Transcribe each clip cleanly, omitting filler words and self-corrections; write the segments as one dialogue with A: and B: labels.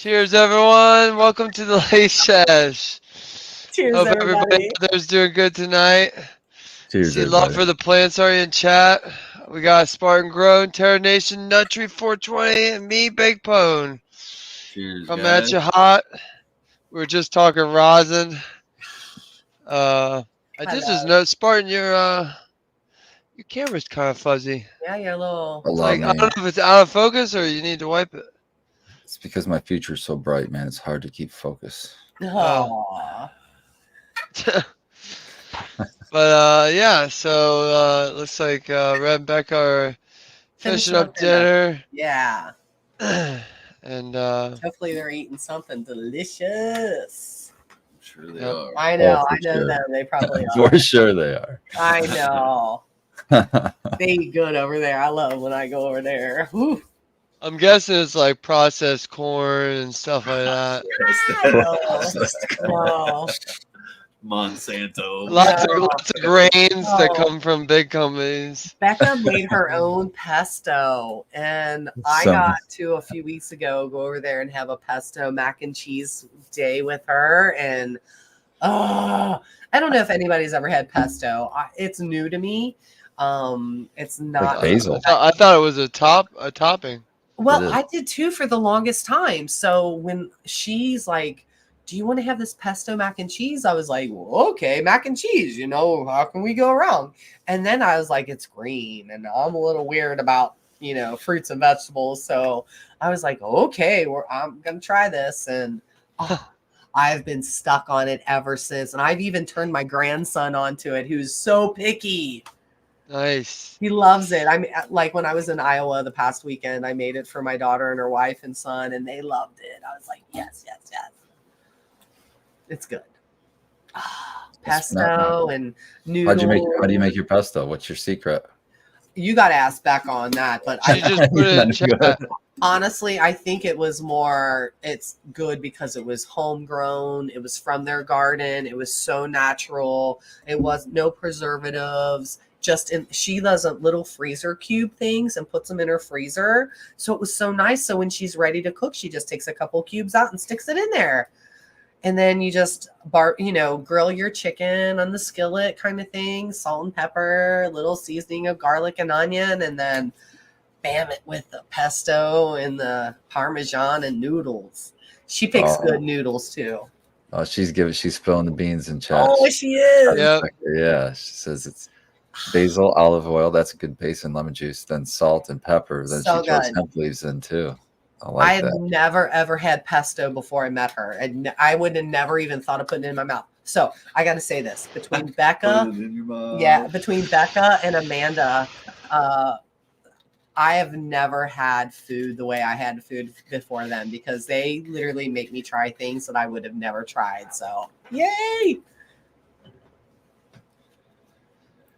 A: Cheers, everyone. Welcome to the Late Sesh.
B: Cheers,
A: Hope everybody
B: everybody.
A: out there's doing good tonight.
C: Cheers,
A: See love
C: everybody.
A: for the plants are in chat. We got Spartan Grown, Terra Nation, Nuttree 420, and me, Big Pone.
D: Cheers,
A: Coming at
D: guys.
A: you hot. We were just talking rosin. I did just
B: Hello.
A: note, Spartan, your camera's kind of fuzzy.
B: Yeah, you're a little.
C: Allow
A: Like, I
C: me.
A: don't know if it's out of focus or you need to wipe it.
C: It's because my future's so bright, man. It's hard to keep focus.
B: Aw.
A: But yeah, so looks like Red and Becca are finishing up dinner.
B: Yeah.
A: And
B: Hopefully they're eating something delicious.
D: I'm sure they
A: Yep.
D: are.
B: I know.
C: for
B: I know
C: sure.
B: them. They probably are.
C: For sure they are.
B: I know. They eat good over there. I love when I go over there. Whew.
A: I'm guessing it's like processed corn and stuff like that.
B: I know.
D: Monsanto.
A: Lots
B: No.
A: lots of grains that
B: No.
A: come from big companies.
B: Becca made her own pesto, and I
C: Some-
B: got to a few weeks ago go over there and have a pesto mac and cheese day with her. And I don't know if anybody's ever had pesto. It's new to me. It's not
C: Like basil.
A: I thought it was a topping.
B: Well,
C: It is.
B: I did too for the longest time. So when she's like, "Do you want to have this pesto mac and cheese?" I was like, well, "Okay, mac and cheese. You know, how can we go wrong?" And then I was like, "It's green," and I'm a little weird about fruits and vegetables. So I was like, "Okay, I'm gonna try this," and I've been stuck on it ever since. And I've even turned my grandson onto it, who's so picky.
A: Nice.
B: He loves it. I mean, like when I was in Iowa the past weekend, I made it for my daughter and her wife and son, and they loved it. I was like, yes, yes, yes. It's good.
C: It's not
B: Pesto
C: bad.
B: and noodles.
C: How do you make your pesto? What's your secret?
B: You got to ask Becca on that, but
A: She just put it in chat.
B: honestly, I think it's good because it was homegrown. It was from their garden. It was so natural. It was no preservatives. She does a little freezer cube things and puts them in her freezer. So it was so nice. So when she's ready to cook, she just takes a couple cubes out and sticks it in there. And then you just grill your chicken on the skillet kind of thing, salt and pepper, a little seasoning of garlic and onion, and then bam it with the pesto and the Parmesan and noodles. She picks
C: Oh.
B: good noodles too.
C: Oh, she's spilling the beans in chat.
B: Oh, she is.
A: Yep.
C: Yeah, she says it's basil, olive oil. That's a good base, and lemon juice. Then salt and pepper. Then
B: So
C: she throws
B: good.
C: hemp leaves in too. I
B: I
C: like
B: had
C: that.
B: never ever had pesto before I met her, and I would have never even thought of putting it in my mouth. So I got to say this: between Becca,
D: Put it in your mouth.
B: between Becca and Amanda, I have never had food the way I had food before them because they literally make me try things that I would have never tried. So yay!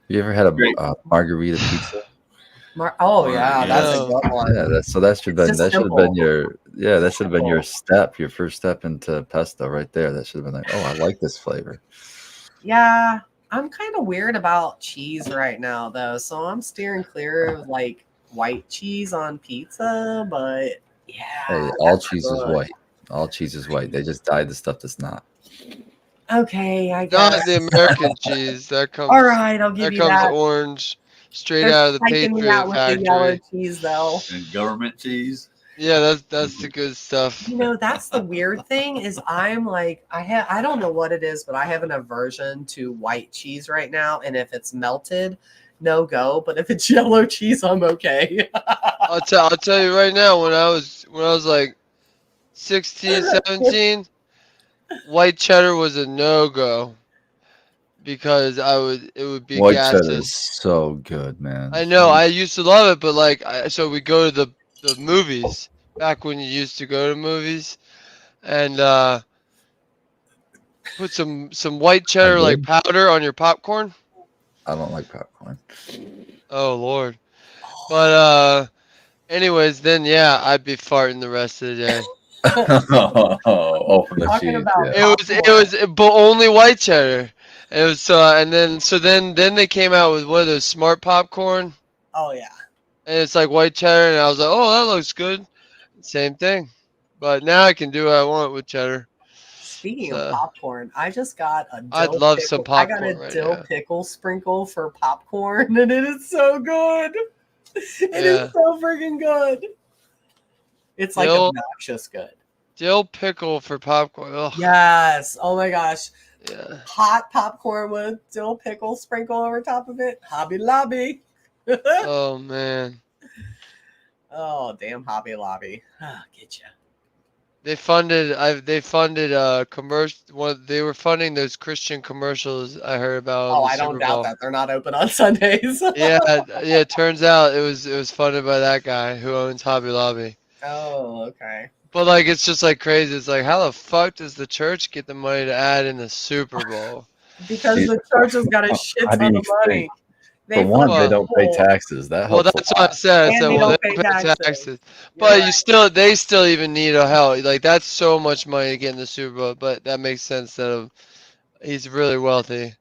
C: You ever had a
D: Great.
C: margarita pizza?
B: Oh yeah, that's a
A: Yeah.
B: good one.
C: Yeah, that should
B: It's
C: have
B: just
C: been
B: simple.
C: that should have been your
B: Simple.
C: your first step into pesto right there. That should have been like, oh, I like this flavor.
B: Yeah, I'm kind of weird about cheese right now, though. So I'm steering clear of like white cheese on pizza, but yeah.
C: Hey, all
B: that's
C: cheese is
B: good.
C: white. All cheese is white. They just dyed the stuff that's not.
B: Okay, I
A: Not
B: guess.
A: the American cheese. That comes
B: All right, I'll give
A: that
B: you
A: comes
B: that.
A: orange, straight
B: They're
A: out of the
B: psyching me
A: Patriot
B: out with the yellow
A: factory.
B: cheese, though.
D: And government cheese.
A: Yeah, that's the good stuff.
B: That's the weird thing is I'm like I don't know what it is, but I have an aversion to white cheese right now, and if it's melted, no go. But if it's yellow cheese, I'm okay.
A: I'll tell you right now, when I was like 16, 17, white cheddar was a no-go because it would be
C: White cheddar is
A: gases.
C: so good, man.
A: I know, I used to love it, but like so we go to the movies back when you used to go to movies and put some white cheddar like
C: did.
A: powder on your popcorn.
C: I don't like popcorn.
A: Oh Lord. But anyways, then yeah, I'd be farting the rest of the day.
C: Oh, from the
B: Talking
C: cheese.
B: about
C: Yeah.
A: It was but only white cheddar. It was then they came out with one of those smart popcorn,
B: Oh yeah.
A: and it's like white cheddar, and I was like, oh, that looks good. Same thing. But now I can do what I want with cheddar.
B: Speaking of
A: So
B: popcorn, I just got a
A: I'd
B: dill
A: love some
B: pickle. I got a
A: popcorn right
B: dill
A: now.
B: pickle sprinkle for popcorn, and it is so good. It is
A: Yeah.
B: so freaking good. It's like
A: Dill
B: obnoxious good.
A: dill pickle for popcorn. Ugh.
B: Yes. Oh my gosh.
A: Yeah.
B: Hot popcorn with dill pickle sprinkle over top of it. Hobby Lobby.
A: Oh man.
B: Oh, damn Hobby Lobby. Get ya.
A: They funded commercial they were funding those Christian commercials I heard about on
B: Oh,
A: the
B: I don't
A: Super
B: doubt
A: Bowl.
B: that. They're not open on Sundays.
A: Yeah, yeah, it turns out it was funded by that guy who owns Hobby Lobby.
B: Oh, okay.
A: But like it's just like crazy. It's like how the fuck does the church get the money to add in the Super Bowl?
B: Because the church has got a shit
C: How do
B: ton
C: you
B: of money.
C: think?
B: They
C: For one,
B: fund
C: they
B: the
C: don't pay
B: school,
C: taxes. That
A: Well,
C: helps a
A: that's what I
C: lot.
A: said. I
B: and
A: said,
B: they
A: well, they
B: don't pay
A: don't pay
B: taxes.
A: taxes,
B: You're
A: but
B: right.
A: they still even need a help. Like that's so much money to get in the Super Bowl. But that makes sense that he's really wealthy.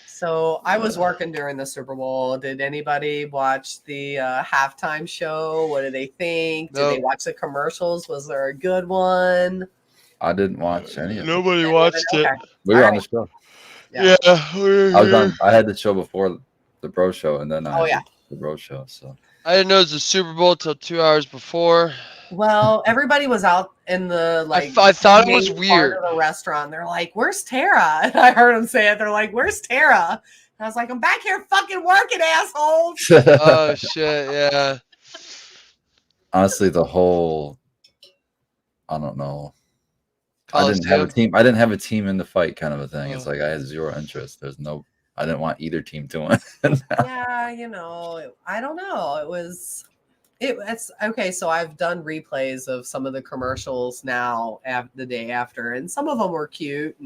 B: So I was working during the Super Bowl. Did anybody watch the halftime show? What did they think? Did they
A: Nope.
B: watch the commercials? Was there a good one?
C: I didn't watch any of it.
A: Nobody
B: Didn't
A: watched
B: even-
A: it.
B: okay.
C: We were
B: All
C: on the
B: right.
C: show.
B: Yeah.
A: Yeah, we were
C: I was
A: here.
C: on. I had the show before the Bro Show, and then I
B: Oh,
C: had
B: yeah.
C: the Bro Show. So
A: I didn't know it was the Super Bowl till 2 hours before.
B: Well, everybody was out in the
A: I thought it was
B: main part
A: weird.
B: of the restaurant. They're like, "Where's Tara?" And I heard them say it. They're like, "Where's Tara?" And I was like, "I'm back here fucking working, assholes."
A: Oh shit, yeah.
C: honestly, the whole I don't know. I didn't have a
A: Coliseum.
C: team. I didn't have a team in the fight, kind of a thing. It's
A: Oh.
C: like I had zero interest. There's no. I didn't want either team to win.
B: Yeah, I don't know. It's okay. So I've done replays of some of the commercials now the day after, and some of them were cute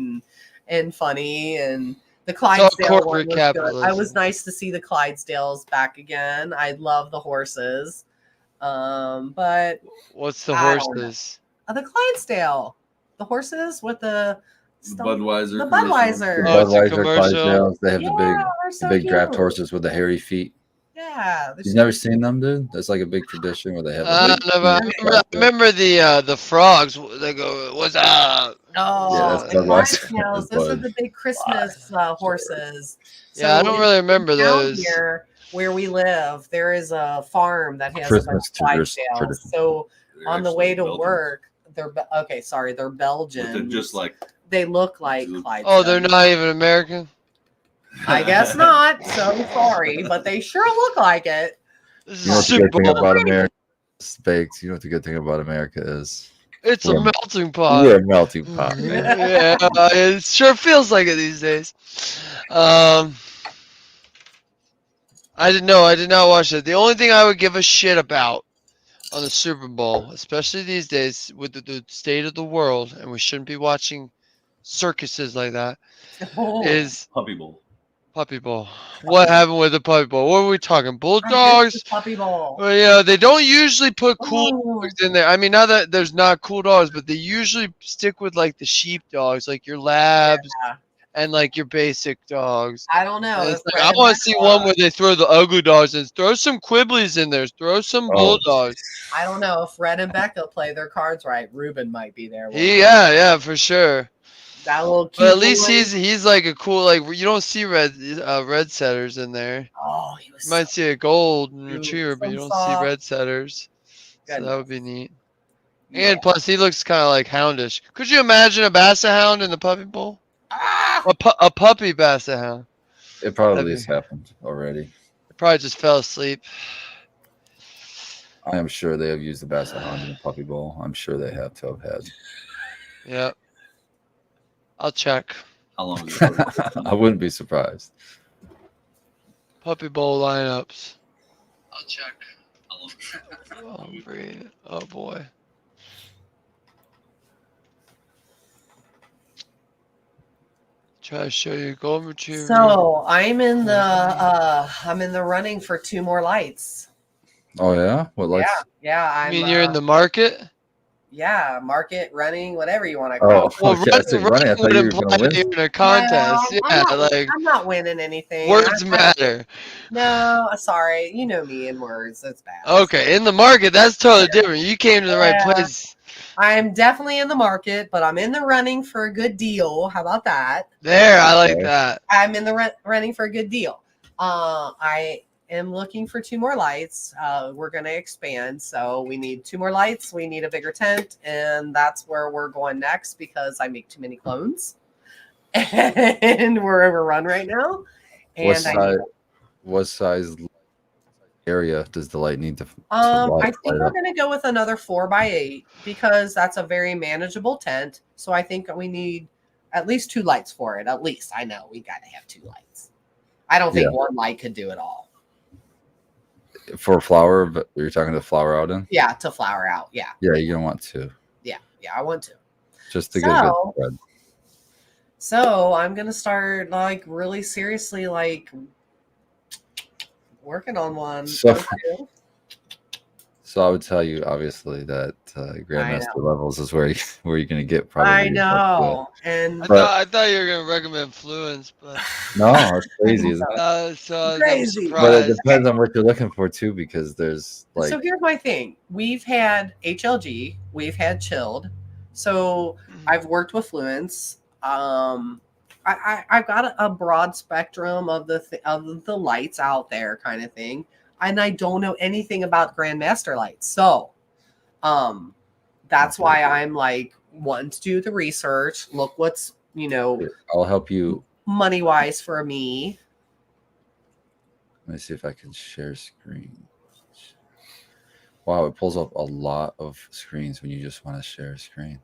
B: and funny. And the Clydesdale one
A: corporate
B: was good. I
A: capitalism.
B: was nice to see the Clydesdales back again. I love the horses, but
A: What's the
B: I don't know.
A: horses?
B: The Clydesdale, the horses with the
D: Budweiser.
B: The
D: commercial.
B: Budweiser.
A: Oh, it's a
C: Budweiser,
A: commercial.
C: Clydesdales, they have
B: Yeah,
C: the
B: they're so
C: big draft
B: cute.
C: horses with the hairy feet.
B: Yeah, they're
C: You've
B: so
C: never seen them, dude? That's like a big tradition where they have a
A: I
C: big.
A: remember the frogs. They go, "What's up?"
B: Oh,
C: Yeah, that's
B: the
C: Budweiser.
B: Clydesdales,
C: That's
B: those are
C: Bud.
B: the big Christmas horses.
A: Yeah, I don't really remember
B: down
A: those.
B: here where we live, there is a farm that has
C: Christmas
B: a bunch of
C: tradition.
B: Clydesdales. So
D: They're
B: on the
D: actually
B: way to
D: Belgian.
B: work, they're they're Belgian.
D: But they're just like
B: they look like
D: Oh,
B: Clydesdales.
A: Oh, they're not even American.
B: I guess not. So sorry, but they sure look like it.
A: This
C: You know
A: is
C: what the
A: Super
C: good thing
A: Bowl.
C: about America is baked. You know what the good thing about America is?
A: It's a
C: We're-
A: melting pot.
C: We're a melting pot, man.
A: Yeah, it sure feels like it these days. I didn't know. I did not watch it. The only thing I would give a shit about on the Super Bowl, especially these days with the state of the world, and we shouldn't be watching circuses like that, is
D: Puppy Bowl.
A: Puppy Bowl. What happened with the Puppy Bowl? What were we talking?
B: I hate
A: Bulldogs?
B: the Puppy Bowl.
A: Well, yeah, they don't usually put cool
B: Oh.
A: dogs in there. I mean, not that there's not cool dogs, but they usually stick with like the sheep dogs, like your labs
B: Yeah.
A: and like your basic dogs.
B: I don't know.
A: And it's
B: If
A: like, I
B: Red
A: want to see one
B: Rebecca-
A: where they throw the ugly dogs in. Throw some Quibblies in there. Throw some
C: Oh.
A: Bulldogs.
B: I don't know if Red and Becca play their cards right. Ruben might be there.
A: Yeah, for sure.
B: That little cute
A: But at least
B: boy.
A: he's like a cool, like you don't see red setters in there.
B: Oh, he was.
A: You might see a golden
B: Dude,
A: retriever, but you
B: so
A: don't see
B: soft.
A: red setters. So that
B: Goodness.
A: would be neat.
B: Yeah.
A: And plus, he looks kind of like houndish. Could you imagine a basset hound in the puppy bowl?
B: Ah!
A: A puppy basset hound.
C: It probably
A: That'd
C: has happened already.
A: It probably just fell asleep.
C: I am sure they have used the Basset Hound in the Puppy Bowl. I'm sure they have to have had.
A: Yeah. I'll check.
D: How long is it?
C: I wouldn't be surprised.
A: Puppy bowl lineups.
D: I'll check. How long is it?
A: Oh, breed. Oh boy. Try to show you golden retriever.
B: So I'm in the running for 2 more lights.
C: Oh yeah, what like?
B: Yeah,
A: I
B: I'm.
A: mean, you're in the market.
B: Yeah, market, running, whatever you want to call
C: Oh,
B: it.
A: Well,
C: okay. I said running. I
A: running
C: thought
A: would
C: you were
A: imply
C: going to
A: that
C: win.
A: you're in a
B: No,
A: contest.
B: I'm
A: Yeah,
B: not.
A: like
B: I'm not winning anything.
A: words matter.
B: No, sorry. You know me in words. It's bad.
A: Okay, in the market, that's totally different. You came to the right
B: Yeah,
A: place.
B: I'm definitely in the market, but I'm in the running for a good deal. How about that?
A: There, I like
C: Okay.
A: that.
B: I'm in the running for a good deal. I am looking for 2 more lights. We're going to expand, so we need 2 more lights. We need a bigger tent, and that's where we're going next because I make too many clones, and we're overrun right now.
C: What
B: And I need.
C: size? What size area does the light need to light
B: I think we're
C: up?
B: going to go with another 4x8 because that's a very manageable tent. So I think we need at least 2 lights for it. At least I know we got to have 2 lights. I don't think
C: Yeah.
B: one light could do it all.
C: For flower, but you're talking to flower out in?
B: Yeah, to flower out. Yeah,
C: Yeah, you're gonna want to.
B: yeah, I want to.
C: Just to get a good
B: So,
C: spread.
B: so I'm gonna start like really seriously like working on one.
C: So-
B: or two.
C: So I would tell you, obviously, that Grandmaster levels is where you're gonna get probably.
B: I
C: your best
B: know, and
A: I thought you were gonna recommend Fluence, but
C: bet. No, it's crazy, isn't it?
A: so
B: Crazy.
A: I'm
C: But it
A: surprised.
C: depends on what you're looking for too, because there's like
B: so here's my thing: we've had HLG, we've had chilled, so I've worked with Fluence. I've got a broad spectrum of the lights out there, kind of thing, and I don't know anything about Grandmaster lights, so that's why I'm like wanting to do the research. Look, what's
C: I'll help you.
B: money wise for me.
C: Let me see if I can share screen. Wow, it pulls up a lot of screens when you just want to share a screen.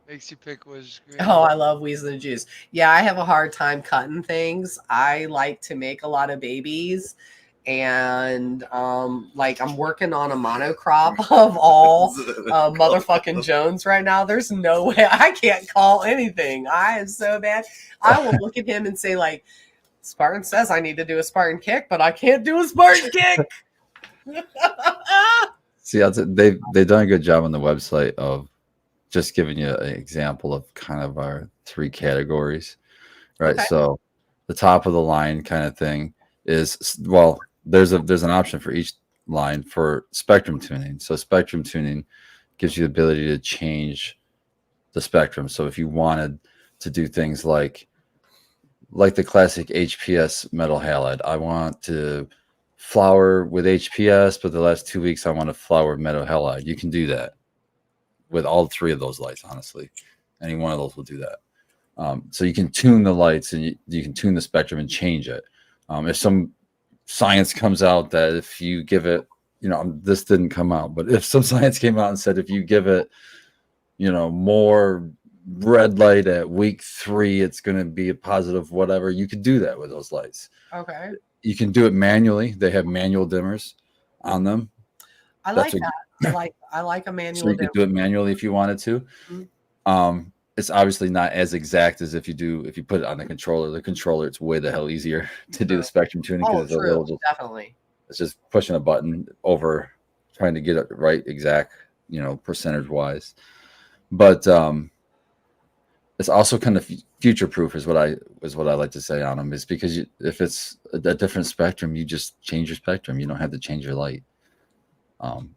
A: Makes you pick which screen.
B: Oh, I love Weasel and Juice. Yeah, I have a hard time cutting things. I like to make a lot of babies. And like I'm working on a monocrop of all motherfucking Jones right now. There's no way I can't call anything. I am so bad. I will look at him and say, like, Spartan says I need to do a Spartan kick, but I can't do a Spartan kick.
C: See, they've done a good job on the website of just giving you an example of kind of our 3 categories, right?
B: Okay.
C: So the top of the line kind of thing is, well, there's an option for each line for spectrum tuning. So spectrum tuning gives you the ability to change the spectrum. So if you wanted to do things like the classic HPS metal halide, I want to flower with HPS, but the last 2 weeks I want to flower with metal halide. You can do that with all 3 of those lights, honestly. Any one of those will do that. So you can tune the lights and you can tune the spectrum and change it. If some science comes out that if you give it, this didn't come out, but if some science came out and said if you give it, more red light at week 3, it's going to be a positive whatever, you could do that with those lights.
B: Okay.
C: You can do it manually. They have manual dimmers on them.
B: I like that. I like a manual.
C: So you could do it manually if you wanted to.
B: Mm-hmm.
C: It's obviously not as exact as if you put it on the controller. The controller, it's way the hell easier to do the spectrum tuning because it's a little
B: definitely.
C: It's just pushing a button over, trying to get it right exact, percentage wise. But it's also kind of future proof is what I like to say on them, is because if it's a different spectrum, you just change your spectrum. You don't have to change your light.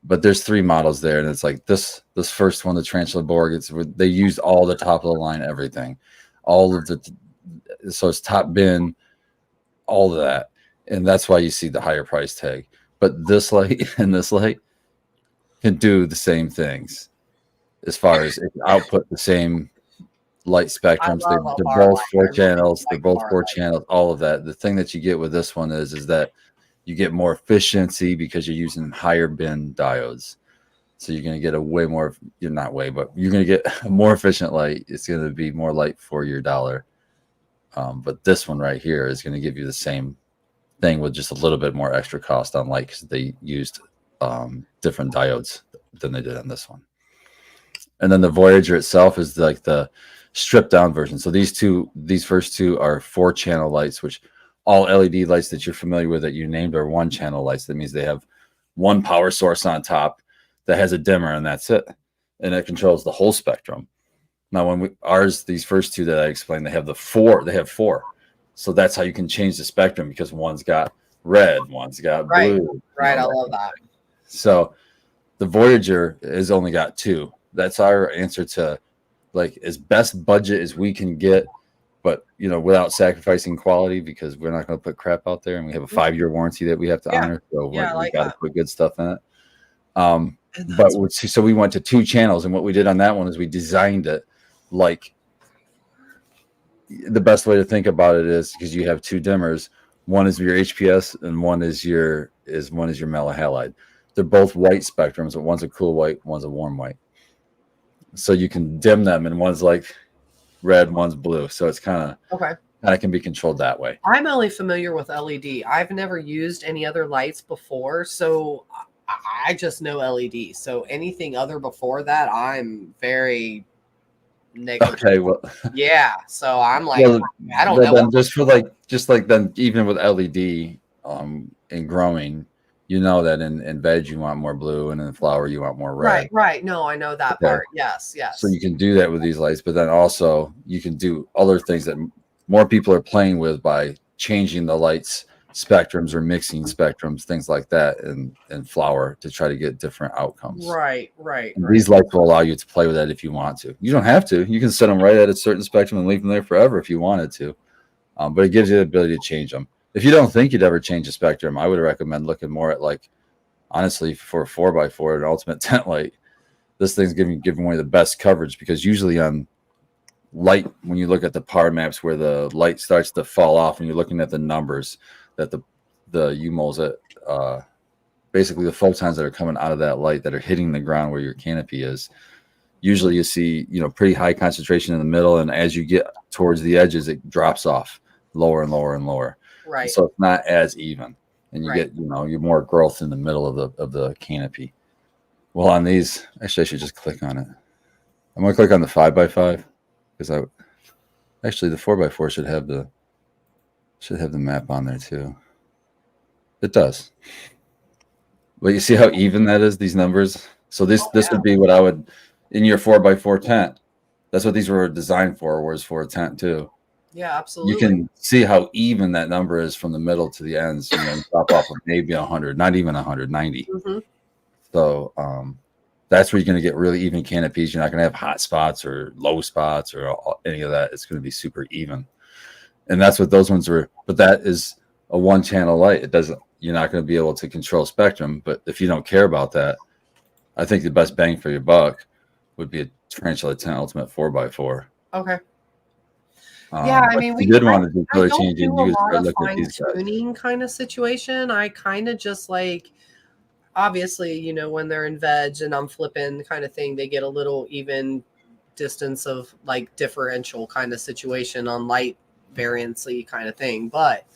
C: But there's 3 models there, and it's like this first one, the Tarantula Borg. They used all the top of the line, everything, all of so it's top bin, all of that, and that's why you see the higher price tag. But this light and this light can do the same things as far as it can output the same light spectrums. They're both 4 channels. They're both 4 channels. All of that. The thing that you get with this one is that you get more efficiency because you're using higher bin diodes. So you're going to get you're going to get a more efficient light. It's going to be more light for your dollar. But this one right here is going to give you the same thing with just a little bit more extra cost on light because they used different diodes than they did on this one. And then the Voyager itself is like the stripped down version. So these first 2 are 4 channel lights, which all LED lights that you're familiar with that you named are 1 channel lights. That means they have 1 power source on top. that has a dimmer, and that's it, and it controls the whole spectrum. Now, when these first two that I explained, they have four. So that's how you can change the spectrum, because one's got red, one's got
B: Right.
C: blue.
B: Right. I love that.
C: So the Voyager has only got two. That's our answer to, like, as best budget as we can get, but without sacrificing quality, because we're not going to put crap out there, and we have a 5-year warranty that we have to honor. So
B: Yeah, I
C: we
B: like
C: got to
B: that.
C: put good stuff in it.
B: And
C: So we went to 2 channels, and what we did on that one is we designed it like, the best way to think about it is, because you have 2 dimmers, one is your HPS and one is your mellow halide. They're both white spectrums, but one's a cool white, one's a warm white. So you can dim them, and one's like red, one's blue. So it's kind of can be controlled that way.
B: I'm only familiar with LED. I've never used any other lights before, so I just know LED. So anything other before that, I'm very negative.
C: Okay, well,
B: yeah. So I'm like, I don't know.
C: Then just like then, even with LED, in growing, that in veg you want more blue, and in flower you want more red.
B: Right. No, I know that part. Yes.
C: So you can do that with these lights, but then also you can do other things that more people are playing with by changing the lights spectrums or mixing spectrums, things like that, in flower, to try to get different outcomes.
B: Right.
C: And these lights will allow you to play with that if you want to. You don't have to. You can set them right at a certain spectrum and leave them there forever if you wanted to. But it gives you the ability to change them. If you don't think you'd ever change a spectrum, I would recommend looking more at, like, honestly, for a 4x4, an ultimate tent light. This thing's giving away the best coverage, because usually on light, when you look at the power maps where the light starts to fall off and you're looking at the numbers, that the UMOs that basically the photons that are coming out of that light that are hitting the ground where your canopy is, usually you see pretty high concentration in the middle, and as you get towards the edges, it drops off lower and lower and lower.
B: Right.
C: So it's not as even, and you get you're more growth in the middle of the canopy. Well, on these, actually, I should just click on it. I'm going to click on the 5x5, because actually the 4x4 should have the map on there too. It does. But you see how even that is, these numbers? So this would be what I would, in your 4x4 tent. That's what these were designed for, whereas for a tent too.
B: Yeah, absolutely.
C: You can see how even that number is from the middle to the ends. Drop off of maybe 100, not even 190.
B: Mm-hmm.
C: So that's where you're going to get really even canopies. You're not going to have hot spots or low spots or any of that. It's going to be super even. And that's what those ones were. But that is a 1-channel light. You're not going to be able to control spectrum. But if you don't care about that, I think the best bang for your buck would be a Tarantula 10 Ultimate 4x4.
B: Okay. Yeah, I mean,
C: we did want to do color
B: I
C: changing.
B: don't do a
C: You
B: lot of
C: look at these guys.
B: fine-tuning kind of situation. I kind of just like, obviously, when they're in veg and I'm flipping kind of thing, they get a little even distance of like differential kind of situation on light variancy kind of thing. But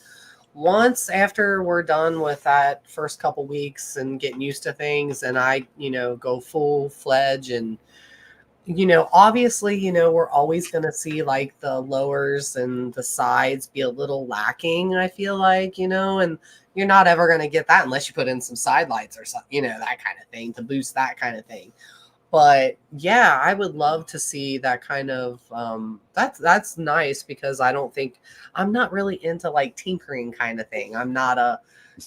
B: once after we're done with that first couple weeks and getting used to things, and I, go full-fledged, and obviously, we're always going to see like the lowers and the sides be a little lacking, I feel like, and you're not ever going to get that unless you put in some side lights or something, that kind of thing to boost that kind of thing. But yeah, I would love to see that kind of, that's nice, because I'm not really into like tinkering kind of thing. I'm not a,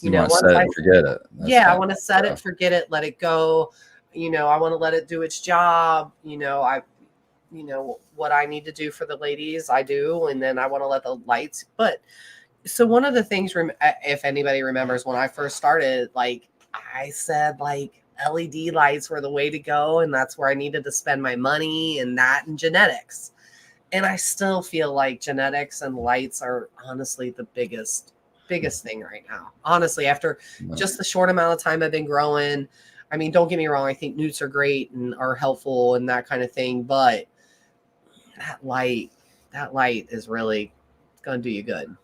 C: want to set it and forget it.
B: I want to set it, forget it, let it go. I want to let it do its job. What I need to do for the ladies, I do. And then I want to let the lights. But so one of the things, if anybody remembers, when I first started, like I said, like LED lights were the way to go. And that's where I needed to spend my money, and genetics. And I still feel like genetics and lights are honestly the biggest thing right now. Honestly, after just the short amount of time I've been growing. I mean, don't get me wrong. I think newts are great and are helpful and that kind of thing. But that light is really going to do you good.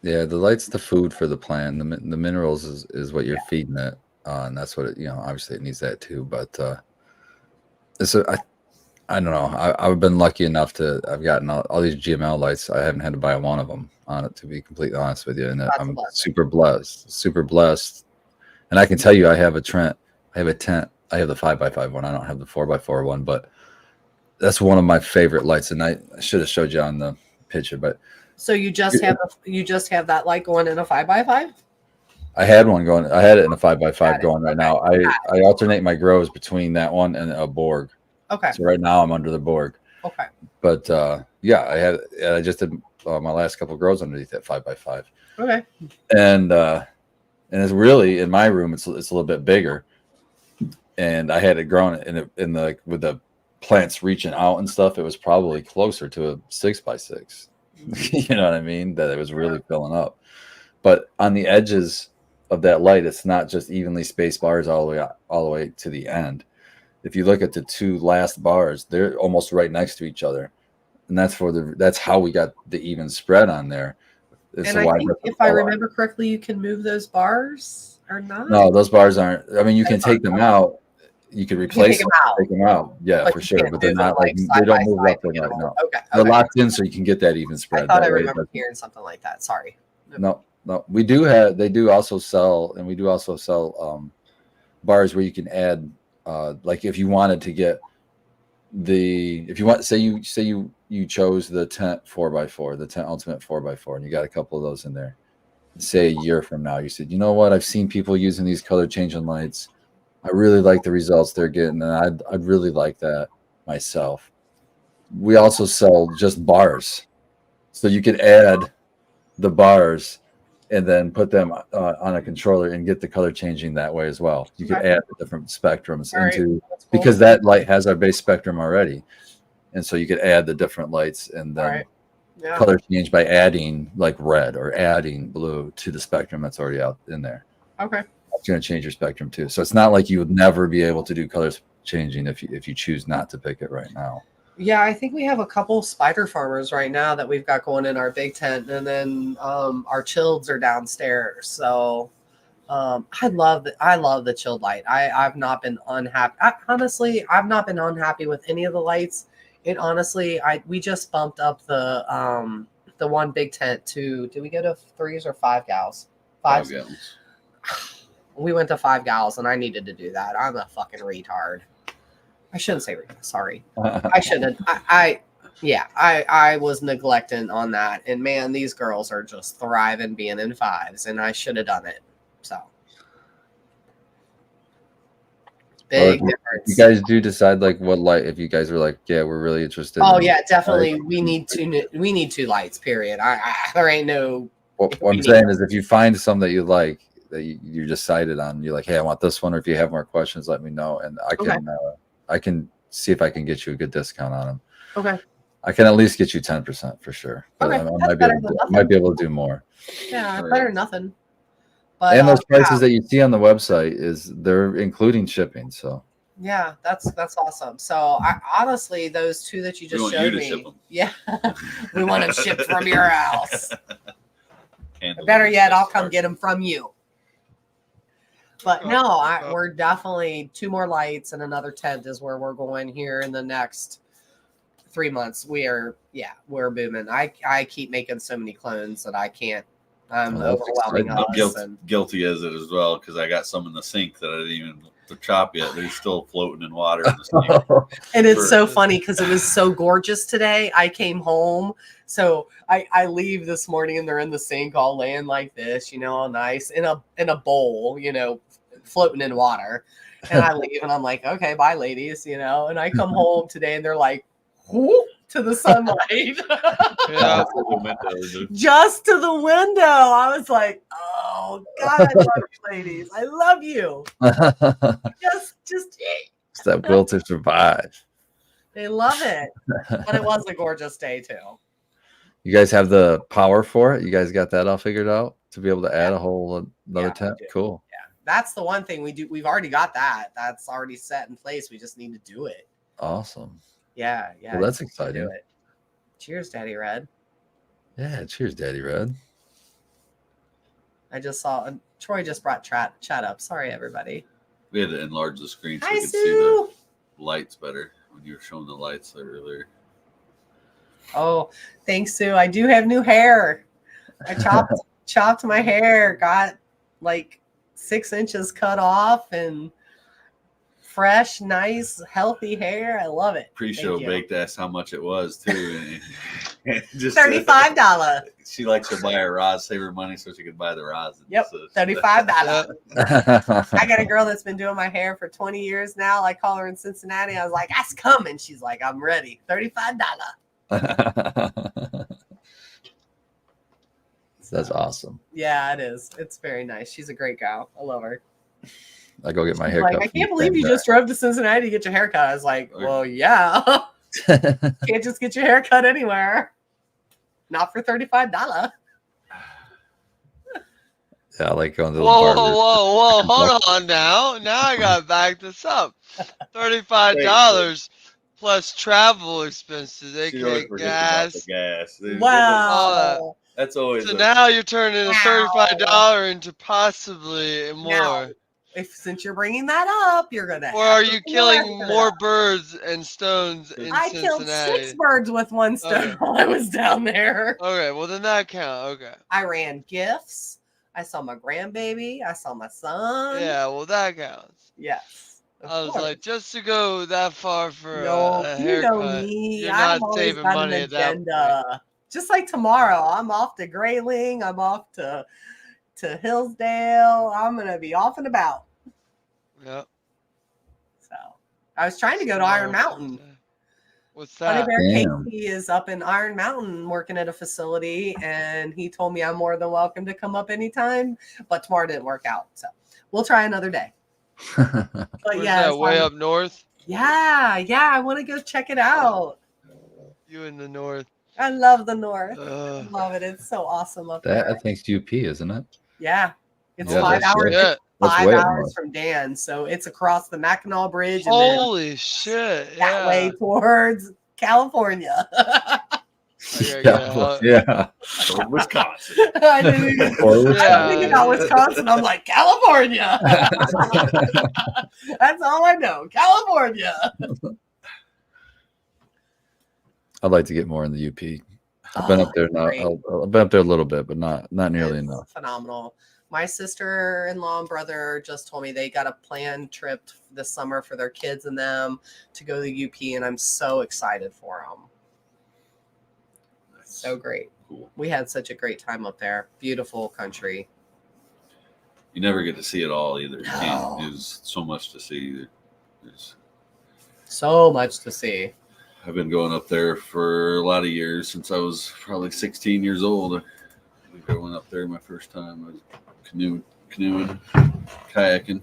C: Yeah, the light's the food for the plant. The minerals is what you're feeding it, and that's what it. Obviously it needs that too. But I don't know. I've been lucky enough I've gotten all these GML lights. I haven't had to buy one of them on it, to be completely honest with you. And I'm super blessed. And I can tell you, I have a tent I have the 5x5 one. I don't have the 4x4 one, but that's one of my favorite lights. And I should have showed you on the picture, but
B: So you just have that light going in a 5x5?
C: I had one going. I had it in a 5x5
B: Got it.
C: going right
B: Okay.
C: now. I alternate my grows between that one and a Borg.
B: Okay.
C: So right now I'm under the Borg.
B: Okay.
C: But yeah, I just did my last couple of grows underneath that 5x5.
B: Okay.
C: And it's really in my room. It's a little bit bigger, and I had it grown in the with the plants reaching out and stuff. It was probably closer to a 6x6. You know what I mean? That it was really filling up. But on the edges of that light, it's not just evenly spaced bars all the way to the end. If you look at the two last bars, they're almost right next to each other, and that's how we got the even spread on there.
B: And I think if I remember correctly, you can move those bars or not?
C: No, those bars aren't. I mean, you can take them out. You could replace
B: them
C: them.
B: out.
C: Take them out. Yeah,
B: But
C: for
B: you
C: sure.
B: can't
C: But they're
B: move them,
C: not like
B: like,
C: they don't
B: side
C: move
B: by side
C: left and
B: to get
C: right.
B: them
C: No,
B: all. Okay.
C: they're locked in, so you can get that even
B: I
C: spread.
B: thought I
C: That way,
B: remember
C: but
B: hearing something like that. Sorry.
C: no. We do have. They do also sell, and we do also sell bars where you can add. Like if you wanted to get if you want, say you chose the tent 4x4, the tent ultimate 4x4, and you got a couple of those in there. Say a year from now, you said, you know what? I've seen people using these color changing lights. I really like the results they're getting, and I'd really like that myself. We also sell just bars, so you could add the bars and then put them on a controller and get the color changing that way as well. You could
B: Okay.
C: add the different spectrums
B: All right.
C: into
B: That's cool.
C: because that light has our base spectrum already, and so you could add the different lights and
B: All
C: then
B: right. Yeah.
C: color change by adding like red or adding blue to the spectrum that's already out in there.
B: Okay.
C: It's going to change your spectrum too. So it's not like you would never be able to do colors changing if you choose not to pick it right now.
B: Yeah, I think we have a couple spider farmers right now that we've got going in our big tent, and then our chills are downstairs. So I love the chilled light. I've not been unhappy. Honestly, I've not been unhappy with any of the lights. And honestly, we just bumped up the one big tent to. Did we go to 3s or 5 gals? 5
D: gallons.
B: We went to 5 gals, and I needed to do that. I'm a fucking retard. I shouldn't say sorry. I shouldn't. I was neglecting on that, and man, these girls are just thriving being in 5s, and I should have done it. So big difference.
C: You guys do decide like what light. If you guys were like, yeah, we're really interested.
B: Oh yeah, definitely. We need 2 lights. Period. There ain't no.
C: What I'm saying is, if you find some that you like, that you decided on, you're like, hey, I want this one, or if you have more questions, let me know, and I can see if I can get you a good discount on them.
B: Okay.
C: I can at least get you 10% for sure. But
B: Okay.
C: I might be able to do more.
B: Yeah, better than nothing. But,
C: and those prices that you see on the website they're including shipping. So
B: yeah, that's awesome. So honestly, those 2 that you just showed me, ship them. Yeah, we want them shipped from your house. Better yet, I'll come get them from you. But no, we're definitely 2 more lights and another tent is where we're going here in the next 3 months. We're booming. I keep making so many clones that I can't. I'm overwhelming us.
D: I'm guilty as it as well, because I got some in the sink that I didn't even to chop yet. They're still floating in water in the sink.
B: And it's so funny because it was so gorgeous today. I came home. So I leave this morning and they're in the sink all laying like this, all nice in a bowl, floating in water. And I leave and I'm like, okay, bye ladies, and I come home today and they're like, whoop, to the sunlight.
A: Yeah.
B: Just to the window. I was like, oh God, I love you ladies. I love you. just
C: it's that will to survive.
B: They love it. But it was a gorgeous day too.
C: You guys have the power for it? You guys got that all figured out to be able to add a whole another tent? Cool.
B: Yeah. That's the one thing we do. We've already got that. That's already set in place. We just need to do it.
C: Awesome.
B: Yeah.
C: Well, that's exciting.
B: Cheers, Daddy Red.
C: Yeah, cheers, Daddy Red.
B: I just saw Troy just brought chat up. Sorry, everybody.
D: We had to enlarge the screen so
B: Hi,
D: we could
B: Sue.
D: see the lights better when you were showing the lights earlier.
B: Oh, thanks, Sue. I do have new hair. I chopped my hair, got like 6 inches cut off, and fresh, nice, healthy hair. I love it.
D: Pre-show
B: Thank you.
D: baked asked how much it was too. And just
B: $35.
D: She likes to buy her rosin, save her money so she could buy the rosin.
B: Yep,
D: So,
B: $35.
A: Yeah.
B: I got a girl that's been doing my hair for 20 years now. I call her in Cincinnati. I was like, "That's coming." She's like, "I'm ready." $35.
C: That's awesome.
B: Yeah, it is. It's very nice. She's a great gal. I love her.
C: I go get my
B: She's
C: hair
B: like,
C: cut.
B: I can't believe you just drove to Cincinnati to get your hair cut. I was like, well, yeah. Can't just get your hair cut anywhere. Not for $35.
C: Yeah, I like going to the
A: Whoa,
C: barber.
A: whoa, hold on now. Now I gotta back this up. $35 plus travel expenses,
D: she always
A: aka
D: forgets about the
A: gas.
D: gas.
B: Wow.
D: That's always
A: So now you're turning a $35 into possibly more.
B: Now, since you're bringing that up, you're gonna.
A: Or are you killing more birds and stones in
B: I
A: Cincinnati?
B: killed 6 birds with one stone while I was down there.
A: Okay, well then that count. Okay.
B: I ran gifts. I saw my grandbaby. I saw my son.
A: Yeah, well that counts.
B: Yes.
A: I was like, just to go that far for
B: no,
A: a
B: you
A: haircut,
B: know me.
A: you're
B: I've
A: not
B: always
A: saving
B: got
A: money
B: an
A: at that point.
B: agenda. Just like tomorrow, I'm off to Grayling. I'm off to Hillsdale. I'm gonna be off and about.
A: Yep.
B: So I was trying to go to Iron Mountain.
A: What's
B: Honey
A: that?
B: Bear
C: Damn.
B: Casey is up in Iron Mountain working at a facility, and he told me I'm more than welcome to come up anytime. But tomorrow didn't work out, so we'll try another day. But
A: Where's
B: yeah,
A: that, way up north?
B: Yeah, I want to go check it out.
A: You in the north.
B: I love the north.
A: Ugh.
B: Love it. It's so awesome up
C: That I
B: there.
C: think's UP, isn't it?
B: Yeah, it's
C: Yeah,
B: 5
C: that's
B: hours.
A: shit.
C: That's
B: 5
C: way up
B: hours
C: north.
B: from Dan, so it's across the Mackinac Bridge and then
A: Holy shit!
B: that
A: Yeah.
B: way towards California.
A: Okay, yeah.
C: Yeah.
D: Or Wisconsin.
B: I didn't even.
C: Or
B: I was
A: Yeah.
B: thinking about Wisconsin. I'm like California. That's all I know. California.
C: I'd like to get more in the UP. I've been up there now.
B: Great.
C: I've been up there a little bit, but not nearly
B: It's
C: enough.
B: phenomenal. My sister-in-law and brother just told me they got a planned trip this summer for their kids and them to go to the UP, and I'm so excited for them. So great.
D: Cool.
B: We had such a great time up there. Beautiful country.
D: You never get to see it all either. You
B: No.
D: can't. There's so much to see.
B: So much to see.
D: I've been going up there for a lot of years since I was probably 16 years old. I think I went up there my first time. I was canoeing, kayaking.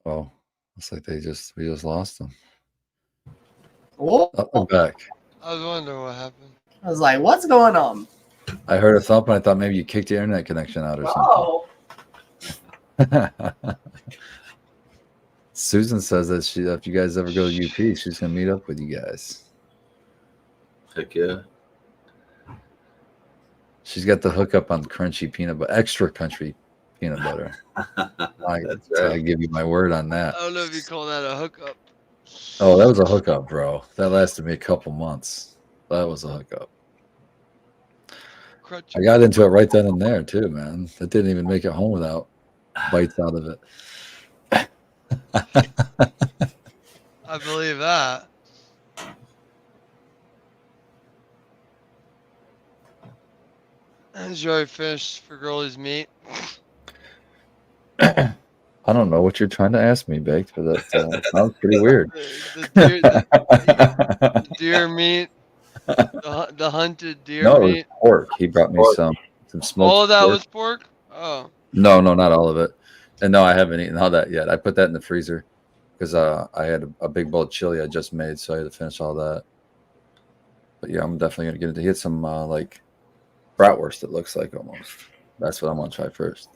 C: Oh, looks like we just lost them.
B: Whoa.
C: Oh, I'm back.
A: I was wondering what happened.
B: I was like, what's going on?
C: I heard a thump and I thought maybe you kicked your internet connection out or something.
B: Oh.
C: Susan says that if you guys ever go to UP, she's gonna meet up with you guys.
D: Heck yeah.
C: She's got the hookup on crunchy peanut butter, extra crunchy peanut butter.
D: That's
C: I
D: right.
C: give you my word on
A: I
C: that.
A: don't know if you call that a hookup.
C: Oh, that was a hookup, bro. That lasted me a couple months. That was a hookup.
A: Crutch.
C: I got into it right then and there too, man. It didn't even make it home without bites out of it.
A: I believe that. Enjoy fish for girlies meat.
C: I don't know what you're trying to ask me, Baked, but that sounds pretty weird.
A: The deer meat. The hunted deer
C: No, it was
A: meat.
C: pork. He brought me some smoked
A: All of that
C: pork.
A: was pork? Oh.
C: No, not all of it. And no, I haven't eaten all that yet. I put that in the freezer because I had a big bowl of chili I just made, so I had to finish all that. But yeah, I'm definitely gonna get into get some like bratwurst. It looks like almost. That's what I'm gonna try first.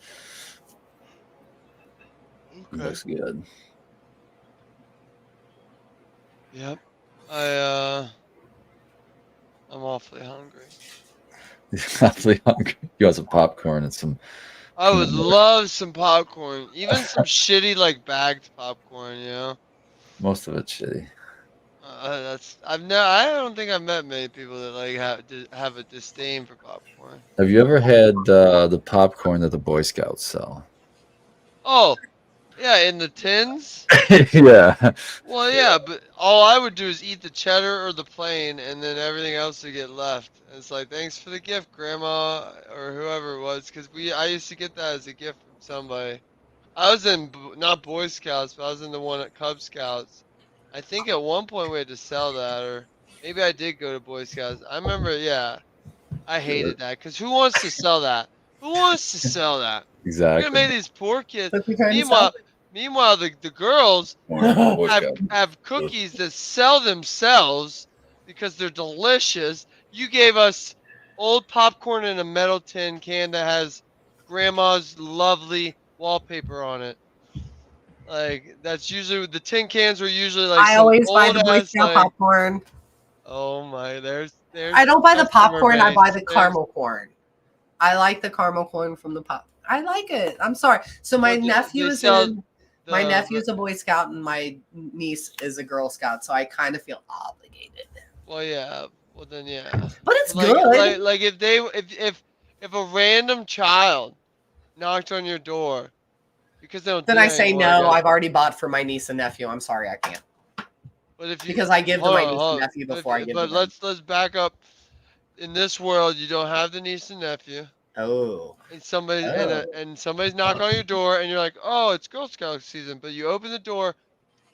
C: It
A: Okay.
C: looks good.
A: Yep. I'm awfully hungry.
C: Awfully hungry. You want some popcorn and some.
A: I would love some popcorn. Even some shitty like bagged popcorn, you know?
C: Most of it's shitty.
A: I don't think I've met many people that like have a disdain for popcorn.
C: Have you ever had the popcorn that the Boy Scouts sell?
A: Oh, yeah, in the tins.
C: Yeah.
A: Well, yeah, but all I would do is eat the cheddar or the plain, and then everything else would get left. And it's like, thanks for the gift, Grandma, or whoever it was, because I used to get that as a gift from somebody. I was in not Boy Scouts, but I was in the one at Cub Scouts. I think at one point we had to sell that, or maybe I did go to Boy Scouts. I remember, yeah, I hated that, because who wants to sell that? Who wants to sell that? You're gonna
C: Exactly.
A: make these poor kids.
B: But we trying to sell
A: Meanwhile, meanwhile, the girls
D: Orange Boy
A: have
D: Scout.
A: have cookies that sell themselves because they're delicious. You gave us old popcorn in a metal tin can that has grandma's lovely wallpaper on it. Like that's usually the tin cans were usually like
B: I
A: some
B: always buy
A: old
B: the Boy
A: ass
B: Scout
A: like
B: popcorn.
A: oh my there's
B: I don't
A: the
B: buy the
A: customer
B: popcorn. I
A: base.
B: buy the
A: There's
B: caramel corn. I like the caramel corn from the pop. I like it. I'm sorry. So my
A: well
B: nephew
A: they
B: is
A: sell
B: in. My
A: the
B: nephew's a Boy Scout and my niece is a Girl Scout, so I kind of feel obligated.
A: well yeah well then yeah
B: But it's
A: like
B: good.
A: if they if a random child knocked on your door because they don't
B: Then
A: do
B: I
A: that
B: say
A: anymore, I
B: no.
A: guess.
B: I've already bought for my niece and nephew. I'm sorry, I can't
A: But if you
B: because I give to
A: hold
B: my
A: on,
B: niece and
A: hold on.
B: nephew before I give to
A: But
B: them.
A: let's back up. In this world, you don't have the niece and nephew,
B: Oh,
A: and somebody
B: oh,
A: and somebody's knocking on your door, and you're like, oh, it's Girl Scout season. But you open the door,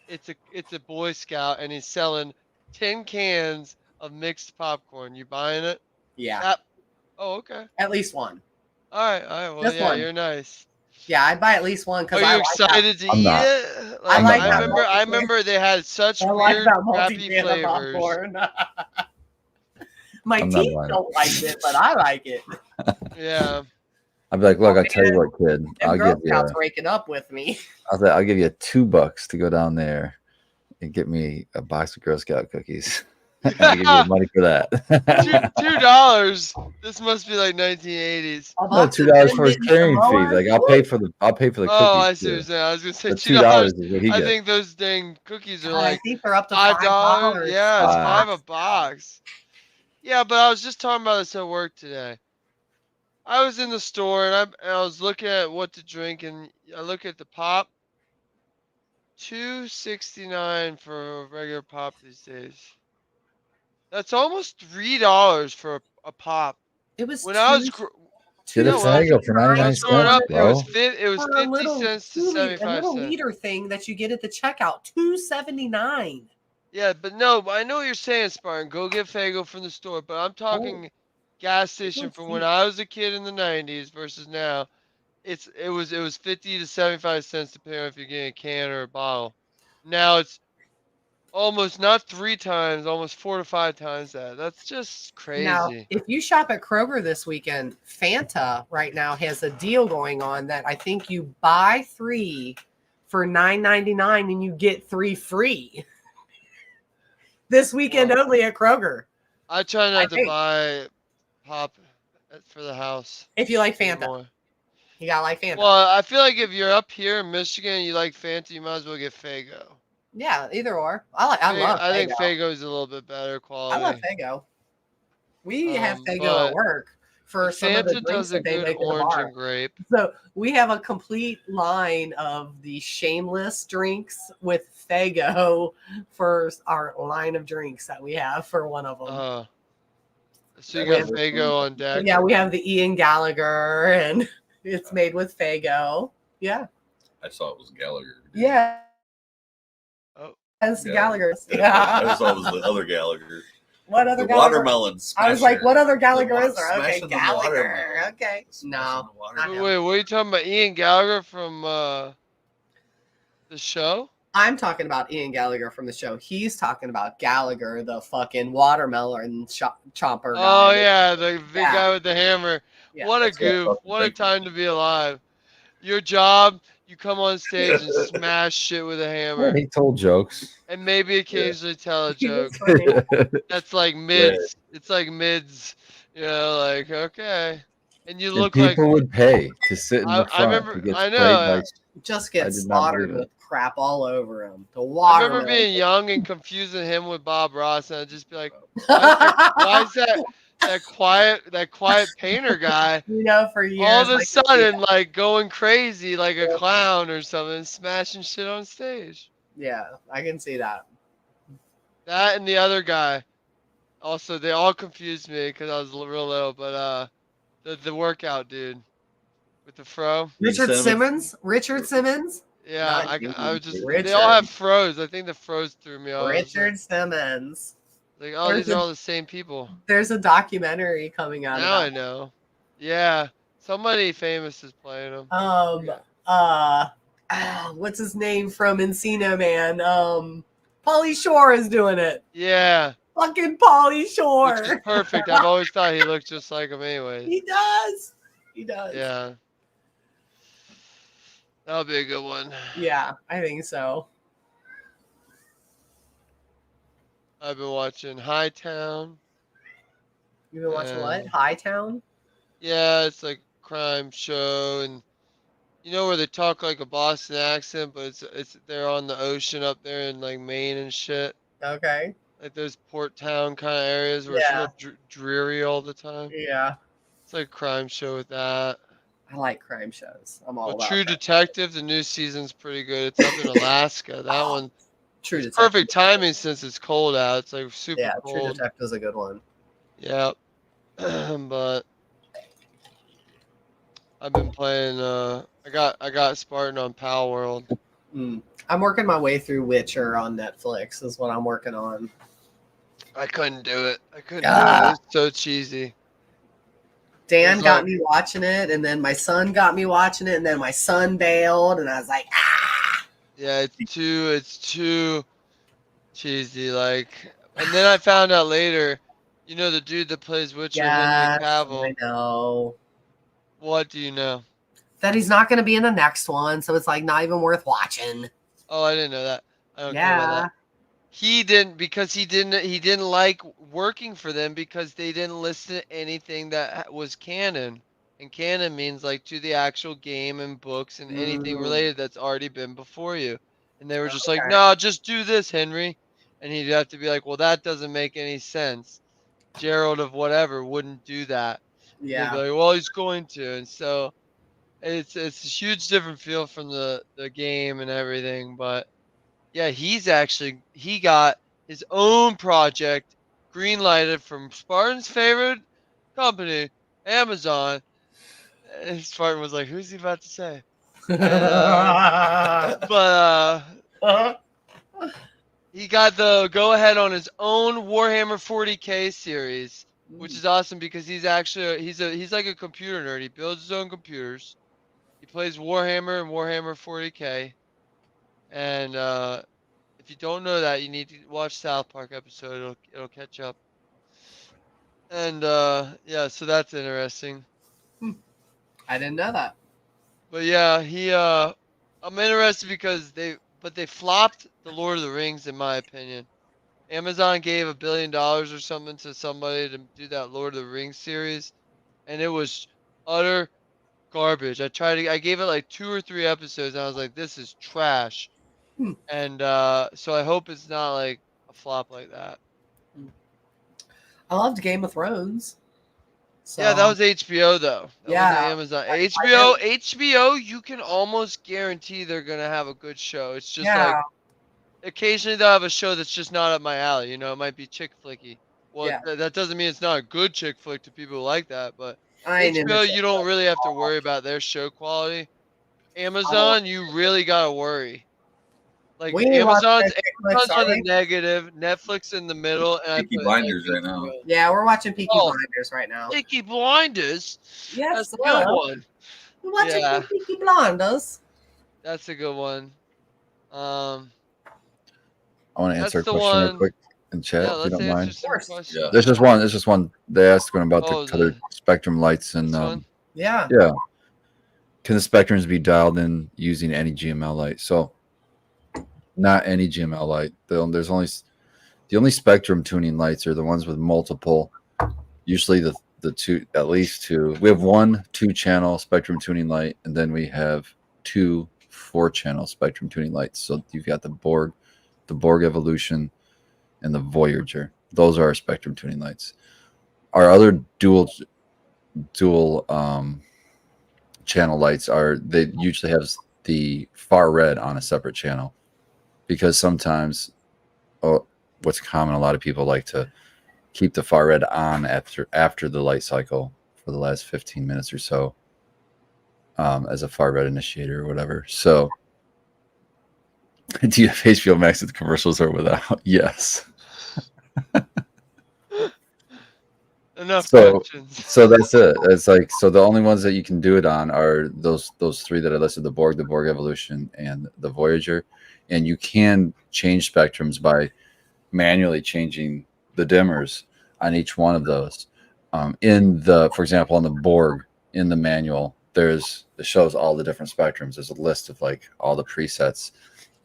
A: it's a Boy Scout, and he's selling 10 cans of mixed popcorn. You buying it?
B: yeah.
A: That oh okay.
B: At least one.
A: All right. Well,
B: Just
A: yeah,
B: one.
A: you're nice.
B: Yeah, I'd buy at least one
A: Are
B: because I
A: you
B: like that.
A: excited to
C: I'm
A: eat
C: not.
A: it?
B: I
A: Like
C: I'm not
B: like
C: buying
B: that
C: it.
A: I
B: multi-can.
A: remember they had such
B: I like
A: weird,
B: that
A: crappy
B: multi-can of
A: flavors.
B: popcorn. My
C: I'm not
B: teeth
C: buying it.
B: don't like it, but I like it.
A: Yeah.
C: I'd be like,
B: Oh
C: look, I'll tell you
B: man,
C: what, kid.
B: them Girl Scouts breaking up with me.
C: I'll give you $2 to go down there and get me a box of Girl Scout cookies. And I'll give you money for that.
A: $2. This must be like 1980s.
B: A
C: No,
B: box of
C: $2 for his
B: Timbits
C: carrying fee.
B: Samoas.
C: Like I'll pay for the
A: Oh,
C: cookies
A: I see what you're
C: too.
A: saying. I was gonna say
C: But
A: two
C: $2
A: dollars.
C: is what he
A: I
C: gets.
A: think those dang cookies are
B: God, I
A: like
B: think they're up to
A: $5.
B: $5
A: Yeah,
B: a
A: it's
C: Uh,
A: five a
B: box now.
A: box. Yeah, but I was just talking about this at work today. I was in the store and I was looking at what to drink and I look at the pop. 2.69 for a regular pop these days. That's almost $3 for a pop.
B: It was
A: When I was
C: get a
A: yeah,
C: Fago for
A: when I
C: 99
A: was growing
C: cents,
A: up,
B: $2.79
C: bro.
A: it was
B: for a
A: 50
B: little
A: cents to
B: 2 liter, a
A: 75
B: little
A: cents.
B: liter thing that you get at the checkout. $2.79.
A: Yeah, but no, I know what you're saying, Spartan. Go get Fago from the store, but I'm
B: Oh,
A: talking gas
B: it's
A: station
B: so
A: from when
B: cheap.
A: I was a kid in the '90s versus now. It was 50 to 75 cents depending on if you're getting a can or a bottle. Now it's almost not 3 times, almost 4 to 5 times that. That's just
B: Now,
A: crazy.
B: if you shop at Kroger this weekend, Fanta right now has a deal going on that I think you buy 3 for $9.99 and you get 3 free. This weekend
A: Well,
B: only at Kroger.
A: I try
B: I
A: not to
B: think
A: buy pop for the house
B: if you like Fanta,
A: anymore.
B: you gotta like Fanta.
A: Well, I feel like if you're up here in Michigan and you like Fanta, you might as well get Fago.
B: Yeah, either or. I love
A: I think
B: Fago.
A: Fago is a little bit better
B: I love
A: quality.
B: Fago. We have Fago at
A: But
B: work for some of the
A: Fanta
B: drinks
A: does a
B: that they
A: good
B: make at the
A: orange
B: bar.
A: and grape.
B: So we have a complete line of the shameless drinks with Fago for our line of drinks that we have for one of them.
A: So you
B: We
A: got
B: have-
A: Fago on deck.
B: yeah, we have the Ian Gallagher, and it's made with Fago. Yeah.
D: I saw it was Gallagher.
B: Yeah.
A: Oh,
B: As
D: Gallagher.
B: Gallagher's.
D: I
B: Yeah.
D: saw it was the other Gallagher.
B: What other
D: The
B: Gallagher?
D: watermelon
B: I was like,
D: smasher.
B: what other Gallagher
D: The
B: is there? Okay,
D: smashing the
B: Gallagher.
D: watermelon.
B: Okay.
D: Smashing
B: No.
D: the watermelon.
B: Not him.
A: wait, what are you talking about? Ian Gallagher from the show?
B: I'm talking about Ian Gallagher from the show. He's talking about Gallagher, the fucking watermelon chomper
A: Oh
B: guy.
A: yeah, the big
B: Yeah.
A: guy with the hammer.
B: Yeah,
A: What a
B: that's right.
A: goof! What a time to be alive. Your job, you come on stage and smash shit with a
C: Yeah,
A: hammer,
C: he told jokes.
A: and maybe occasionally tell a
B: He was
A: joke.
B: funny.
A: That's like mids. It's like mids. Like okay, and you
C: And
A: look like
C: people would pay to sit in the
A: I
C: front
A: remember.
C: to get
A: I
C: sprayed by.
A: know.
B: Just
C: I
B: get
C: did not
B: slaughtered
C: believe it.
B: with crap all over him. The
A: I
B: watermelon.
A: remember being young and confusing him with Bob Ross, and I'd just be like, why is that that quiet painter guy,
B: For
A: all
B: years.
A: of a
B: I can see
A: sudden like going crazy like a clown or something, smashing shit on stage.
B: Yeah, I can see that.
A: That and the other guy. Also, they all confused me because I was real little. But the workout dude with the fro.
B: Richard
D: Seven.
B: Simmons? Richard Simmons?
A: Yeah,
B: Not
A: I was just.
B: Richard.
A: They all have froze. I think the froze threw me off. I was
B: Richard Simmons.
A: oh,
B: There's
A: these are
B: a
A: all the same people.
B: there's a documentary coming out
A: Now I
B: about
A: know. Yeah, somebody famous is playing them.
B: what's his name from Encino Man? Pauly Shore is doing it.
A: Yeah,
B: Fucking Pauly
A: which is
B: Shore.
A: perfect. I've always thought he looked just like him, anyways.
B: He does. He does.
A: Yeah, that'll be a good one.
B: Yeah, I think so.
A: I've been watching Hightown.
B: You've been watching what?
A: And-
B: Hightown?
A: Yeah, it's like a crime show, and you know where they talk like a Boston accent, but it's they're on the ocean up there in like Maine and shit,
B: Okay.
A: like those port town kind of areas where
B: Yeah.
A: it's real dreary all the time.
B: Yeah.
A: It's like a crime show with that.
B: I like crime shows. I'm all
A: Well,
B: about
A: True
B: crime.
A: Detective, the new season's pretty good. It's up in Alaska. That
B: Oh,
A: one,
B: True
A: it's
B: Detective.
A: perfect timing since it's cold out. It's like super
B: Yeah, True
A: cold.
B: Detective is a good one.
A: Yeah, but I've been playing. I got Spartan on Pal World.
B: I'm working my way through Witcher on Netflix. Is what I'm working on.
A: I couldn't do it. I couldn't do it. It's so cheesy.
B: Dan
A: It's
B: got
A: like-
B: me watching it, and then my son got me watching it, and then my son bailed, and I was like,
A: Yeah, it's too cheesy. Like, and then I found out later, you know, the dude that plays Witcher,
B: yes,
A: Henry Cavill.
B: I know.
A: What do you know?
B: That he's not going to be in the next one, so it's like not even worth watching.
A: Oh, I didn't know that. I don't care about
B: Yeah.
A: that. He didn't like working for them because they didn't listen to anything that was canon. And canon means like to the actual game and books and anything related that's already been before you. And they were just like,
B: Okay.
A: no, just do this, Henry. And he'd have to be like, well, that doesn't make any sense. Gerald of whatever wouldn't do that. And they'd
B: Yeah.
A: be like, well, he's going to. And so it's a huge different feel from the game and everything. But yeah, he got his own project green lighted from Spartan's favorite company, Amazon. And Spartan was like, "Who's he about to say?" But he got the go ahead on his own Warhammer 40K series, which is awesome because he's like a computer nerd. He builds his own computers. He plays Warhammer and Warhammer 40K, and if you don't know that, you need to watch South Park episode. It'll catch up. And yeah, so that's interesting.
B: I didn't know that.
A: But yeah, I'm interested because they flopped the Lord of the Rings in my opinion. Amazon gave $1 billion or something to somebody to do that Lord of the Rings series, and it was utter garbage. I gave it like 2 or 3 episodes, and I was like, this is trash. And so I hope it's not like a flop like that.
B: I loved Game of Thrones. So,
A: Yeah, that was HBO though. That
B: Yeah.
A: wasn't Amazon.
B: I
A: HBO, you can almost guarantee they're gonna have a good show. It's just
B: yeah.
A: like occasionally they'll have a show that's just not up my alley. You know, it might be chick flicky. Well,
B: Yeah.
A: that doesn't mean it's not a good chick flick to people who like that. But
B: I ain't into
A: HBO,
B: shit.
A: you don't really have to worry about their show quality. Amazon, you really gotta worry. Like
B: We ain't watching
A: Amazon's
B: chick flicks,
A: on
B: are
A: the
B: we?
A: negative, Netflix in the middle, and I
D: Peaky
A: put
D: Blinders right now.
B: Yeah, we're watching Peaky
A: Oh.
B: Blinders right now.
A: Peaky Blinders.
B: Yes,
A: That's a good one.
B: We're watching
A: Yeah.
B: Peaky Blinders.
A: That's a good one.
C: I want to answer a
A: That's the
C: question real
A: one-
C: quick in chat
A: Yeah,
C: if you
A: let's
C: don't
A: answer
C: mind.
A: some
B: course.
A: questions.
D: Yeah.
C: There's just one. They asked one about
A: Oh,
C: the color spectrum lights and
A: This one?
B: Yeah.
C: yeah. Can the spectrums be dialed in using any GML light? So not any GML light. The only spectrum tuning lights are the ones with multiple, usually the two, at least two. We have 1 2-channel spectrum tuning light, and then we have 2 4-channel spectrum tuning lights. So you've got the Borg Evolution, and the Voyager. Those are our spectrum tuning lights. our other dual channel lights are, they usually have the far red on a separate channel, because sometimes, what's common, a lot of people like to keep the far red on after the light cycle for the last 15 minutes or so, as a far red initiator or whatever. So do you have HBO Max with commercials or without? Yes.
A: Enough
C: So
A: questions.
C: so that's it. It's like, so the only ones that you can do it on are those three that I listed: the Borg Evolution, and the Voyager. And you can change spectrums by manually changing the dimmers on each one of those. For example, on the Borg, in the manual, it shows all the different spectrums. There's a list of like all the presets,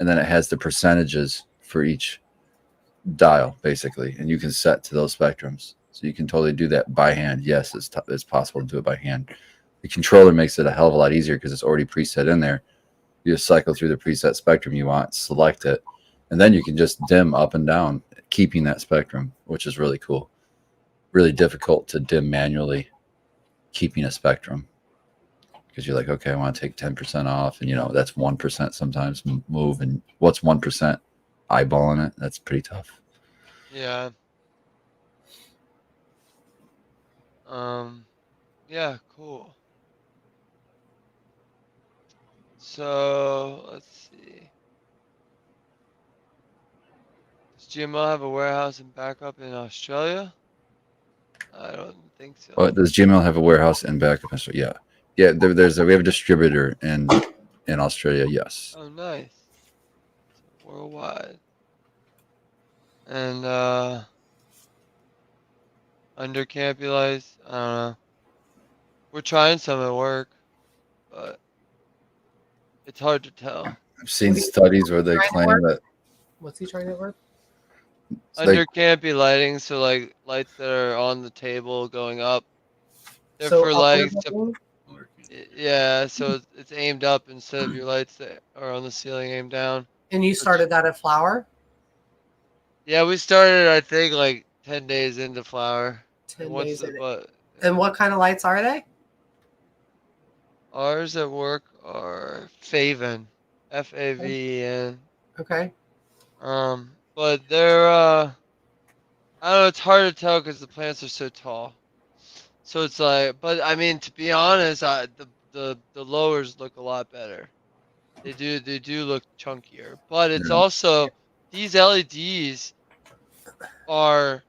C: and then it has the percentages for each dial basically, and you can set to those spectrums. So you can totally do that by hand. Yes, it's possible to do it by hand. The controller makes it a hell of a lot easier because it's already preset in there. You just cycle through the preset spectrum you want, select it, and then you can just dim up and down, keeping that spectrum, which is really cool. Really difficult to dim manually, keeping a spectrum, because you're like, okay, I want to take 10% off, and that's 1% sometimes move, and what's 1%? Eyeballing it, that's pretty tough.
A: Yeah. Yeah, cool. So let's see. Does GMO have a warehouse and backup in Australia? I don't think so.
C: Well, does GML have a warehouse and backup? Yeah, yeah. We have a distributor in Australia. Yes.
A: Oh, nice. So worldwide. And under campy lights, I don't know. We're trying some at work, but it's hard to tell.
C: I've seen
B: What do you-
C: studies where they
B: trying to
C: claim
B: work?
C: that
B: What's he trying to work?
A: Under campy lighting, so like lights that are on the table going up. They're
B: So
A: for
B: upward
A: like
B: looking?
A: yeah, so it's aimed up instead of your lights that are on the ceiling aimed down.
B: And you started that at Flower?
A: Yeah, we started I think like 10 days into flower. And
B: 10
A: once
B: days in it.
A: but
B: And what kind of lights are they?
A: ours at work are Faven. FAVEN.
B: Okay.
A: But they're I don't know, it's hard to tell because the plants are so tall. So it's like, but I mean, to be honest, the lowers look a lot better. They do look chunkier. But it's
C: yeah,
A: also these LEDs are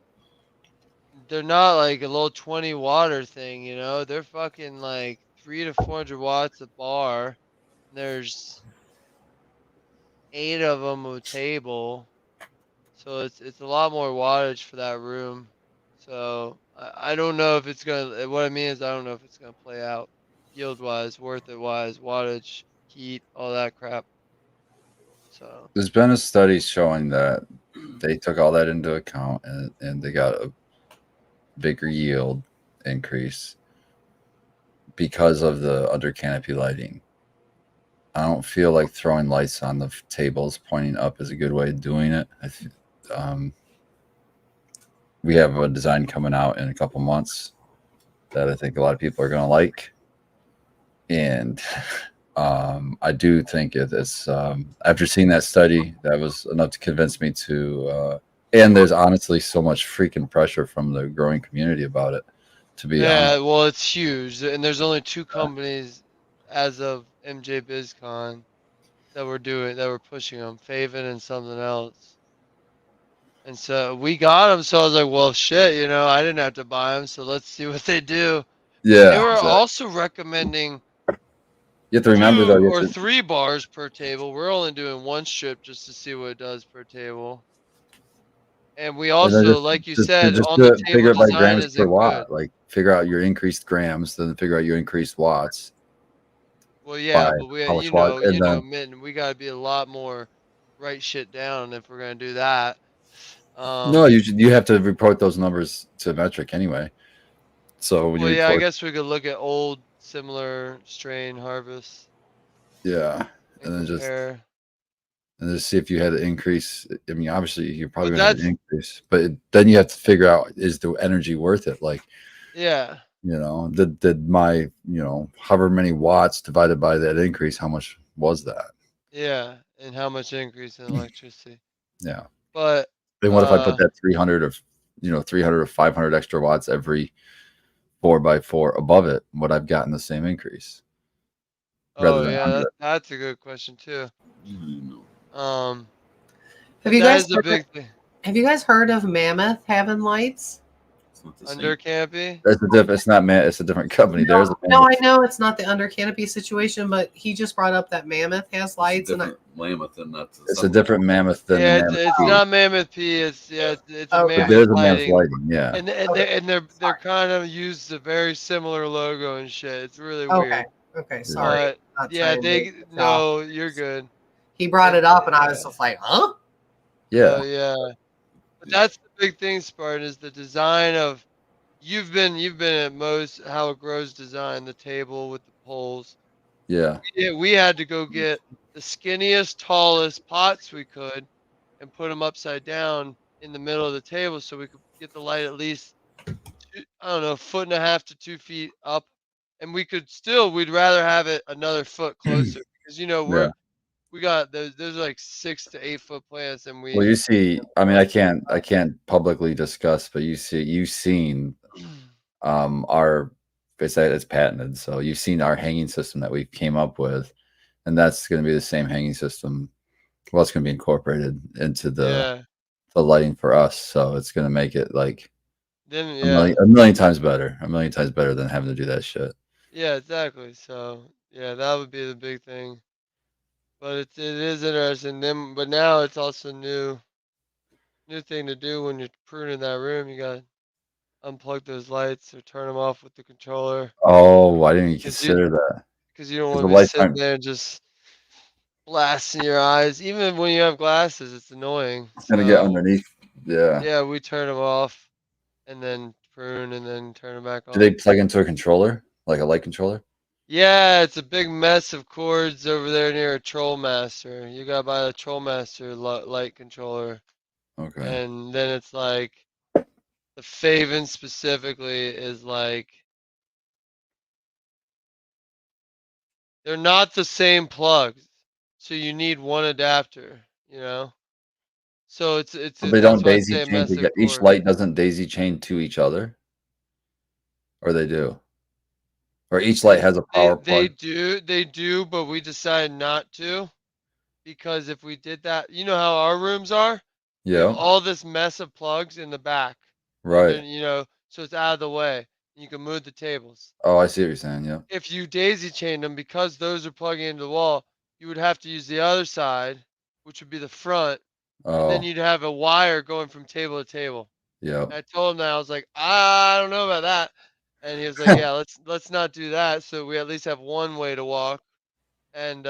A: they're not like a little 20 water thing, They're fucking like 300 to 400 watts a bar. There's 8 of them a table. So it's a lot more wattage for that room. So I don't know if it's gonna. What I mean is I don't know if it's gonna play out yield wise, worth it wise, wattage, heat, all that crap. So
C: there's been a study showing that they took all that into account, and they got a bigger yield increase because of the under canopy lighting. I don't feel like throwing lights on the tables pointing up is a good way of doing it. Um, we have a design coming out in a couple months that I think a lot of people are going to like, and I do think it's after seeing that study, that was enough to convince me to. And there's honestly so much freaking pressure from the growing community about it. To be honest,
A: yeah, well it's huge, and there's only 2 companies as of MJ BizCon that were pushing them, Faven and something else. And so we got them. So I was like, well, shit, I didn't have to buy them. So let's see what they do. And they
C: yeah,
A: were
C: exactly.
A: also recommending
C: You have to remember though.
A: two
C: You
A: or
C: have to,
A: three bars per table. We're only doing one strip just to see what it does per table. And we
C: and then
A: also, like you said,
C: just
A: on
C: do
A: the
C: it.
A: table
C: Figure it by
A: design
C: grams per
A: isn't good.
C: watt. Like figure out your increased grams, then figure out your increased watts
A: Well, yeah,
C: by
A: but we,
C: how much watt, and then
A: Mitten, we got to be a lot more write shit down if we're gonna do that.
C: no, you have to report those numbers to metric anyway. So when you
A: Well, yeah, I
C: report,
A: guess we could look at old similar strain harvests
C: yeah,
A: and
C: and then just
A: compare.
C: and to see if you had an increase. I mean, obviously you're probably
A: But
C: gonna have an
A: that's
C: increase, but then you have to figure out, is the energy worth it? Like,
A: yeah,
C: did my, however many watts divided by that increase, how much was that?
A: yeah, and how much increase in electricity.
C: Yeah.
A: But
C: Then what if I put that 300 of, 300 or 500 extra watts every 4x4 above it? Would I've gotten the same increase rather
A: oh
C: than
A: yeah,
C: under it?
A: that's a good question too.
D: No,
B: Have
A: But
B: you
A: that
B: guys
A: is a
B: heard?
A: big thing.
B: Have you guys heard of Mammoth having lights?
D: it's not the
A: Under
D: same.
A: Campy.
C: It's not man. It's a different company.
B: No,
C: There's a
B: no,
C: Mammoth.
B: I know it's not the under canopy situation, but he just brought up that Mammoth has
D: It's a
B: lights, and
D: different Mammoth, and that's the
C: It's a
D: sun.
C: different Mammoth than the
A: Yeah,
C: Mammoth
A: it's
C: P.
A: not Mammoth P. It's yeah, it's a
B: okay,
C: But
A: Mammoth
C: there's a Mammoth
A: lighting,
C: lighting. Yeah.
A: and they're kind of used a very similar logo and shit. It's really
B: okay,
A: weird.
B: okay.
C: Yeah.
B: Sorry,
A: But
B: not
A: yeah,
B: trying to
A: they
B: get off.
A: no, you're good.
B: He brought it
A: It,
B: up, and I was
A: yeah.
B: just like, huh?
A: So
C: Yeah.
A: yeah, but that's the big thing, Spartan, is the design of. You've been at most how it grows design, the table with the poles.
C: Yeah.
A: Yeah, we had to go get the skinniest, tallest pots we could and put them upside down in the middle of the table so we could get the light at least I don't know, 1.5 to 2 feet up. And we'd rather have it another foot closer because
C: Yeah.
A: we got there's like 6 to 8 foot plants and
C: Well,
A: we
C: you see, I mean, I can't publicly discuss, but you've seen our, it's patented, so you've seen our hanging system that we came up with, and that's going to be the same hanging system. Well, it's going to be incorporated into
A: yeah.
C: the lighting for us, so it's going to make it like
A: Then
C: a
A: yeah.
C: million, a million times better, a million times better than having to do that shit.
A: Yeah, exactly. So yeah, that would be the big thing. But it is interesting. Then but now it's also new thing to do when you're pruning that room. You got to unplug those lights or turn them off with the controller
C: Oh, I didn't even
A: because you
C: consider that
A: because you don't
C: because
A: want
C: the
A: to be
C: lights
A: sitting
C: aren't.
A: there just blasting your eyes. Even when you have glasses, it's annoying.
C: It's going to get
A: So
C: underneath. Yeah.
A: yeah, we turn them off and then prune and then turn them back
C: Do they
A: on.
C: plug into a controller, like a light controller?
A: Yeah, it's a big mess of cords over there near a Troll Master. You gotta buy the Troll Master light controller,
C: Okay.
A: and then it's like the Faven specifically is like they're not the same plugs, so you need one adapter. You know, so
C: So they
A: that's
C: don't
A: why I
C: daisy
A: say a
C: chain
A: mess
C: to
A: of
C: get each
A: cord.
C: light doesn't daisy chain to each other, or they do, or each light
A: They
C: has a
A: they
C: power
A: they
C: plug.
A: do they do, but we decided not to because if we did that, you know how our rooms are. We have
C: Yeah.
A: all this mess of plugs in the back,
C: Right.
A: so it's out of the way. You can move the tables.
C: Oh, I see what you're saying. Yeah.
A: If you daisy chained them, because those are plugging into the wall, you would have to use the other side, which would be the front, and then
C: Oh.
A: you'd have a wire going from table to table.
C: Yeah.
A: And I told him that I was like, I don't know about that, and he was like, Yeah, let's not do that, so we at least have one way to walk. And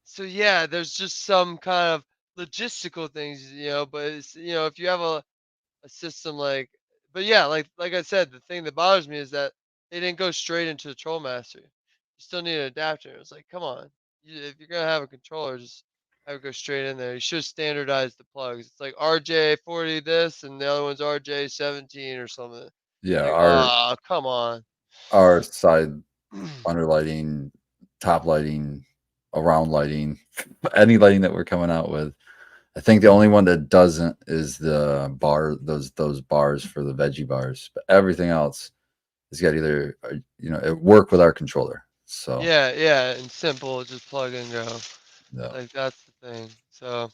A: so yeah, there's just some kind of logistical things, but it's if you have a system like but yeah, like I said, the thing that bothers me is that they didn't go straight into the Troll Master. You still need an adapter. It's like, come on. If you're gonna have a controller, just have it go straight in there. You should standardize the plugs. It's like RJ40 this and the other one's RJ17 or something.
C: Yeah.
A: Like,
C: Our
A: oh, come on.
C: our side under lighting, top lighting, around lighting, any lighting that we're coming out with. I think the only one that doesn't is the bar, those bars for the veggie bars, but everything else has got either it work with our controller. So
A: Yeah, yeah, and simple, just plug and go.
C: yeah,
A: Like that's the thing. So,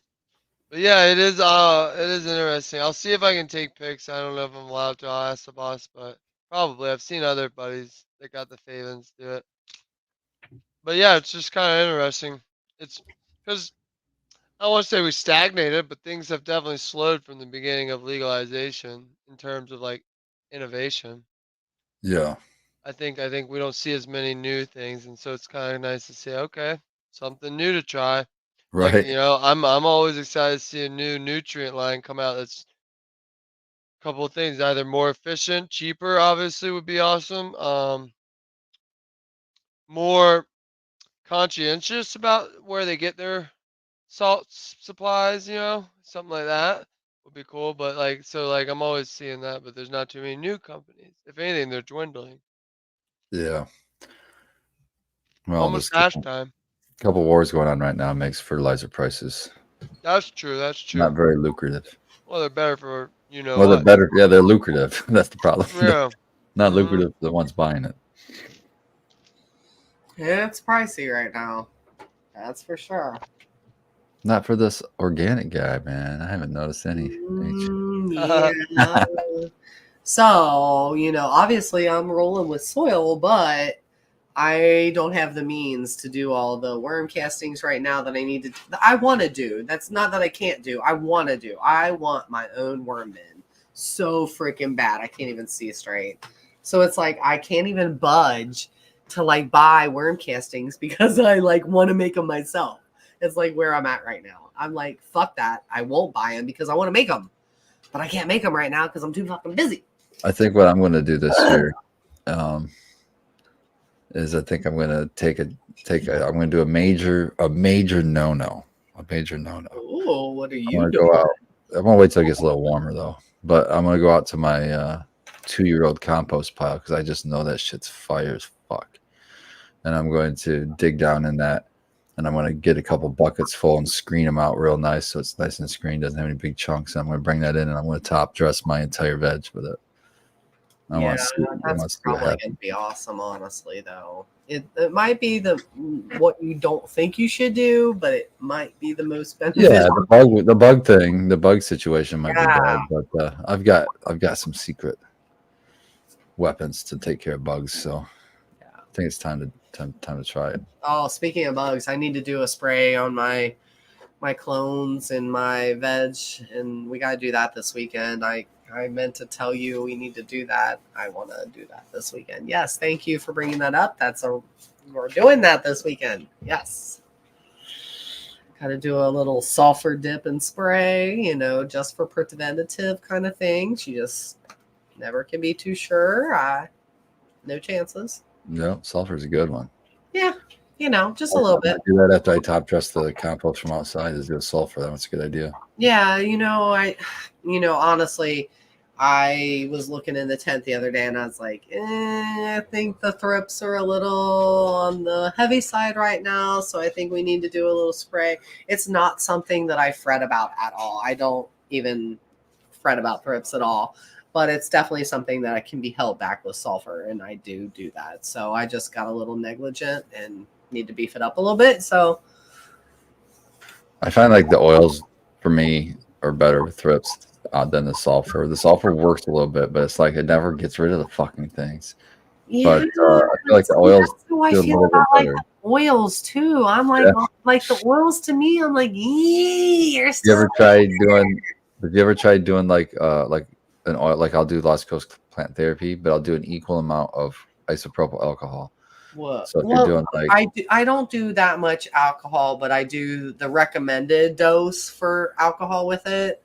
A: but yeah, it is interesting. I'll see if I can take pics. I don't know if I'm allowed to. I'll ask the boss, but probably. I've seen other buddies that got the Favens do it. But yeah, it's just kind of interesting. It's because I don't want to say we stagnated, but things have definitely slowed from the beginning of legalization in terms of like innovation.
C: yeah,
A: I think we don't see as many new things, and so it's kind of nice to see. Okay, something new to try. Like,
C: right,
A: I'm always excited to see a new nutrient line come out that's a couple of things, either more efficient, cheaper, obviously would be awesome. More conscientious about where they get their salt supplies, something like that would be cool. But like I'm always seeing that, but there's not too many new companies. If anything, they're dwindling.
C: Yeah. Well,
A: Almost
C: this
A: hash time.
C: couple wars going on right now makes fertilizer prices
A: That's true. That's
C: not
A: true.
C: very lucrative.
A: Well, they're better for
C: Well, they're
A: what.
C: better. Yeah, they're lucrative. That's the problem.
A: Yeah.
C: Not
A: Hmm.
C: lucrative for the ones buying it.
B: Yeah, it's pricey right now. That's for sure.
C: Not for this organic guy, man. I haven't noticed any.
B: Yeah. So, obviously I'm rolling with soil, but I don't have the means to do all the worm castings right now that I need to. I want to do. That's not that I can't do. I want to do. I want my own worm bin so freaking bad. I can't even see straight. So it's like I can't even budge to like buy worm castings because I like want to make them myself. It's like where I'm at right now. I'm like, fuck that. I won't buy them because I want to make them, but I can't make them right now because I'm too fucking busy.
C: I think what I'm going to do this year is I think I'm going to I'm going to do a major no-no. A major no-no.
B: Oh, what are
C: I'm
B: you
C: going to
B: doing?
C: go out. I'm going to wait till it gets a little warmer though. But I'm going to go out to my 2-year-old compost pile because I just know that shit's fire as fuck. And I'm going to dig down in that, and I'm going to get a couple buckets full and screen them out real nice so it's nice and screened, doesn't have any big chunks. And I'm going to bring that in, and I'm going to top dress my entire veg with it. I want to see
B: That's
C: what
B: probably
C: happens.
B: going to be awesome, honestly, though. It might be what you don't think you should do, but it might be the most beneficial.
C: Yeah, the bug situation might be bad, but I've got some secret weapons to take care of bugs, so I think it's time to try it.
B: Oh, speaking of bugs, I need to do a spray on my clones and my veg, and we got to do that this weekend. I meant to tell you we need to do that. I want to do that this weekend. Yes, thank you for bringing that up. We're doing that this weekend. Yes. Got to do a little sulfur dip and spray, just for preventative kind of things. You just never can be too sure. No chances.
C: No, sulfur's a good one.
B: Yeah, just a little bit.
C: I do that after I top dress the compost from outside. Is do sulfur. That's a good idea.
B: Yeah, honestly, I was looking in the tent the other day and I was like, I think the thrips are a little on the heavy side right now. So I think we need to do a little spray. It's not something that I fret about at all. I don't even fret about thrips at all, but it's definitely something that can be held back with sulfur. And I do that. So I just got a little negligent and need to beef it up a little bit. So
C: I find like the oils for me are better with thrips than the sulfur. The sulfur works a little bit, but it's like it never gets rid of the fucking things.
B: yeah,
C: But I feel like the oils
B: how I
C: do a
B: feel
C: little bit
B: about like
C: better.
B: the oils too. I'm like,
C: Yeah.
B: like the oils to me, I'm like, you're
C: You
B: still
C: ever tried doing? Have you ever tried doing like an oil? Like I'll do Lost Coast plant therapy, but I'll do an equal amount of isopropyl alcohol.
B: What?
C: So if you're doing like
B: I don't do that much alcohol, but I do the recommended dose for alcohol with it.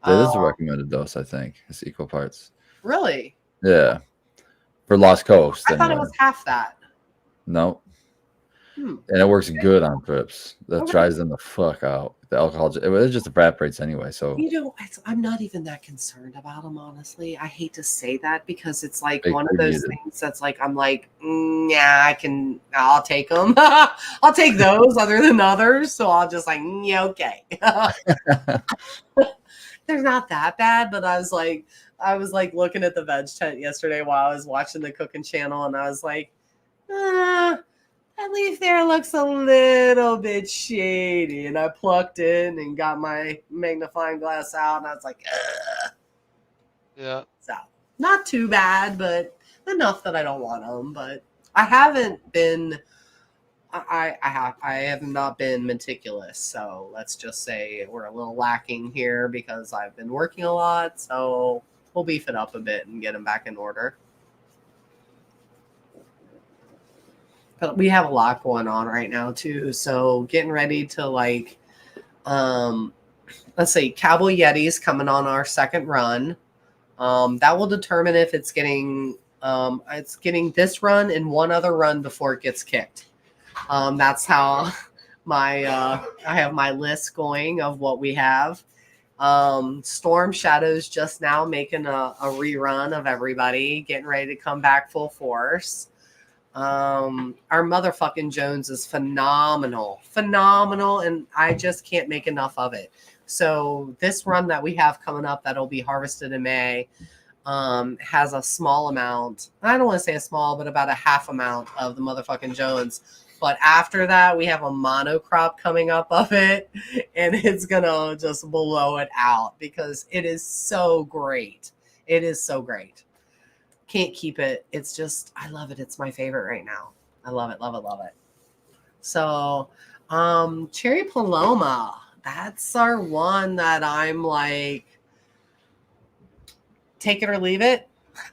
C: it is a recommended dose, I think it's equal parts.
B: Really?
C: Yeah, for Lost Coast.
B: I thought it
C: anyway.
B: was half that.
C: No. And it works good on thrips. That
B: Okay.
C: dries them the fuck out. The alcohol, it just evaporates anyway. So
B: I'm not even that concerned about them, honestly. I hate to say that because it's like
C: They
B: one of
C: could
B: those
C: use it.
B: things that's like, I'm like, yeah, I'll take them. I'll take those other than others. So I'll just like, yeah, okay. They're not that bad, but I was like looking at the veg tent yesterday while I was watching the cooking channel, and I was like, that leaf there looks a little bit shady. And I plucked in and got my magnifying glass out, and I was like, ugh.
A: Yeah.
B: So not too bad, but enough that I don't want them. But I haven't been. I have not been meticulous, so let's just say we're a little lacking here because I've been working a lot. So we'll beef it up a bit and get them back in order. But we have a lot going on right now too, so getting ready to let's say Cowboy Yeti's coming on our second run. That will determine if it's getting this run and one other run before it gets kicked. That's how I have my list going of what we have. Storm Shadows just now making a rerun of everybody, getting ready to come back full force. Our motherfucking Jones is phenomenal, and I just can't make enough of it. So this run that we have coming up that'll be harvested in May has a small amount. I don't want to say a small, but about a half amount of the motherfucking Jones. But after that, we have a monocrop coming up of it, and it's gonna just blow it out because it is so great. It is so great. Can't keep it. It's just, I love it. It's my favorite right now. I love it, love it, love it. So, Cherry Paloma, that's our one that I'm like, take it or leave it.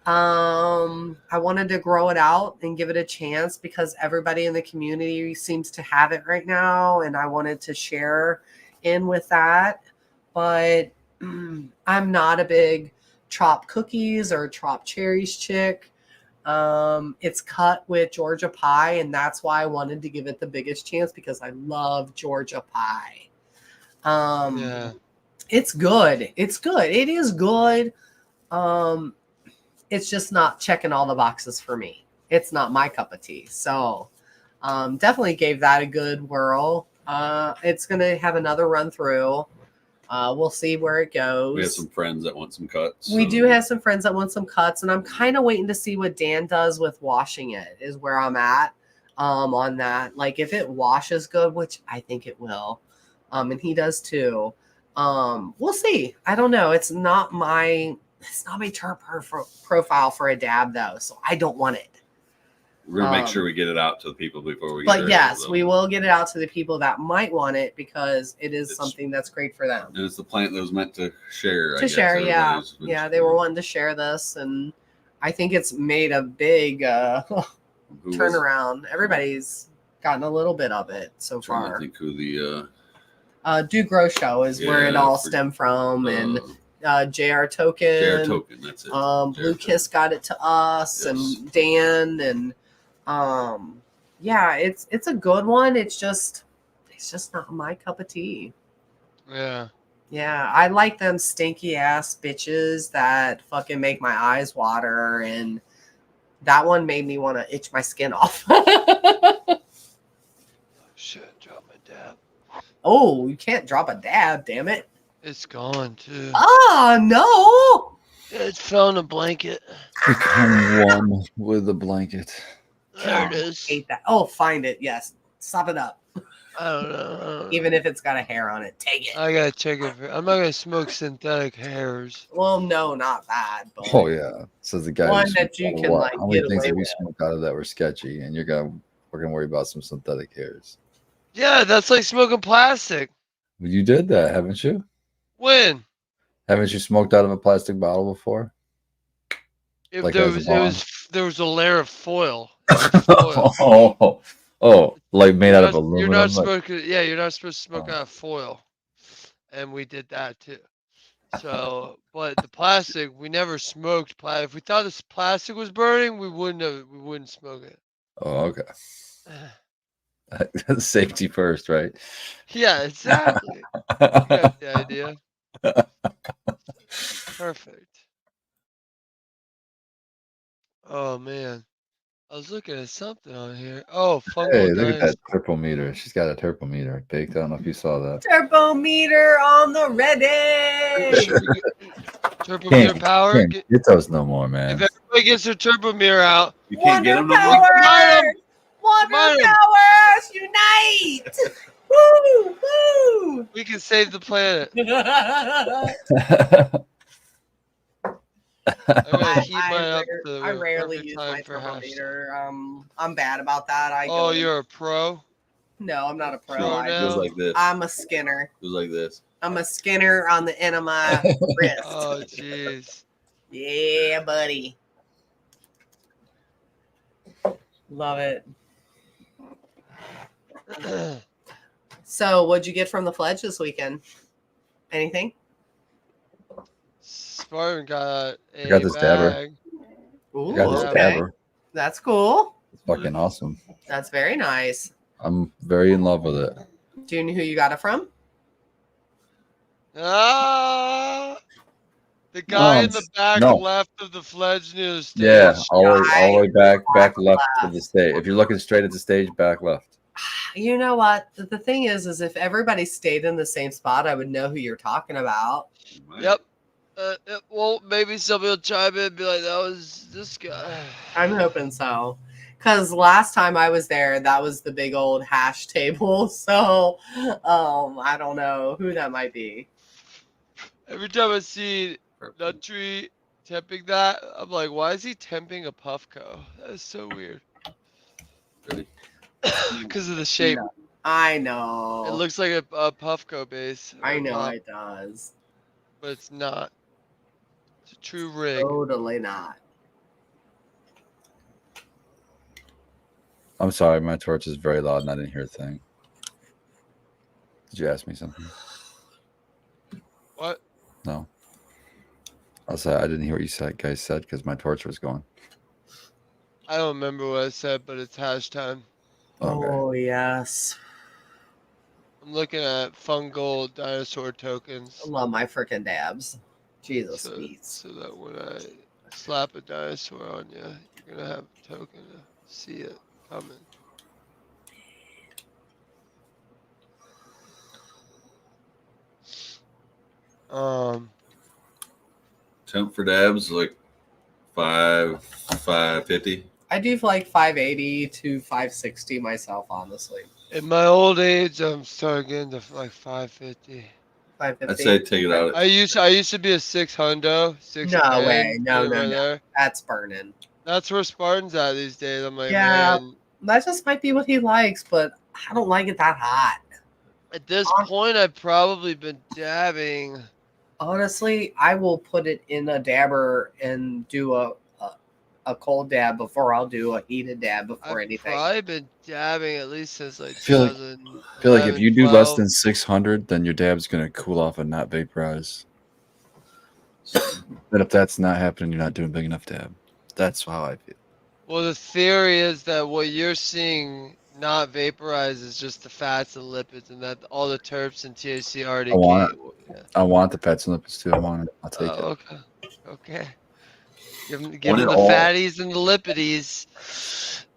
B: I wanted to grow it out and give it a chance because everybody in the community seems to have it right now, and I wanted to share in with that. But I'm not a big trop cookies or trop cherries chick. It's cut with Georgia pie, and that's why I wanted to give it the biggest chance because I love Georgia pie.
A: Yeah.
B: It's good. It's good. It is good. It's just not checking all the boxes for me. It's not my cup of tea. So definitely gave that a good whirl. It's going to have another run through. We'll see where it goes.
D: We have some friends that want some cuts.
B: We do have some friends that want some cuts, and I'm kind of waiting to see what Dan does with washing it is where I'm at on that. Like if it washes good, which I think it will, and he does too. We'll see. I don't know. It's not my terp profile for a dab though, so I don't want it.
D: We're gonna make sure we get it out to the people before we.
B: But yes, we will get it out to the people that might want it because it's something that's great for them.
D: And it's the plant that was meant to share.
B: To share, yeah, yeah. They were wanting to share this, and I think it's made a big turnaround. Everybody's gotten a little bit of it so far. I think who the Do Grow Show is where it all stemmed from, and. JR Token. That's it. Blue Kiss got it to us, and Dan, and yeah, it's a good one. It's just not my cup of tea.
A: Yeah.
B: Yeah, I like them stinky ass bitches that fucking make my eyes water, and that one made me want to itch my skin off.
A: Shit, drop my dab.
B: Oh, you can't drop a dab, damn it.
A: It's gone too.
B: Oh no!
A: It fell in a blanket.
C: Become one with a blanket.
A: There it is.
B: Hate that. Oh, find it. Yes. Stop it up.
A: I don't know.
B: Even if it's got a hair on it, take it.
A: I gotta check it. I'm not gonna smoke synthetic hairs.
B: Well, no, not bad. But
C: oh yeah. So the guy
B: one that you can like
C: how many
B: get
C: things
B: away
C: have you
B: with.
C: smoked out of that were sketchy, and we're gonna worry about some synthetic hairs.
A: Yeah, that's like smoking plastic.
C: Well, you did that, haven't you?
A: When?
C: Haven't you smoked out of a plastic bottle before?
A: If
C: like
A: there was a layer of foil.
C: Like made out of aluminum.
A: You're not smoking. Yeah, you're not supposed to smoke out of foil, and we did that too. So, but the plastic, we never smoked. If we thought this plastic was burning, we wouldn't smoke it.
C: Oh, okay. Safety first, right?
A: Yeah, exactly. You got the idea. Perfect. Oh man, I was looking at something on here. Oh, fungal.
C: Hey, look at that turbometer. She's got a turbometer baked. I don't know if you saw that.
B: Turbometer on the ready.
A: Turbometer power.
C: Can't get those no more, man.
A: If everybody gets their turbometer out,
D: you can't get them no more.
B: Wonder powers unite! Woo! Woo!
A: We can save the planet.
B: I rarely use my turbometer. I'm bad about that.
A: You're a pro?
B: No, I'm not a pro.
D: It goes like this.
B: I'm a skinner.
D: It goes like this.
B: I'm a skinner on the end of my wrist.
A: Oh, jeez.
B: Yeah, buddy. Love it. So, what'd you get from the Fledge this weekend? Anything?
A: Spartan got
C: this dabber.
B: Ooh,
C: got this dabber.
B: That's cool.
C: It's fucking awesome.
B: That's very nice.
C: I'm very in love with it.
B: Do you know who you got it from?
A: Ah, the guy in the back
C: no.
A: left of the fledge near the stage.
C: Yeah, all the way back
B: back
C: left of the stage. If you're looking straight at the stage, back left.
B: You know what? The thing is if everybody stayed in the same spot, I would know who you're talking about.
A: Yep. Well, maybe somebody will chime in and be like, that was this guy.
B: I'm hoping so. Because last time I was there, that was the big old hash table. So I don't know who that might be.
A: Every time I see Nuttree temping that, I'm like, why is he temping a Puffco? That is so weird. Because of the shape.
B: I know.
A: It looks like a Puffco base.
B: I know it does.
A: But it's not. It's a true rig.
B: Totally not.
C: I'm sorry, my torch is very loud and I didn't hear a thing. Did you ask me something?
A: What?
C: No. I didn't hear what you guys said because my torch was going.
A: I don't remember what I said, but it's hash time.
C: Okay.
B: Oh, yes.
A: I'm looking at fungal dinosaur tokens.
B: I love my freaking dabs. Jesus Pete.
A: So that when I slap a dinosaur on you, you're going to have a token to see it coming.
D: Temp for dabs like 550.
B: I do like 580 to 560 myself, honestly.
A: In my old age, I'm starting getting to like 550.
B: 550.
D: I'd say take it out.
A: I used to be a 600.
B: No way. No.
A: There.
B: That's burning.
A: That's where Spartan's at these days. I'm like,
B: Yeah,
A: man.
B: that just might be what he likes, but I don't like it that hot.
A: At this point, I've probably been dabbing.
B: Honestly, I will put it in a dabber and do a cold dab before I'll do a heated dab before anything.
A: I've probably been dabbing at least since like
C: I feel like if you do
A: 12.
C: less than 600, then your dab's gonna cool off and not vaporize. But if that's not happening, you're not doing big enough dab. That's how I feel.
A: Well, the theory is that what you're seeing not vaporize is just the fats and lipids, and that all the terps and THC already.
C: I want the fats and lipids too. I'll take it.
A: Okay. Okay. Give them the fatties and the lipidies.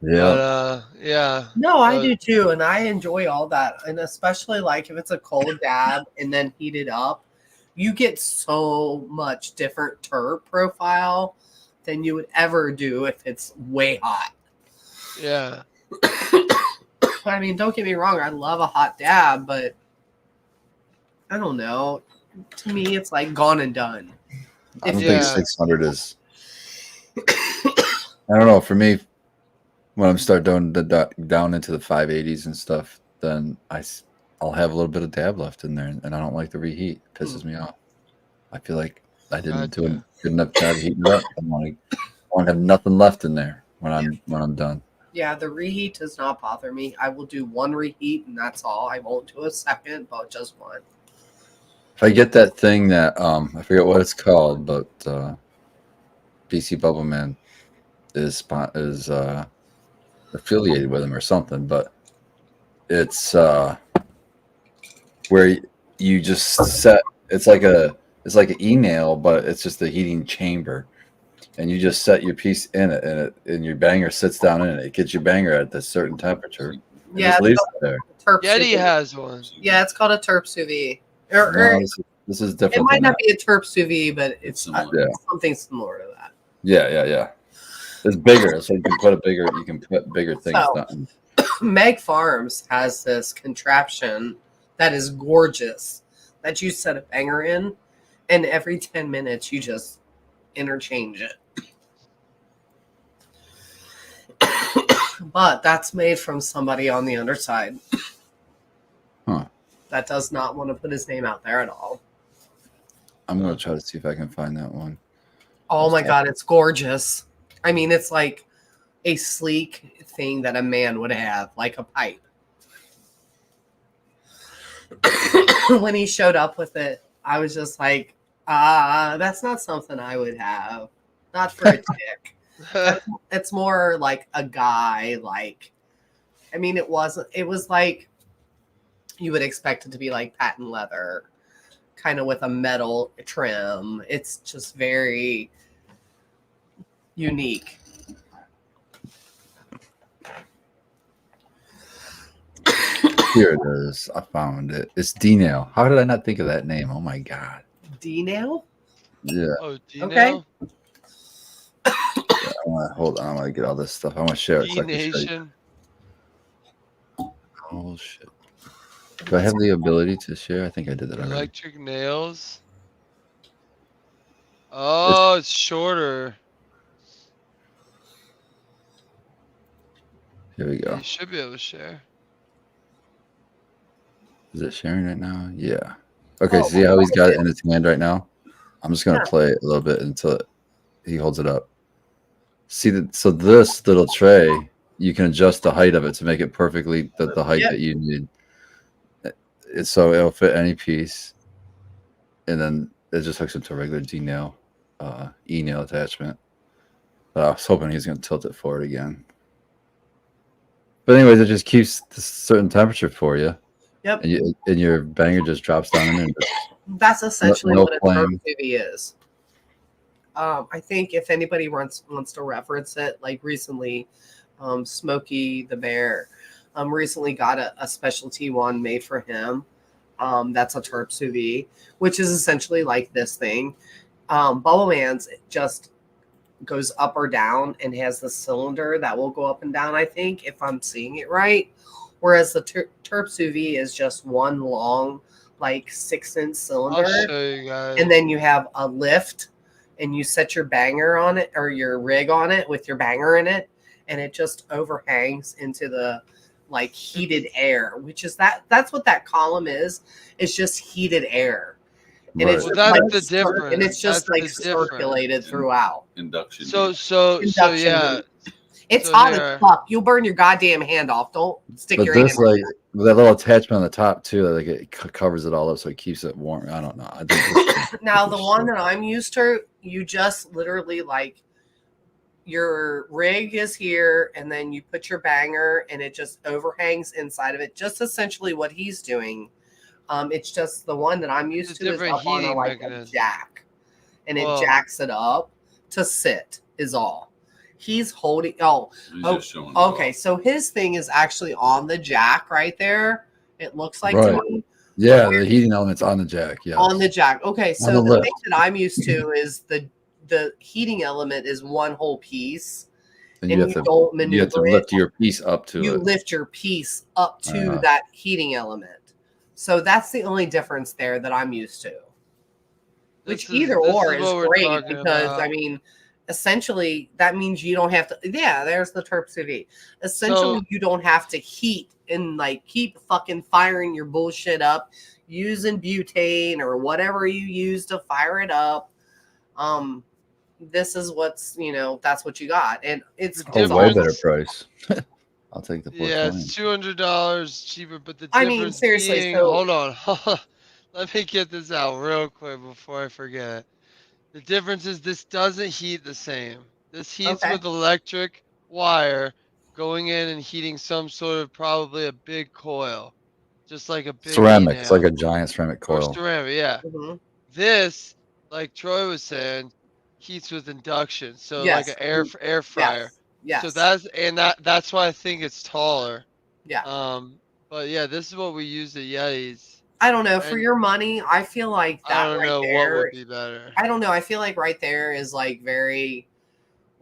C: Yeah.
A: But, yeah.
B: No, I do too, and I enjoy all that, and especially like if it's a cold dab and then heated up, you get so much different terp profile than you would ever do if it's way hot.
A: Yeah.
B: I mean, don't get me wrong, I love a hot dab, but I don't know. To me, it's like gone and done.
C: I don't think 600 is. I don't know. For me, when I'm start down into the 580s and stuff, then I'll have a little bit of dab left in there, and I don't like the reheat. It pisses me off. I feel like I didn't do a good enough job heating it up. I want to have nothing left in there when I'm done.
B: Yeah, the reheat does not bother me. I will do one reheat, and that's all. I won't do a second, but just one.
C: If I get that thing that I forget what it's called, but BC Bubble Man is affiliated with him or something, but it's where you just set. It's like an e-nail, but it's just a heating chamber, and you just set your piece in it, and your banger sits down in it. It gets your banger at a certain temperature.
B: Yeah,
C: just leaves it there.
A: Yeti has one.
B: Yeah, it's called a terp sous vide.
C: This is different.
B: It might not be a terp sous vide, but it's something similar to that.
C: Yeah. It's bigger, so you can put bigger things down.
B: Meg Farms has this contraption that is gorgeous that you set a banger in, and every 10 minutes you just interchange it. But that's made from somebody on the underside.
C: Huh.
B: That does not want to put his name out there at all.
C: I'm going to try to see if I can find that one.
B: Oh my God, it's gorgeous. I mean, it's like a sleek thing that a man would have, like a pipe. When he showed up with it, I was just like, that's not something I would have. Not for a dick. It's more like a guy, like, I mean, it was like you would expect it to be like patent leather, kind of with a metal trim. It's just very unique.
C: Here it is. I found it. It's D-Nail. How did I not think of that name? Oh my god.
B: D-nail?
C: Yeah.
A: Oh, D
B: Okay.
A: now?
C: Hold on. I want to get all this stuff. I want to share it.
A: D
C: So I can show you.
A: Nation.
C: Oh shit. Do I have the ability to share? I think I did that already.
A: Electric nails. Oh, it's shorter.
C: Here we
A: Yeah,
C: go.
A: you should be able to share.
C: Is it sharing right now? Yeah. Okay.
B: Oh,
C: See how he's got it in his hand right now? I'm just gonna play it a little bit until he holds it up. See that? So this little tray, you can adjust the height of it to make it perfectly the height that you need. So it'll fit any piece, and then it just hooks into a regular D-nail, E-nail attachment. But I was hoping he was going to tilt it forward again. But anyways, it just keeps this certain temperature for you.
B: Yep.
C: And your banger just drops down in there.
B: That's essentially
C: No
B: what a
C: flame.
B: turf TV is. I think if anybody wants to reference it, like recently, Smokey the Bear recently got a specialty one made for him. That's a Terp sous vide, which is essentially like this thing. Bubble Man's just goes up or down and has the cylinder that will go up and down, I think, if I'm seeing it right. Whereas the Terp sous vide is just one long, like 6-inch cylinder.
A: I'll show you guys.
B: And then you have a lift and you set your banger on it or your rig on it with your banger in it. And it just overhangs into the like heated air, which is that's what that column is. It's just heated air. And
C: Right.
B: it's
A: Well,
B: just
A: that's
B: like
A: the difference.
B: and it's just
A: That's
B: like
A: the difference.
B: circulated throughout.
D: Induction.
A: So
B: Induction
A: yeah.
B: heat. It's
A: So
B: hot
A: there.
B: as fuck. You'll burn your goddamn hand off. Don't stick
C: But
B: your hand
C: this,
B: in
C: like,
B: it.
C: with that little attachment on the top too, like it covers it all up, so it keeps it warm. I don't know. I think this
B: Now the one that I'm used to, you just literally like your rig is here and then you put your banger and it just overhangs inside of it. Just essentially what he's doing. It's just the one that I'm used
A: It's a
B: to is
A: different
B: up on a
A: heating
B: like a
A: mechanism.
B: jack. And it
A: Well-
B: jacks it up to sit is all. He's holding
D: He's
B: oh,
D: just showing it
B: okay,
D: off.
B: so his thing is actually on the jack right there. It looks like
C: Right.
B: to me.
C: Yeah, the heating element's on the jack. Yeah.
B: On the jack. Okay, so
C: the
B: the
C: lift.
B: thing that I'm used to is the heating element is one whole piece,
C: and
B: and
C: you have to
B: don't maneuver
C: you have to
B: it.
C: lift your piece up to
B: You
C: it.
B: lift your piece up to
C: Uh-huh.
B: that heating element. So that's the only difference there that I'm used to. Which
A: This
B: either
A: this
B: or
A: is
B: is
A: what we're
B: great
A: talking
B: because
A: about.
B: I mean, essentially that means you don't have to. Yeah, there's the Terp sous vide. Essentially, you don't have to heat and like keep fucking firing your bullshit up using butane or whatever you use to fire it up. This is what's that's what you got, and it's
A: The
C: Oh, way
A: difference-
C: better price. I'll take the
A: Yeah,
C: 420.
A: it's $200 cheaper, but the
B: I
A: difference
B: mean, seriously,
A: being,
B: so-
A: hold on. Let me get this out real quick before I forget. The difference is this doesn't heat the same. This heats
B: Okay.
A: with electric wire going in and heating some sort of probably a big coil, just like a big
C: Ceramic. It's
A: E-nail.
C: like a giant ceramic
A: Or
C: coil.
A: ceramic, yeah.
B: Mhm.
A: This, like Troy was saying, heats with induction, so
B: Yes.
A: like an air fryer.
B: Yes.
A: So that's why I think it's taller.
B: Yeah.
A: But yeah, this is what we use at Yetis.
B: I don't know. For
A: and
B: your money, I feel like that
A: I don't
B: right
A: know
B: there.
A: what would be better.
B: I don't know. I feel like right there is like very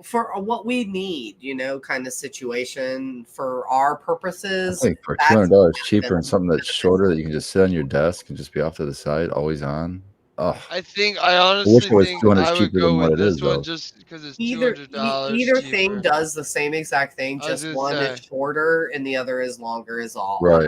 B: for what we need, kind of situation for our purposes.
C: I think for
B: that's-
C: $200 cheaper and something that's shorter that you can just sit on your desk and just be off to the side, always on. Oh,
A: I honestly
C: wish it was
A: think
C: $200
A: I would
C: cheaper
A: go
C: than what
A: with
C: it
A: this
C: is,
A: one
C: though.
A: just because it's
B: Either
A: $200
B: either
A: cheaper.
B: thing does the same exact thing.
A: I was
B: Just
A: gonna
B: one is
A: say.
B: shorter and the other is longer. Is all.
C: Right.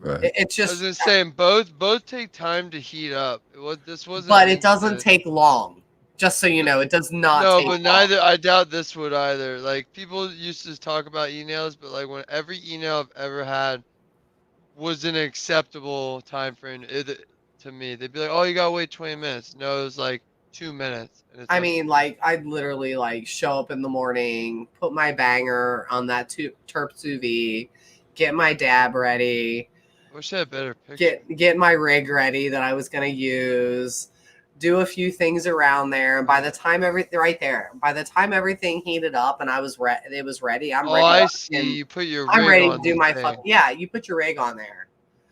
C: Right.
B: It's
A: I was
B: just.
A: just saying both take time to heat up. This wasn't.
B: But it doesn't
A: instant.
B: take long. Just so you know, it does not.
A: No,
B: take
A: but
B: long.
A: neither. I doubt this would either. Like people used to talk about e-nails, but like when every e-nail I've ever had was an acceptable time frame to me. They'd be like, "Oh, you gotta wait 20 minutes." No, it was like 2 minutes. And it's
B: I
A: like,
B: mean, like I'd literally like show up in the morning, put my banger on that Terp sous vide, get my dab ready,
A: Wish I had better picture.
B: get my rig ready that I was gonna use, do a few things around there, and by the time everything heated up and it was ready. I'm
A: Oh,
B: ready.
A: I
B: to
A: see.
B: fucking-
A: You put your
B: I'm
A: rig
B: ready to
A: on
B: do
A: the
B: my
A: thing.
B: fucking yeah. You put your rig on there,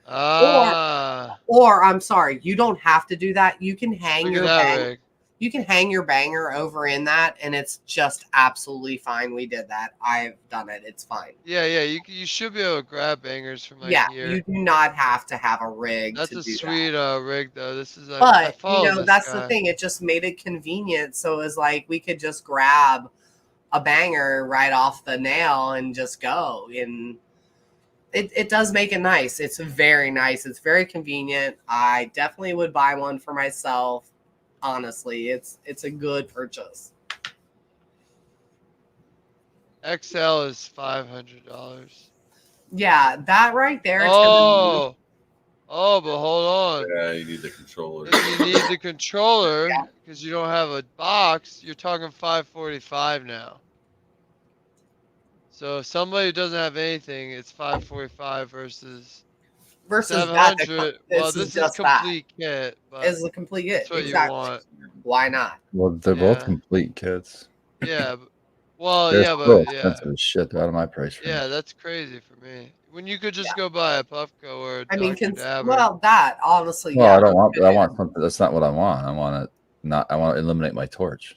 A: Ah.
B: or I'm sorry, you don't have to do that. You can hang
A: Look
B: your
A: at that
B: bang.
A: rig.
B: You can hang your banger over in that, and it's just absolutely fine. We did that. I've done it. It's fine.
A: Yeah, yeah. You should be able to grab bangers from like
B: Yeah,
A: here.
B: you do not have to have a rig
A: That's
B: to
A: a
B: do
A: sweet
B: that.
A: rig though. This is I
B: But
A: follow this
B: that's
A: guy.
B: the thing. It just made it convenient. So it was like we could just grab a banger right off the nail and just go. And it does make it nice. It's very nice. It's very convenient. I definitely would buy one for myself. Honestly, it's a good purchase.
A: XL is $500.
B: Yeah, that right there.
A: Oh, oh, but hold on.
D: Yeah, you need the controller.
A: If you need the controller because you don't have a box, you're talking $545 now. So if somebody who doesn't have anything, it's $545 versus
B: versus that.
A: $700.
B: This
A: Well,
B: is
A: this is
B: just that.
A: complete kit, but
B: Is the complete
A: that's
B: it.
A: what you
B: Exactly.
A: want.
B: Why not?
C: Well, they're both
A: Yeah.
C: complete kits.
A: Yeah. Well,
C: They're
A: yeah,
C: still
A: but yeah.
C: expensive as shit. They're out of my price range.
A: Yeah, that's crazy for me. When you could just go buy a Puffco or a
B: I mean,
A: Dr. Dabber.
B: well, that honestly,
C: Well,
B: yeah.
C: I don't want. I want something. That's not what I want. I want to eliminate my torch.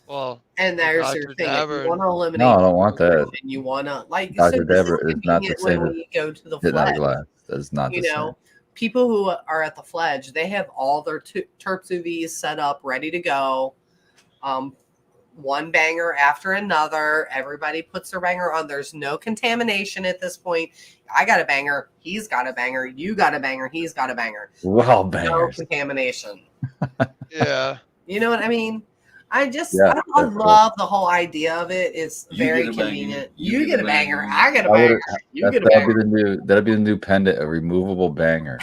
A: Well,
B: And there's
A: Dr.
B: your thing. If
A: Dabber.
B: you want to eliminate,
C: No, I don't want that.
B: and you want to like,
C: Dr.
B: so this is
C: Dabber is not the
B: convenient
C: same
B: when
C: as
B: we go to the
C: hitting out of
B: fledge.
C: glass. That is not
B: You
C: the same.
B: know, people who are at the fledge, they have all their terp sous vides set up, ready to go. One banger after another. Everybody puts their banger on. There's no contamination at this point. I got a banger. He's got a banger. You got a banger. He's got a banger.
C: Wow,
B: No
C: bangers.
B: contamination.
A: Yeah.
B: You know what I mean? I just,
C: Yeah,
B: I
C: that's
B: love the whole idea of it. It's
D: You
B: very
D: get a banger.
B: convenient.
D: You
B: You
D: get
B: get
D: a
B: a banger.
D: banger.
B: I get a
C: I
B: banger.
C: would-
B: You get a
C: That'd
B: banger.
C: be the new pendant, a removable banger.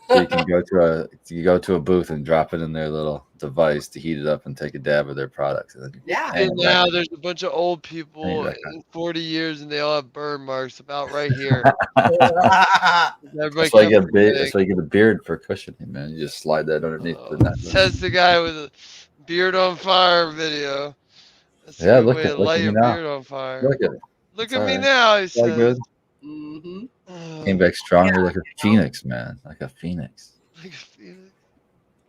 C: So you can go to a booth and drop it in their little device to heat it up and take a dab of their products. And then you
B: Yeah.
C: hang
A: And
C: it back.
A: now there's a bunch of old people
C: back
A: in 40 years and they all have burn marks about right here. Everybody
C: That's why you
A: kept
C: get
A: forgetting.
C: that's why you get a beard for cushioning, man. You just slide that underneath the neck.
A: Says the guy with a beard on fire video. That's a
C: Yeah,
A: good
C: look
A: way
C: at
A: to light
C: me
A: your
C: now.
A: beard on fire.
C: Look at it.
A: Look
C: It's
A: at me
C: alright.
A: now, he
C: It's all
A: says.
C: good.
B: Mm-hmm.
C: Came back stronger like a phoenix, man. Like a phoenix.
A: Like a phoenix.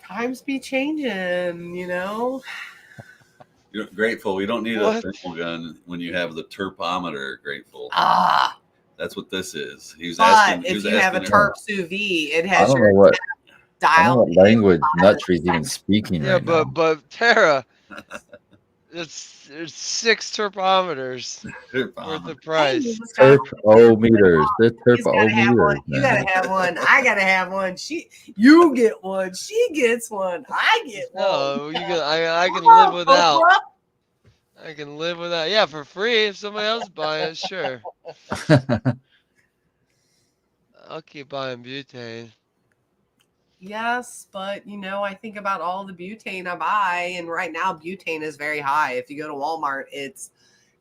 B: Times be changing, you know?
D: You're grateful. We don't need
A: What?
D: a thermal gun when you have the terpometer. Grateful.
B: Ah,
D: That's what this is. He was
B: but
D: asking. He
B: if
D: was
B: you have a
D: asking
B: terp sous vide, it
C: I
B: has
C: don't know
B: your
C: what I don't know
B: dial.
C: what language Nuttree's even speaking
A: Yeah,
C: right now.
A: but Tara, it's 6 terpometers worth
D: Terpometer.
A: of price.
C: Terpometers. They're
B: He's gotta have one.
C: terpometers,
B: You
C: man.
B: gotta have one. I gotta have one. You get one. She gets one. I get one.
A: No, you can. I can
B: Come on,
A: live without.
B: Oprah.
A: I can live without. Yeah, for free. If somebody else buy it, sure. I'll keep buying butane.
B: Yes, but I think about all the butane I buy, and right now butane is very high. If you go to Walmart,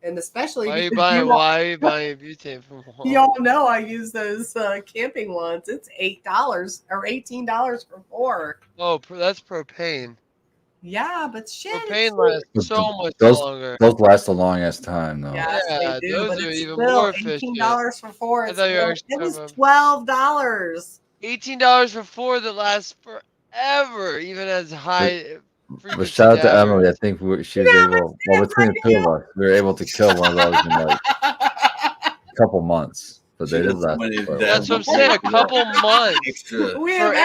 B: and especially
A: Why are you
B: because
A: buying? Why are you buying butane from Walmart?
B: y'all know I use those camping ones. It's $8 or $18 for 4.
A: Oh, that's propane.
B: Yeah, but shit.
A: Propane
B: it's
A: lasts so much
C: those
A: longer.
C: those last a long ass time though.
B: Yes,
A: Yeah,
B: they do,
A: those
B: but
A: are
B: it's
A: even
B: still
A: more efficient.
B: $18 for 4.
A: I thought you were actually
B: It was
A: talking
B: $12.
A: $18 for 4 that lasts forever, even as high
C: But
A: frequency
C: shout out to Emily. I
A: dabbers.
C: think she was able. Well, between the two of us, we were able to kill one of those in like a couple months. But they did last. for a
A: That's
C: while.
A: what I'm saying. A couple months
D: Extra.
B: We have
A: For-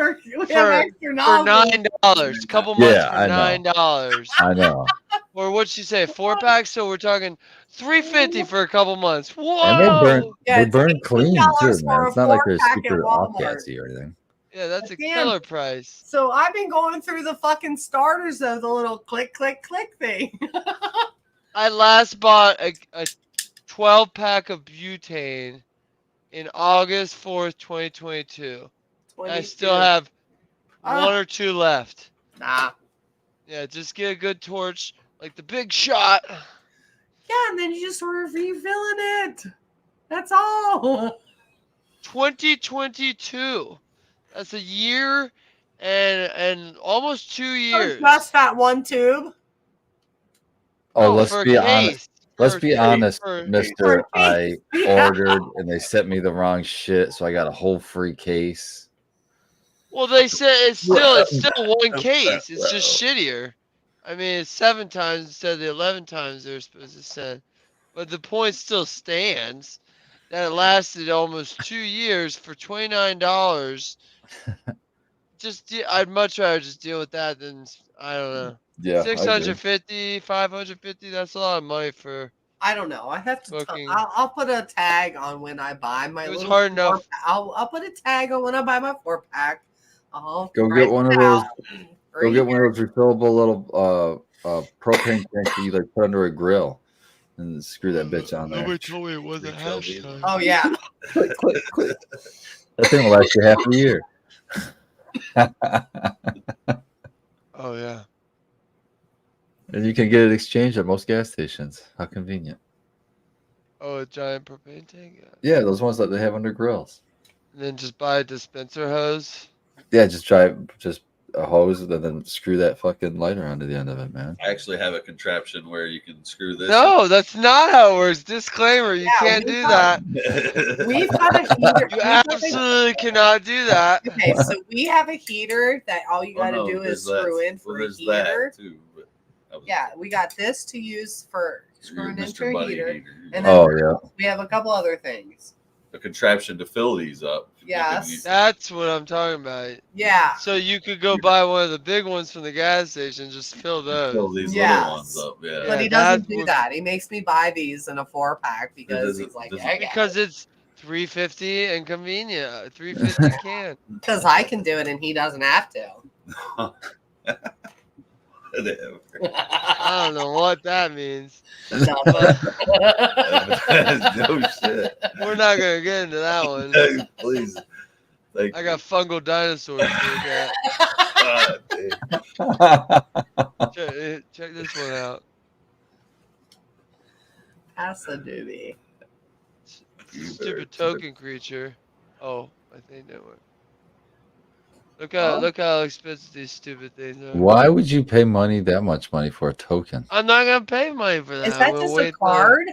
B: extra. We
A: for-
B: have extra
A: for
B: knowledge.
A: $9. Couple months
C: Yeah,
A: for
C: I know.
A: $9.
C: I know.
A: Or what'd she say? 4-pack. So we're talking $3.50 for a couple months. Whoa!
C: And
B: Yeah,
C: they
B: it's
C: burn clean too,
B: $18
C: man.
B: for
C: It's
B: a
C: not like they're
B: 4-pack at
C: super off
B: Walmart.
C: gassy or anything.
A: Yeah, that's a
B: Again.
A: killer price.
B: So I've been going through the fucking starters of the little click, click, click thing.
A: I last bought a 12-pack of butane in August 4th, 2022. I still have one or two left.
B: Nah.
A: Yeah, just get a good torch, like the big shot.
B: Yeah, and then you just refilling it. That's all.
A: 2022. That's a year and almost 2
B: For
A: years.
B: just that one tube.
C: Oh,
A: No,
C: let's
A: for a
C: be honest.
A: case.
C: Let's
A: For-
C: be honest,
A: for-
C: Mister.
B: For a
C: I
B: case, yeah.
C: ordered and they sent me the wrong shit, so I got a whole free case.
A: Well, they said it's still one case. It's just shittier. I mean, it's 7 times instead of the 11 times they're supposed to send. But the point still stands that it lasted almost 2 years for $29. I'd much rather just deal with that than I don't know.
C: Yeah, I agree.
A: 650, 550, that's a lot of money for
B: I don't know. I have to.
A: fucking.
B: I'll put a tag on when I buy my
A: It was
B: little.
A: hard enough.
B: I'll put a tag on when I buy my 4-pack. I'll
C: Go
B: write
C: get one
B: it
C: of those.
B: out.
C: Go get one of those refillable little propane tanks that you like put under a grill, and screw that bitch on there.
A: Nobody told me it wasn't
D: Refill these.
A: hashtag.
B: Oh yeah.
C: Click, click, click. That thing will last you half a year.
A: Oh yeah.
C: And you can get it exchanged at most gas stations. How convenient.
A: Oh, a giant propane tank. Yeah.
C: Yeah, those ones that they have under grills.
A: And then just buy a dispenser hose.
C: Yeah, just a hose and then screw that fucking lighter onto the end of it, man.
D: I actually have a contraption where you can screw this.
A: No, that's not how it works. Disclaimer: you
B: Yeah,
A: can't
B: we
A: do
B: got-
A: that.
B: We've got a heater.
A: You absolutely cannot do that.
B: Okay, so we have a heater that all you got to do is screw in for a
D: there's
B: heater.
D: that too. But that was
B: Yeah, we got this to use for
D: your
B: screwing into
D: Mr.
B: a
D: Buddy
B: heater.
D: heater.
B: And then
C: Oh yeah.
B: we have a couple other things.
D: A contraption to fill these up.
B: Yes.
A: That's what I'm talking about.
B: Yeah.
A: So you could go buy one of the big ones from the gas station, just fill
D: Fill
A: those.
D: these
B: Yes.
D: little ones up. Yeah.
B: But
A: Yeah,
B: he doesn't
A: that's
B: do
A: what-
B: that. He makes me buy these in a 4-pack because
D: doesn't-
B: he's like,
D: doesn't-
B: yeah,
A: Because it's $3.50 and convenient. $3.50 can.
B: because I can do it and he doesn't have to.
D: Whatever.
A: I don't know what that means.
B: No.
D: No shit.
A: We're not gonna get into that one.
D: Please. Thank
A: I got fungal dinosaurs to look at.
D: God,
A: Check this one out.
B: That's a doobie.
A: Stupid token creature. Oh, I think that worked. Look how expensive these stupid things are.
C: Why would you pay that much money for a token?
A: I'm not gonna pay money for that.
B: Is that
A: I'm gonna
B: just a
A: wait till-
B: card?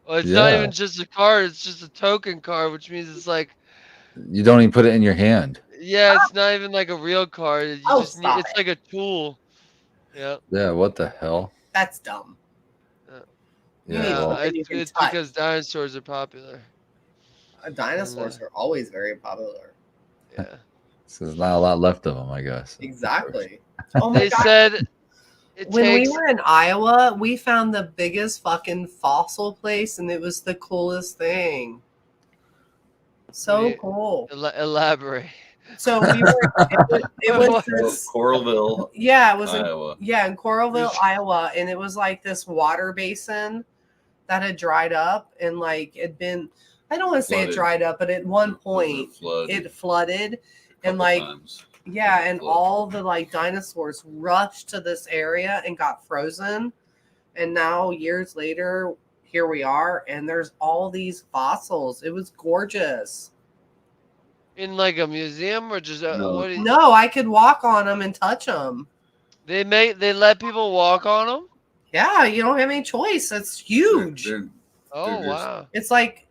A: Well, it's not
C: Yeah.
A: even just a card. It's just a token card, which means it's like,
C: You don't even put it in your hand.
A: yeah, it's not even like a real card. You
B: Oh,
A: just need.
B: stop
A: It's
B: it.
A: like a tool. Yeah.
C: Yeah, what the hell?
B: That's dumb. You need
C: Yeah, well,
B: something you can
A: It's
B: touch.
A: because dinosaurs are popular.
B: Dinosaurs are always very popular.
A: Yeah.
C: so there's not a lot left of them, I guess.
B: Exactly. Oh my
A: They
B: god.
A: said it
B: When
A: takes.
B: we were in Iowa, we found the biggest fucking fossil place and it was the coolest thing. So
A: Yeah.
B: cool.
A: Elaborate.
B: So we were it was this
D: Coralville,
B: yeah, it was in
D: Iowa.
B: yeah, in Coralville, Iowa, and it was like this water basin that had dried up and like it'd been I don't want to say it
D: Flooded.
B: dried up, but at one point it flooded and like yeah, and all the like dinosaurs rushed to this area and got frozen. And now years later, here we are, and there's all these fossils. It was gorgeous.
A: In like a museum or just
D: No.
A: what?
B: No, I could walk on them and touch them.
A: They let people walk on them.
B: Yeah, you don't have any choice. It's huge.
A: Oh
D: They're just-
A: wow.
B: It's like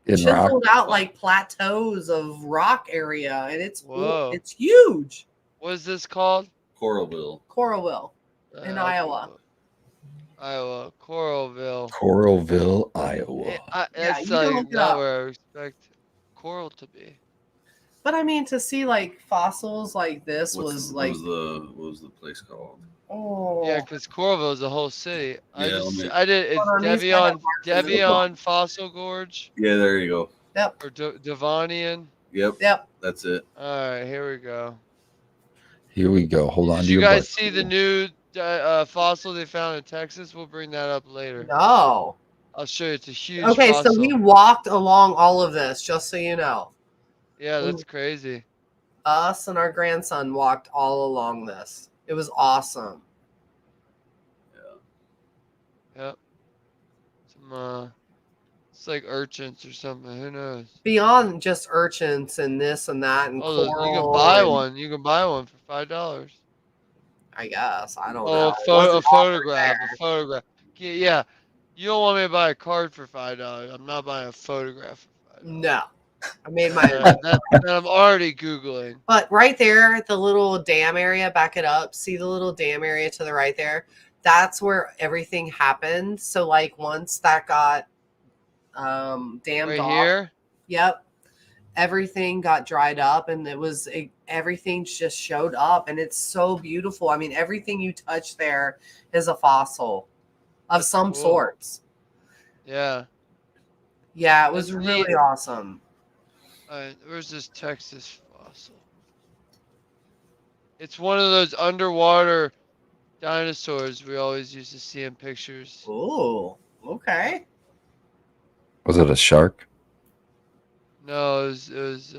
C: In rock.
B: chiseled out like plateaus of rock area, and it's
A: Whoa.
B: it's huge.
A: What is this called?
D: Coralville.
B: Coralville. In Iowa.
A: Iowa, Coralville.
C: Coralville, Iowa.
A: That's
B: you can
A: like
B: look it
A: not
B: up.
A: where I expect coral to be.
B: But I mean, to see like fossils like this
D: What
B: was like,
D: what was the place called?
B: oh,
A: Yeah, because Coralville is a whole city.
D: Yeah,
A: I did. It's
B: Hold on, these guys
A: Devion Fossil Gorge
D: Yeah, there you go.
B: yep,
A: or Devonian.
D: Yep,
B: yep.
D: that's it.
A: All right, here we go.
C: Here we go. Hold on
A: Did
C: to
A: you
C: your
A: guys
C: butt.
A: see the new fossil they found in Texas? We'll bring that up later.
B: No.
A: I'll show you. It's a huge
B: Okay,
A: fossil.
B: so we walked along all of this, just so you know.
A: Yeah, that's crazy.
B: Us and our grandson walked all along this. It was awesome.
A: Yep. It's like urchins or something. Who knows?
B: Beyond just urchins and this and that and
A: Oh, you can
B: coral,
A: buy
B: and
A: one. You can buy one for $5.
B: I guess I don't
A: Oh,
B: know. It wasn't
A: a
B: offered
A: photograph. A
B: there.
A: photograph. Yeah, yeah. You don't want me to buy a card for $5. I'm not buying a photograph for $5.
B: No, I made my.
A: That I'm already googling.
B: But right there, the little dam area, back it up. See the little dam area to the right there? That's where everything happened. So like once that got dammed
A: Right
B: off,
A: here.
B: yep, everything got dried up and everything just showed up and it's so beautiful. I mean, everything you touch there is a fossil of
A: That's
B: some
A: cool.
B: sorts.
A: Yeah.
B: Yeah, it was
A: That's
B: really
A: neat.
B: awesome.
A: Where's this Texas fossil? It's one of those underwater dinosaurs we always used to see in pictures.
B: Ooh, okay.
C: Was it a shark?
A: No, it was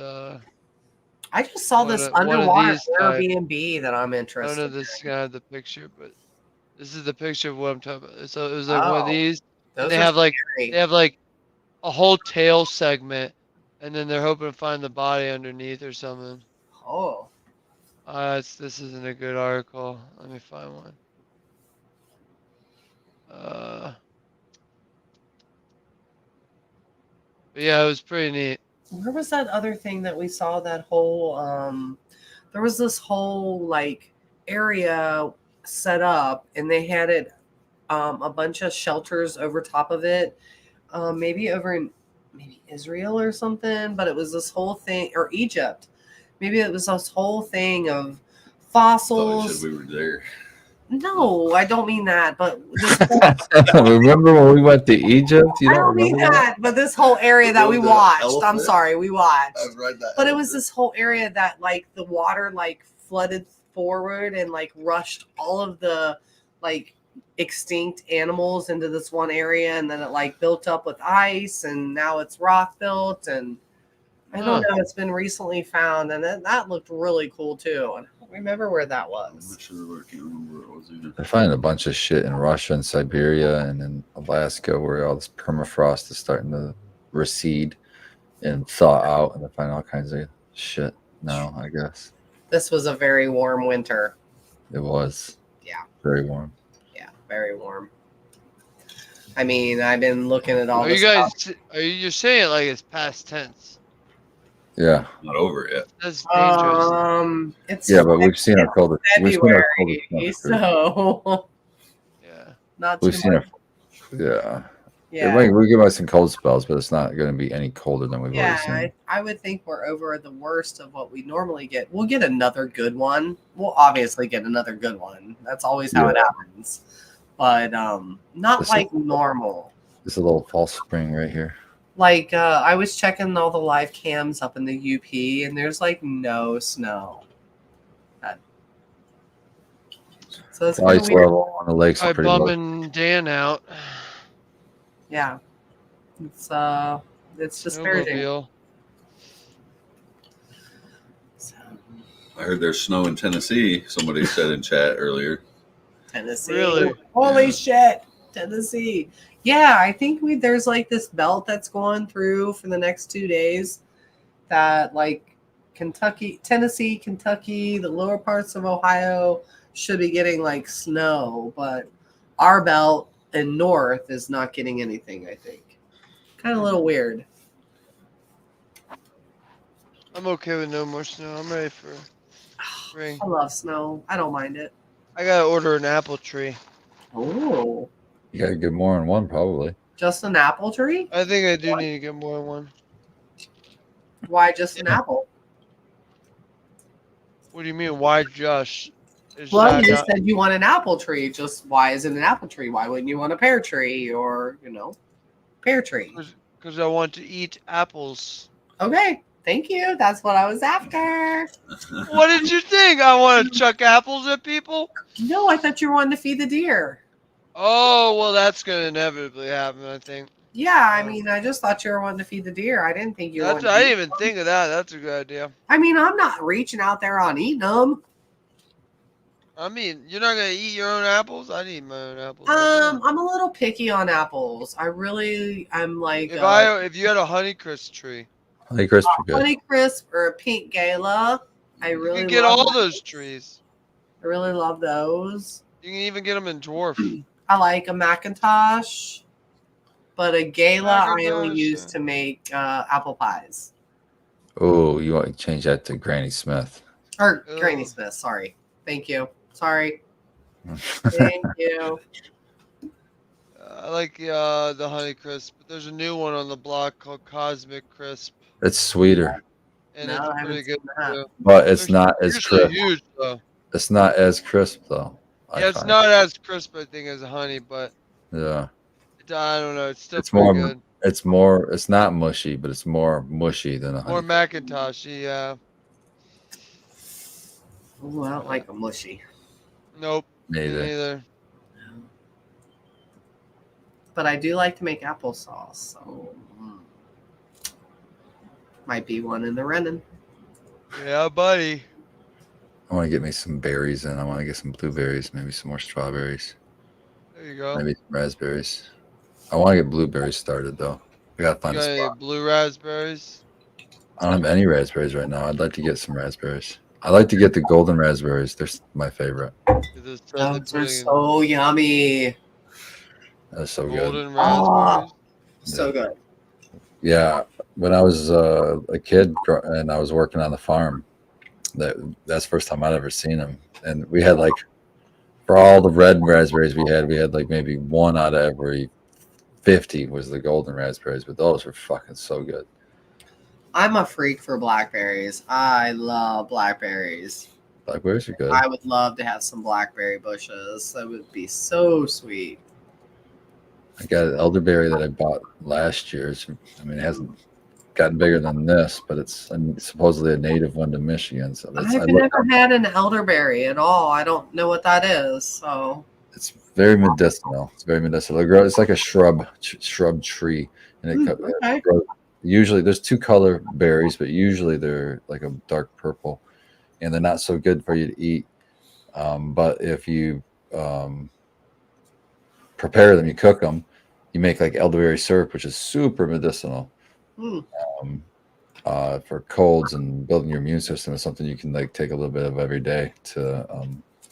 B: I just saw
A: one
B: this
A: of
B: underwater
A: these type.
B: Airbnb that I'm
A: I don't know
B: interested
A: if this
B: in.
A: guy had the picture, but this is the picture of what I'm talking about. So it was like one of
B: Oh,
A: these, and
B: those are
A: they
B: scary.
A: have like a whole tail segment, and then they're hoping to find the body underneath or something.
B: Oh,
A: This isn't a good article. Let me find one. But yeah, it was pretty neat.
B: where was that other thing that we saw? That whole there was this whole like area set up, and they had it a bunch of shelters over top of it. Maybe over in maybe Israel or something, but it was this whole thing, or Egypt. Maybe it was this whole thing of
D: Thought you said
B: fossils.
D: we were there.
B: No, I don't mean that, but this
C: Remember when we went to Egypt? You
B: I
C: don't
B: don't mean
C: remember that?
B: that, but this whole area that we
D: The
B: watched. I'm
D: elephant?
B: sorry, we watched.
D: I've read that.
B: But it was this whole area that like the water like flooded forward and like rushed all of the like extinct animals into this one area, and then it like built up with ice, and now it's rock built, and I don't know. It's been recently found, and that looked really cool too. And I don't remember where that
D: I'm
B: was.
D: not sure. I can't remember where it was either.
C: They're finding a bunch of shit in Russia and Siberia and in Alaska where all this permafrost is starting to recede and thaw out, and they're finding all kinds of shit now, I guess.
B: This was a very warm winter.
C: It was.
B: Yeah.
C: Very warm.
B: Yeah, very warm. I mean, I've been looking at all
A: Are
B: this
A: you guys?
B: stuff.
A: You're saying it like it's past tense?
C: Yeah.
D: Not over yet.
A: That's dangerous.
B: It's
C: Yeah, but we've seen our coldest. We've seen our
B: February,
C: coldest.
B: so
A: Yeah.
B: not
C: We've
B: too
C: seen
B: much.
C: our. Yeah.
B: Yeah,
C: We give us some cold spells, but it's not going to be any colder than we've already
B: yeah.
C: seen.
B: I would think we're over the worst of what we normally get. We'll get another good one. We'll obviously get another good one. That's always how it happens. But not
C: This
B: like
C: is-
B: normal.
C: It's a little false spring right here.
B: Like I was checking all the live cams up in the UP, and there's like no snow. So it's
C: The
B: kind of
C: ice
B: weird.
C: level on the lakes
A: I
C: are pretty low.
A: bumming Dan out.
B: Yeah, it's disparaging.
A: Snowmobile.
B: So,
D: I heard there's snow in Tennessee. Somebody said in chat earlier.
B: Tennessee,
A: Really?
B: holy
D: Yeah.
B: shit, Tennessee. Yeah, I think there's like this belt that's going through for the next 2 days. That like Tennessee, Kentucky, the lower parts of Ohio should be getting like snow, but our belt and north is not getting anything. I think kind of a little weird.
A: I'm okay with no more snow. I'm ready for spring.
B: I love snow. I don't mind it.
A: I gotta order an apple tree.
B: Oh,
C: You got to get more than one, probably.
B: just an apple tree?
A: I think I do need to get more than one.
B: Why just an apple?
A: What do you mean? Why just? Is
B: Well,
A: that
B: you just
A: not-
B: said you want an apple tree. Just why is it an apple tree? Why wouldn't you want a pear tree or, pear tree?
A: Because I want to eat apples.
B: Okay, thank you. That's what I was after.
A: What did you think? I want to chuck apples at people?
B: No, I thought you were wanting to feed the deer.
A: Oh, well, that's going to inevitably happen, I think.
B: Yeah, I mean, I just thought you were wanting to feed the deer. I didn't think you were.
A: I didn't even think of that. That's a good idea.
B: I mean, I'm not reaching out there on eating them.
A: I mean, you're not gonna eat your own apples. I eat my own apples. all day.
B: I'm a little picky on apples. I'm like
A: If you had a Honeycrisp tree,
C: Honey Crisp are good.
B: Honey Crisp or a Pink Gala. I
A: you
B: really
A: could get
B: love
A: all
B: those.
A: those trees.
B: I really love those.
A: You can even get them in dwarf.
B: I like a Macintosh, but a Gala I only
A: Macintosh,
B: use
A: yeah.
B: to make apple pies.
C: Oh, you want to change that to Granny Smith?
B: Or
A: Ew.
B: Granny Smith, sorry. Thank you. Sorry. Thank you.
A: I like the Honeycrisp, but there's a new one on the block called Cosmic Crisp,
C: It's sweeter,
A: and
B: No,
A: it's
B: I haven't
A: pretty good
B: seen that.
A: too.
C: but it's
A: They're
C: not as
A: usually
C: crisp.
A: huge though.
C: It's not as crisp though. I
A: Yeah, it's
C: find.
A: not as crisp, I think, as a honey, but
C: Yeah,
A: I don't know. It's still
C: it's
A: pretty
C: more.
A: good.
C: It's more. It's not mushy, but it's more mushy than a
A: More
C: honey.
A: Macintoshy, yeah.
B: Ooh, I don't like a mushy.
A: Nope, me
C: Neither.
A: neither.
B: But I do like to make applesauce, so might be one in the running.
A: Yeah, buddy.
C: I want to get me some berries and I want to get some blueberries, maybe some more strawberries,
A: There you go.
C: maybe some raspberries. I want to get blueberries started though. I gotta
A: You
C: find a
A: got any
C: spot.
A: blue raspberries?
C: I don't have any raspberries right now. I'd like to get some raspberries. I like to get the golden raspberries. They're my favorite.
A: Those
B: Those are so yummy.
C: That's so good.
A: golden
B: Oh.
A: raspberries.
B: So good.
C: Yeah, when I was a kid and I was working on the farm, that's the first time I'd ever seen them. And we had like, for all the red raspberries we had like maybe one out of every 50 was the golden raspberries, but those were fucking so good.
B: I'm a freak for blackberries. I love blackberries.
C: Blackberries are good.
B: I would love to have some blackberry bushes. That would be so sweet.
C: I got an elderberry that I bought last year. I mean, it hasn't gotten bigger than this, but it's supposedly a native one to Michigan. So
B: I've never had an elderberry at all. I don't know what that is. So
C: it's very medicinal. It's very medicinal. It's like a shrub tree, and it grows. Usually, there's two color berries, but usually they're like a dark purple, and they're not so good for you to eat. But if you prepare them, you cook them, you make like elderberry syrup, which is super medicinal. For colds and building your immune system is something you can like take a little bit of every day to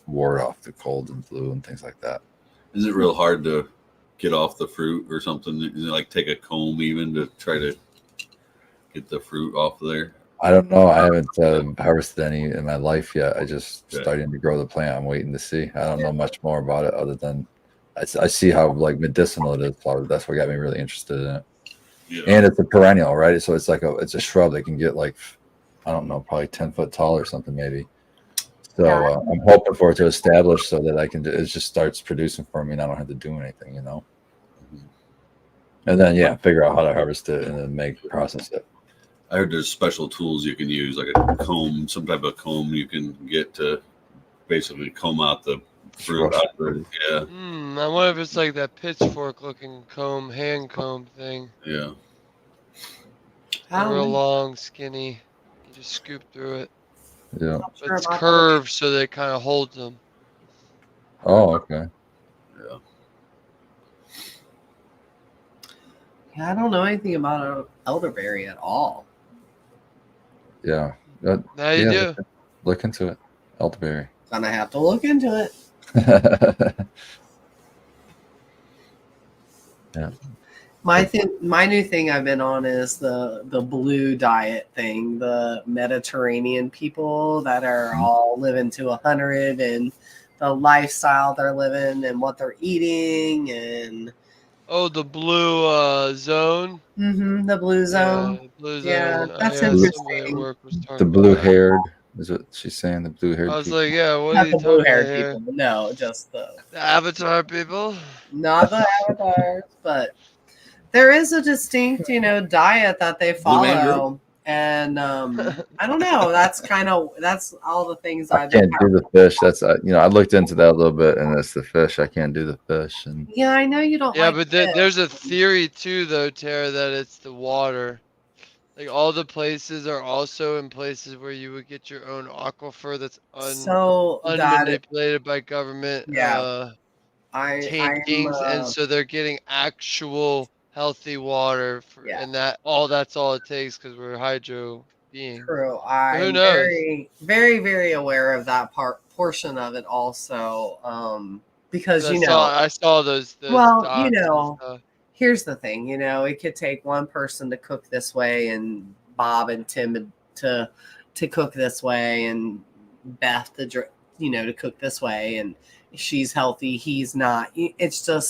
C: ward off the cold and flu and things like that.
D: Is it real hard to get off the fruit or something? Is it like take a comb even to try to get the fruit off of there?
C: I don't know. I haven't harvested any in my life yet. I just starting to grow the plant. I'm waiting to see. I don't know much more about it other than I see how like medicinal it is. So that's what got me really interested in it. Yeah. And it's a perennial, right? So it's like it's a shrub that can get like, I don't know, probably 10 foot tall or something maybe. So I'm hoping for it to establish so that it just starts producing for me and I don't have to do anything, you know? And then, figure out how to harvest it and then process it.
D: I heard there's special tools you can use, like a comb, some type of comb you can get to basically comb out the fruit. Yeah.
A: I wonder if it's like that pitchfork looking hand comb thing.
D: Yeah.
A: Real long, skinny. You just scoop through it.
C: Yeah.
A: But it's curved so that it kind of holds them.
C: Oh, okay.
D: Yeah.
B: Yeah, I don't know anything about elderberry at all.
C: Yeah.
A: Now you do.
C: Look into it. Elderberry.
B: Gonna have to look into it.
C: Yeah.
B: My new thing I've been on is the blue diet thing. The Mediterranean people that are all living to 100 and the lifestyle they're living and what they're eating and
A: the blue zone.
B: The blue zone.
A: Yeah, blue zone.
B: Yeah, that's interesting.
C: The blue-haired. Is what she's saying? The blue-haired.
A: I was
C: people.
A: like, yeah, what
B: not
A: are you
B: the
A: talking
B: blue-haired
A: about here?
B: people. No, just the
A: Avatar people.
B: Not the avatars, but there is a distinct, diet that they follow. And I don't know. That's all the things
C: I can't do the fish. That's I looked into that a little bit, and it's the fish. I can't do the fish. And
B: yeah, I know you don't.
A: Yeah,
B: like
A: but there's a theory too, though, Tara, that it's the water. Like all the places are also in places where you would get your own aquifer that's
B: So that
A: unmanipulated by government
B: yeah, I'm
A: taintings, and so they're getting actual healthy water for,
B: yeah.
A: and that's all it takes because we're hydro beings.
B: True.
A: But who
B: I'm
A: knows?
B: very, very, very aware of that portion of it also. Because
A: 'Cause I saw those
B: well,
A: docs and stuff.
B: here's the thing, it could take one person to cook this way and Bob and Tim to cook this way and Beth to cook this way and she's healthy, he's not. It's a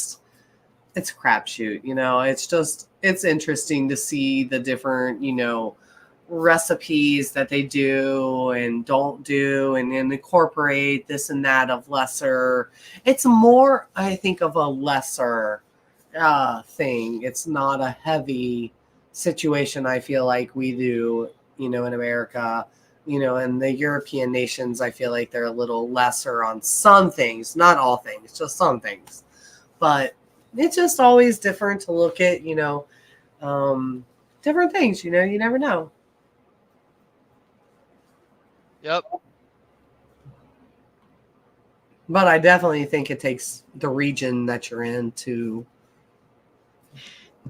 B: crapshoot, it's interesting to see the different, recipes that they do and don't do and incorporate this and that of lesser. It's more, I think, of a lesser thing. It's not a heavy situation. I feel like we do, in America, and the European nations. I feel like they're a little lesser on some things, not all things, just some things. But it's just always different to look at, different things. You never know.
A: Yep.
B: But I definitely think it takes the region that you're in to.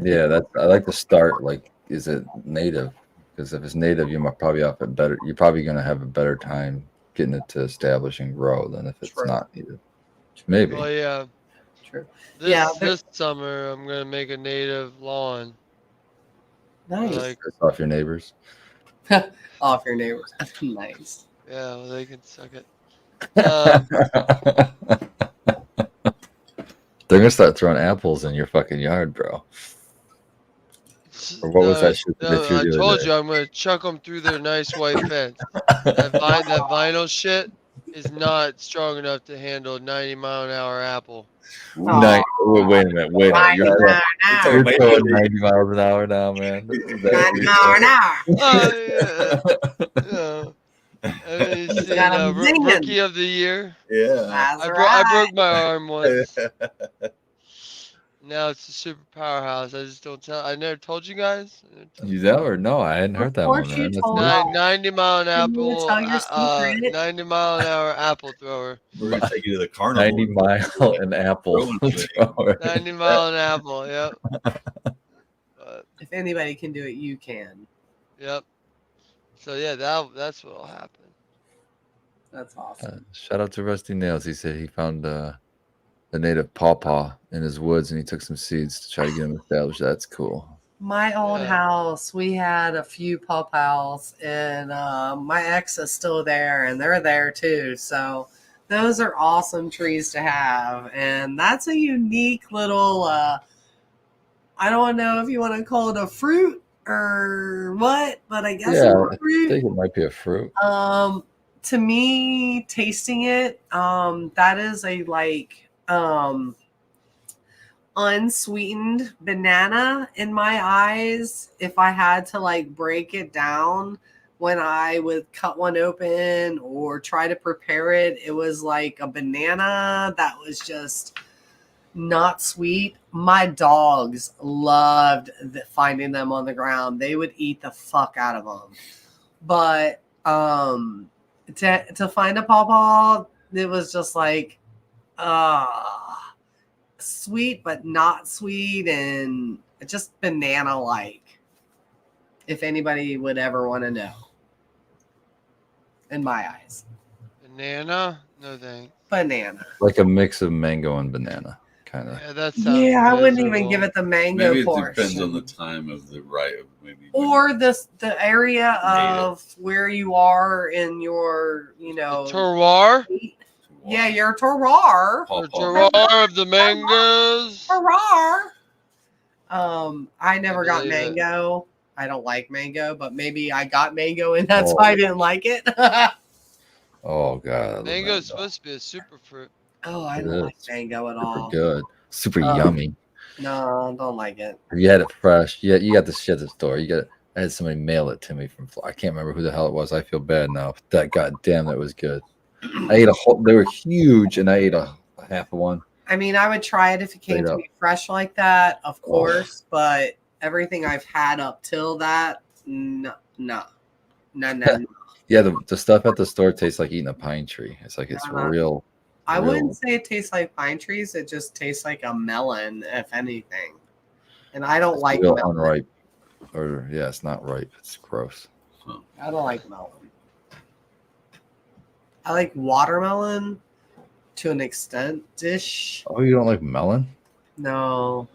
C: Yeah, I like to start like, is it native? Because if it's native, you might probably have a better. You're probably going to have a better time getting it to establish and grow than if it's
B: True.
C: not native. Maybe.
A: Well, yeah.
B: True.
A: This summer I'm gonna make a native lawn.
B: Nice.
A: Like,
C: Piss off your neighbors.
B: Off your neighbors. Nice.
A: yeah, well, they can suck it.
C: They're gonna start throwing apples in your fucking yard, bro. Or what was that shit that they threw
A: I
C: the other
A: told
C: day?
A: you I'm gonna chuck them through their nice white fence. That vinyl shit is not strong enough to handle 90-mile-an-hour apple.
C: Wait a minute. You're throwing 90 miles an hour now, man.
B: 90 miles an hour.
A: Oh, yeah. I mean, you seen Rookie of the Year?
D: Yeah.
A: I broke my arm once. Now it's a super powerhouse. I just don't tell. I never told you guys.
C: You that or no? I hadn't heard that one,
B: Of course
C: man.
B: you
C: That's
B: told
C: neat.
B: me.
A: 90-mile-an-apple, 90-mile-an-hour apple thrower.
D: We're gonna take you to the carnival.
C: 90 mile an apple. thrower.
A: 90-mile-an-apple. Yep.
B: If anybody can do it, you can.
A: Yep. So yeah, that's what'll happen.
B: That's awesome.
C: Shout out to Rusty Nails. He said he found the native pawpaw in his woods and he took some seeds to try to get him established. That's cool.
B: My old house, we had a few pawpaws, and my ex is still there, and they're there too. So those are awesome trees to have, and that's a unique little. I don't know if you want to call it a fruit or what, but I guess it's a fruit.
C: I think it might be a fruit.
B: To me, tasting it, that is a unsweetened banana in my eyes. If I had to break it down when I would cut one open or try to prepare it, it was like a banana that was just not sweet. My dogs loved finding them on the ground. They would eat the fuck out of them. But to find a pawpaw, it was just like sweet but not sweet and just banana like, if anybody would ever want to know, in my eyes.
A: Banana? No thanks.
B: Banana.
C: Like a mix of mango and banana, kind of.
A: Yeah, that sounds
B: I wouldn't even give it the mango
D: Maybe it
B: portion.
D: depends on the time of the maybe.
B: Or the area of where you are in your,
A: The terroir?
B: Yeah, your terroir.
A: The terroir of the mangoes.
B: Terroir. I never got
A: believe it.
B: mango. I don't like mango, but maybe I got mango and that's why I didn't like it.
C: Oh god,
A: Mango is supposed to be a super fruit.
B: Oh, I don't like mango at all.
C: Super good, super yummy.
B: No, I don't like it.
C: If you had it fresh, you got this shit at the store. I had somebody mail it to me from. I can't remember who the hell it was. I feel bad now. That goddamn, that was good. I ate a whole. They were huge, and I ate a half of one.
B: I mean, I would try it if it came to me fresh like that, of course. But everything I've had up till that, No. No.
C: Yeah, the stuff at the store tastes like eating a pine tree. It's like it's
B: Uh-huh.
C: real.
B: I
C: real-
B: wouldn't say it tastes like pine trees. It just tastes like a melon, if anything. And I don't like
C: real
B: melon.
C: unripe. Or yeah, it's not ripe. It's gross.
D: So,
B: I don't like melon. I like watermelon to an extent. Dish.
C: Oh, you don't like melon?
B: No.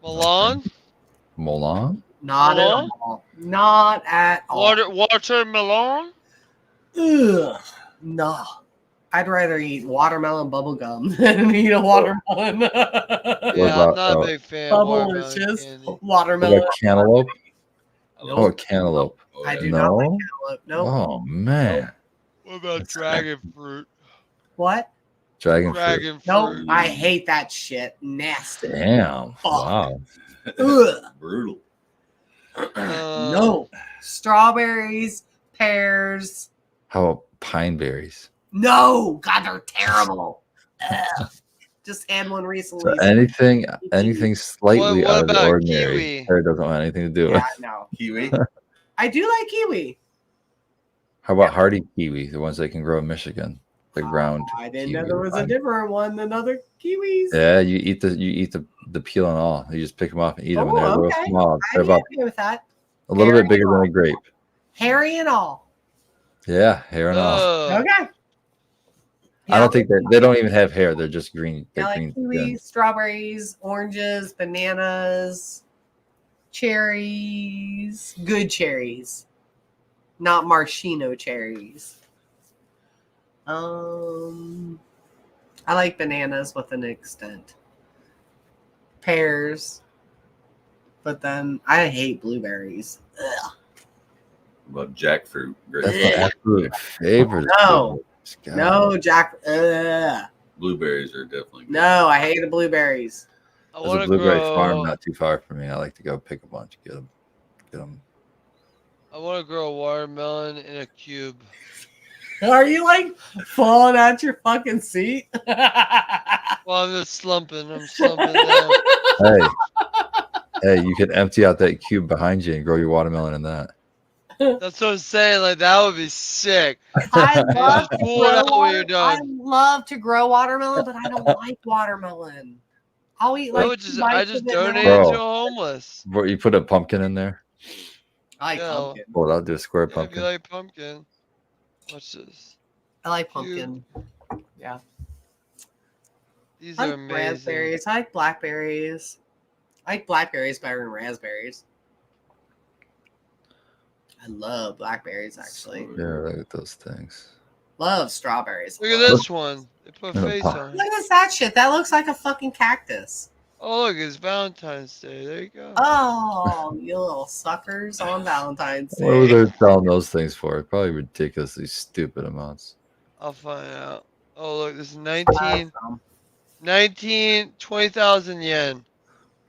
A: Milan?
C: Milan?
B: Not at
A: Melon?
B: all. Not at all.
A: Watermelon?
B: Ugh. No. I'd rather eat watermelon bubble gum than eat a watermelon.
C: What
A: Yeah,
C: about,
A: I'm not a big fan of watermelon
B: Bubblicious
A: candy.
C: What
B: watermelon.
C: about cantaloupe?
D: I
C: Oh,
D: love-
C: cantaloupe.
D: Oh,
B: I
D: yeah.
B: do not like
C: No.
B: cantaloupe. Nope.
C: Oh man,
A: What about
C: That's
A: dragon fruit?
B: What?
C: dragon fruit.
A: Dragon
B: Nope.
A: fruit.
B: I hate that shit. Nasty.
C: Damn.
B: Fuck.
C: Wow.
B: Ugh.
D: Brutal.
B: No. Strawberries, pears.
C: How about pine berries?
B: No. God, they're terrible. Ugh. Just had one
C: So
B: recently.
C: anything slightly
A: What
C: out of the
A: about
C: ordinary,
A: kiwi?
C: Sarah doesn't want anything to do with.
B: Yeah, no.
D: Kiwi.
B: I do like kiwi.
C: How about hardy kiwi, the ones that can grow in Michigan, the ground?
B: I didn't
C: kiwi
B: know there was a
C: vine.
B: different one than other kiwis.
C: Yeah, you eat the peel and all. You just pick them off and eat them, and they're a little
B: okay.
C: small. They're
B: I'd
C: about
B: be okay with that.
C: a little
B: Hairy
C: bit bigger than a grape.
B: Hairy and all.
C: Yeah, hair and all.
B: Okay.
C: I don't think they don't even have hair. They're just green.
B: I
C: They're
B: like
C: green.
B: kiwis, strawberries, oranges, bananas, cherries, good cherries, not maraschino cherries. I like bananas with an extent. Pears, but then I hate blueberries. Ugh.
D: About jackfruit.
C: That's
D: Great.
C: my absolute favorite.
B: No.
C: God.
B: No, Jack. Ugh.
D: Blueberries are definitely good.
B: No, I hate the blueberries.
A: I
C: There's
A: want
C: a
A: to
C: blueberry
A: grow.
C: farm not too far from me. I like to go pick a bunch, get them.
A: I want to grow a watermelon in a cube.
B: Are you like falling out your fucking seat?
A: Well, I'm just slumping. I'm slumping down.
C: Hey, you could empty out that cube behind you and grow your watermelon in that.
A: That's what I'm saying. Like that would be sick.
B: I
A: You
B: love
A: just
B: to
A: pull it
B: grow
A: out when you're
B: I
A: done.
B: love to grow watermelon, but I don't like watermelon. I'll eat like two
A: I
B: bites
A: just
B: of it and then
A: donated
C: Bro.
A: to a homeless.
C: Where you put a pumpkin in there?
B: I like
A: Yeah.
B: pumpkin.
C: Well, I'll do a square
A: Yeah, if you
C: pumpkin.
A: like pumpkin, watch this.
B: I like pumpkin. Yeah.
A: These
B: I
A: are
B: like
A: amazing.
B: raspberries. I like blackberries. I like blackberries better than raspberries. I love blackberries actually.
C: Yeah, look at those things.
B: Love strawberries.
A: Look at this one. They put a
C: Yeah,
A: face
C: pop.
A: on it.
B: Look at that shit. That looks like a fucking cactus.
A: Oh, look, it's Valentine's Day. There you go.
B: Oh, you little suckers on Valentine's
C: What were
B: Day.
C: they selling those things for? Probably ridiculously stupid amounts.
A: I'll find out. Oh, look, this is
B: Awesome.
A: 20,000 yen.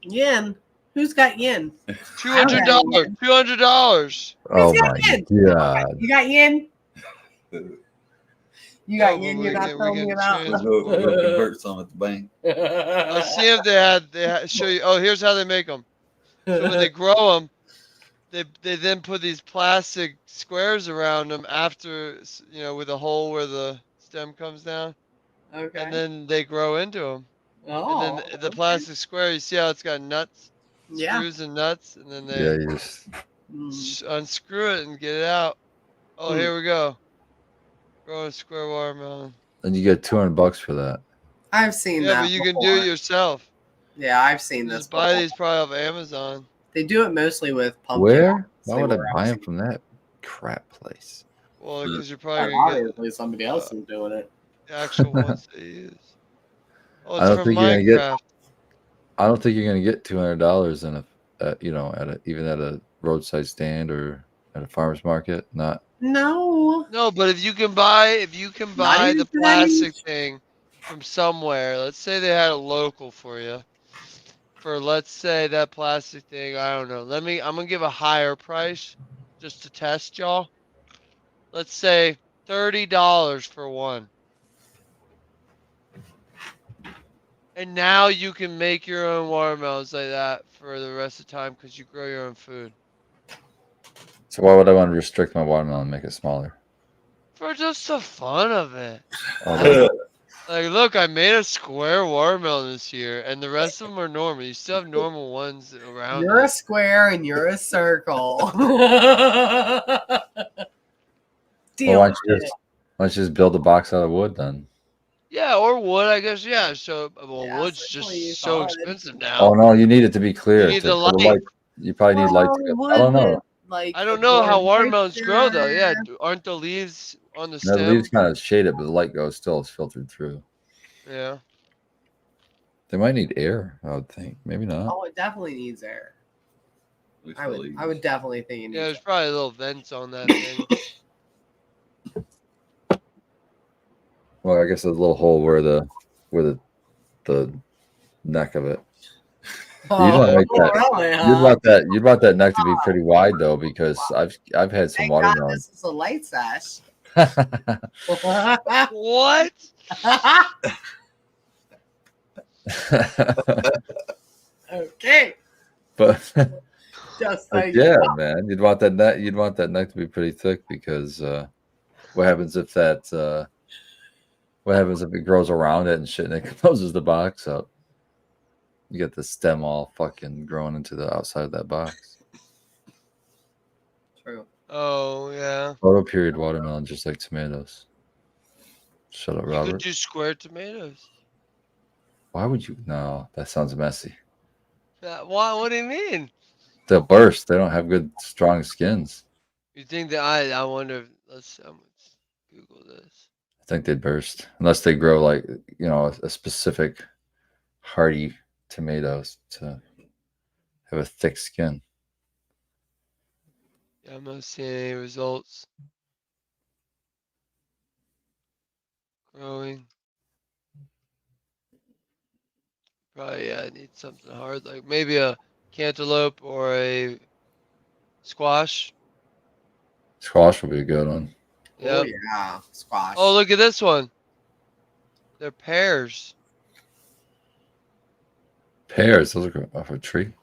B: Yen. Who's got yen?
A: $200. $200.
C: Oh
B: got
C: my
B: yen?
C: god!
B: You got yen? You got
A: No,
B: yen
A: but
B: you're
A: we
B: not
A: can-
B: telling
A: we
B: me
A: can
B: about?
A: trans-
D: We'll convert some at the bank.
A: Let's see if they had show you. Oh, here's how they make them. So when they grow them, they then put these plastic squares around them after, with a hole where the stem comes down,
B: Okay.
A: and then they grow into them.
B: Oh.
A: And then the
B: okay.
A: plastic square, you see how it's got nuts,
B: Yeah.
A: screws and nuts, and then they
C: Yeah, you just
A: unscrew it and get it out. Oh,
B: Mm.
A: here we go. Grow a square watermelon.
C: and you get $200 for that.
B: I've seen
A: Yeah,
B: that.
A: but you can do
B: before.
A: it yourself.
B: Yeah, I've seen
A: You
B: this.
A: just buy
B: before.
A: these probably off Amazon.
B: They do it mostly with pumpkin.
C: Where?
B: They
C: Why would I
B: were
C: buy them
B: actually-
C: from that crap place?
A: Well, because you're probably gonna get
B: Obviously, somebody else is doing it.
A: the actual ones they use. Oh,
C: I
A: it's
C: don't
A: from
C: think you're gonna get-
A: Minecraft.
C: I don't think you're gonna get $200 in even at a roadside stand or at a farmer's market. Not
B: No.
A: No, but if you can buy
B: Not
A: the
B: even for that
A: plastic
B: each.
A: thing from somewhere, let's say they had a local for you. For let's say that plastic thing, I don't know. I'm gonna give a higher price just to test y'all. Let's say $30 for one. And now you can make your own watermelons like that for the rest of the time because you grow your own food.
C: So why would I want to restrict my watermelon and make it smaller?
A: For just the fun of it.
C: Oh,
A: Like, look, I made a square watermelon this year, and the rest of them are normal. You still have normal ones around
B: You're a
A: it.
B: square and you're a circle. Deal
C: why
B: with
C: don't you
B: it.
C: just build a box out of wood then?
A: Yeah, or wood, I guess. Yeah. So, well,
B: Yeah,
A: wood's
B: certainly you
A: just so
B: thought.
A: expensive
C: Oh
A: now.
C: no, you need it to be
A: You
C: clear
A: need the
C: for the
A: light.
C: light. You probably need light
B: Well,
C: to go. I
B: wood
C: don't
B: would
C: know.
B: like
A: I don't know how
B: absorb
A: watermelons grow though. Yeah,
B: moisture.
A: aren't the leaves on the
C: You know, the leaves
A: stem?
C: kind of shade it, but the light goes still is filtered through.
A: Yeah.
C: They might need air, I would think. Maybe not.
B: Oh, it definitely needs air.
D: At least
B: I
D: the
B: would
D: leaves.
B: I would definitely think it
A: Yeah,
B: needs
A: there's
B: air.
A: probably little vents on that thing.
C: Well, I guess there's a little hole where the neck of it. You'd want to
B: Oh,
C: make that.
B: really, huh?
C: You'd want that neck to be pretty wide though, because I've had some
B: Thank God
C: watermelon.
B: this is a light sesh.
A: What?
B: Okay,
C: but
B: just so you
C: yeah,
B: know.
C: man, you'd want that neck to be pretty thick because what happens if it grows around it and shit and it closes the box up? You get the stem all fucking growing into the outside of that box.
B: True.
A: Oh yeah.
C: Photo period watermelon, just like tomatoes. Shut up,
A: You could
C: Robert.
A: do square tomatoes.
C: Why would you? No, that sounds messy.
A: Why? What do you mean?
C: They'll burst. They don't have good, strong skins.
A: You think that I wonder. Let's Google this.
C: I think they'd burst unless they grow like a specific hardy tomatoes to have a thick skin.
A: Yeah, I'm not seeing any results. Growing. Probably yeah. I need something hard, like maybe a cantaloupe or a squash.
C: Squash would be a good one.
B: Oh
A: Yep.
B: yeah, squash.
A: Oh, look at this one. They're pears.
C: Pears, those are off a tree.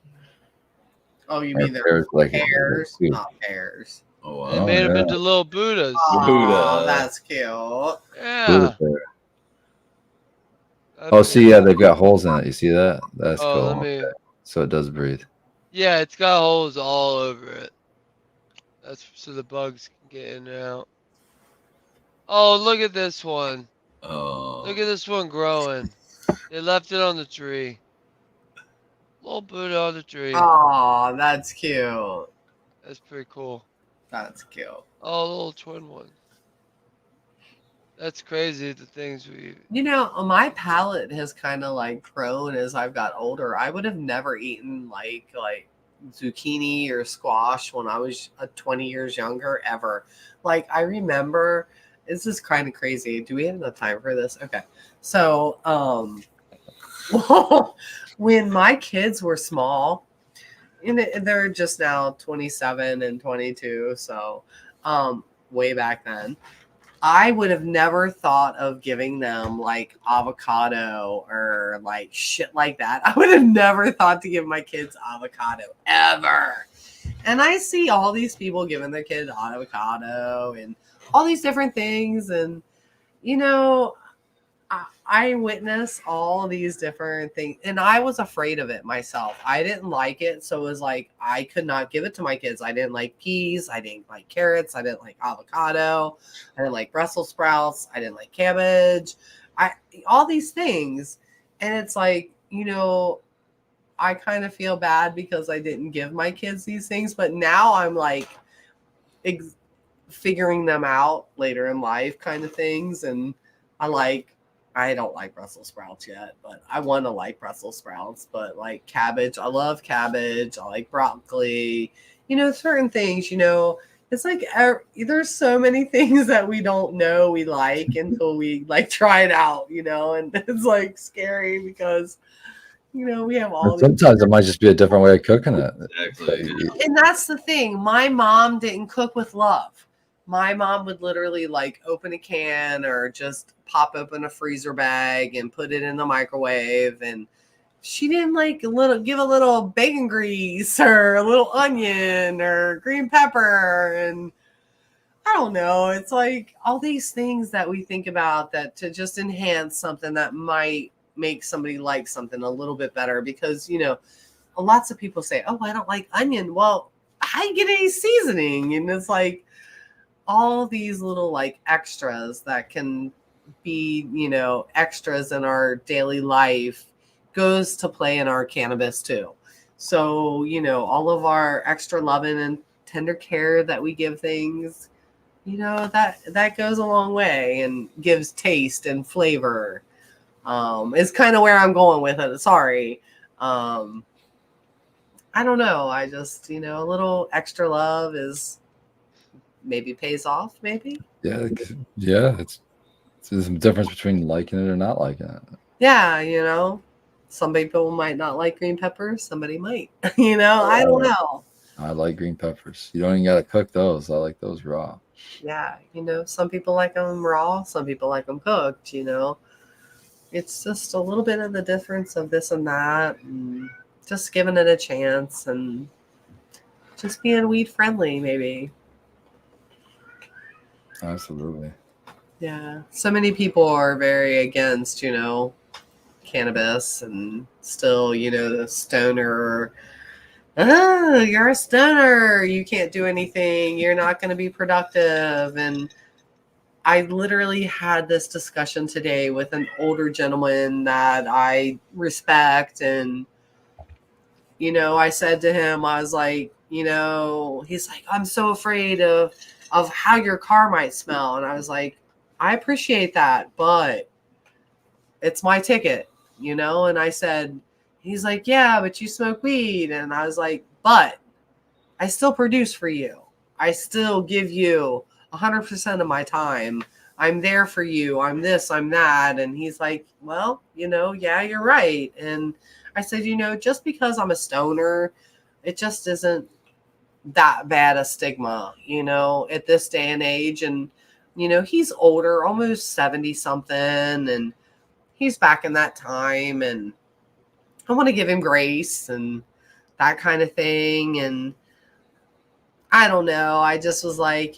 B: Oh, you
C: Or
B: mean they're
C: pears like
B: pears,
C: fruit.
B: not pears.
D: Oh,
A: They
D: wow.
A: made them
C: yeah.
A: into little Buddhas.
B: Oh,
D: Buddha.
B: that's cute.
C: Buddha
A: Yeah.
C: pear.
A: That'd
C: Oh,
A: be
C: see, yeah, they've got holes in it. You see that? That's
A: Oh,
C: cool.
A: let me.
C: So it does breathe.
A: Yeah, it's got holes all over it. That's so the bugs can get in and out. Oh, look at this one. Look at this one growing. They left it on the tree. Little Buddha on the tree.
B: Oh, that's cute.
A: That's pretty cool.
B: That's cute.
A: Oh, little twin one. That's crazy. The things we.
B: You know, my palate has kind of like grown as I've got older. I would have never eaten like zucchini or squash when I was 20 years younger ever. Like I remember, this is kind of crazy. Do we have enough time for this? Okay. So, when my kids were small, and they're just now 27 and 22, so way back then, I would have never thought of giving them like avocado or like shit like that. I would have never thought to give my kids avocado ever. And I see all these people giving their kids avocado and all these different things. And, you know, I witness all these different things, and I was afraid of it myself. I didn't like it, so it was like I could not give it to my kids. I didn't like peas, I didn't like carrots, I didn't like avocado, I didn't like Brussels sprouts, I didn't like cabbage, all these things, and it's like, you know, I kind of feel bad because I didn't give my kids these things, but now I'm like figuring them out later in life, kind of things, and I don't like Brussels sprouts yet, but I want to like Brussels sprouts. But like cabbage, I love cabbage. I like broccoli. You know, certain things, you know, it's like there's so many things that we don't know we like until we like try it out, you know, and it's like scary because, you know, we have all
C: And sometimes it might just be a different way of cooking it.
D: Exactly.
B: And that's the thing. My mom didn't cook with love. My mom would literally like open a can or just pop open a freezer bag and put it in the microwave. And she didn't like give a little bacon grease or a little onion or green pepper. And I don't know. It's like all these things that we think about that to just enhance something that might make somebody like something a little bit better. Because, lots of people say, oh, I don't like onion. Well, how you get any seasoning? And it's like all these little like extras that can be, extras in our daily life goes to play in our cannabis too. So, all of our extra loving and tender care that we give things, that goes a long way and gives taste and flavor. Is kind of where I'm going with it. Sorry. I don't know. I just, a little extra love is maybe pays off, maybe.
C: Yeah. It's there's some difference between liking it or not liking it.
B: Yeah, some people might not like green peppers. Somebody might, I don't know.
C: I like green peppers. You don't even got to cook those. I like those raw.
B: Yeah. Some people like them raw. Some people like them cooked, It's just a little bit of the difference of this and that. And just giving it a chance and just being weed friendly, maybe.
C: Absolutely.
B: Yeah. So many people are very against, cannabis and still, the stoner. Oh, you're a stoner. You can't do anything. You're not going to be productive. And I literally had this discussion today with an older gentleman that I respect. And, I said to him, I was like, he's like, I'm so afraid of how your car might smell. And I was like, I appreciate that, but it's my ticket, And I said, he's like, yeah, but you smoke weed. And I was like, but I still produce for you. I still give you 100% of my time. I'm there for you. I'm this, I'm that. And he's like, well, yeah, you're right. And I said, just because I'm a stoner, it just isn't that bad a stigma, at this day and age. And, he's older, almost 70 something. And he's back in that time. And I want to give him grace and that kind of thing. And I don't know. I just was like,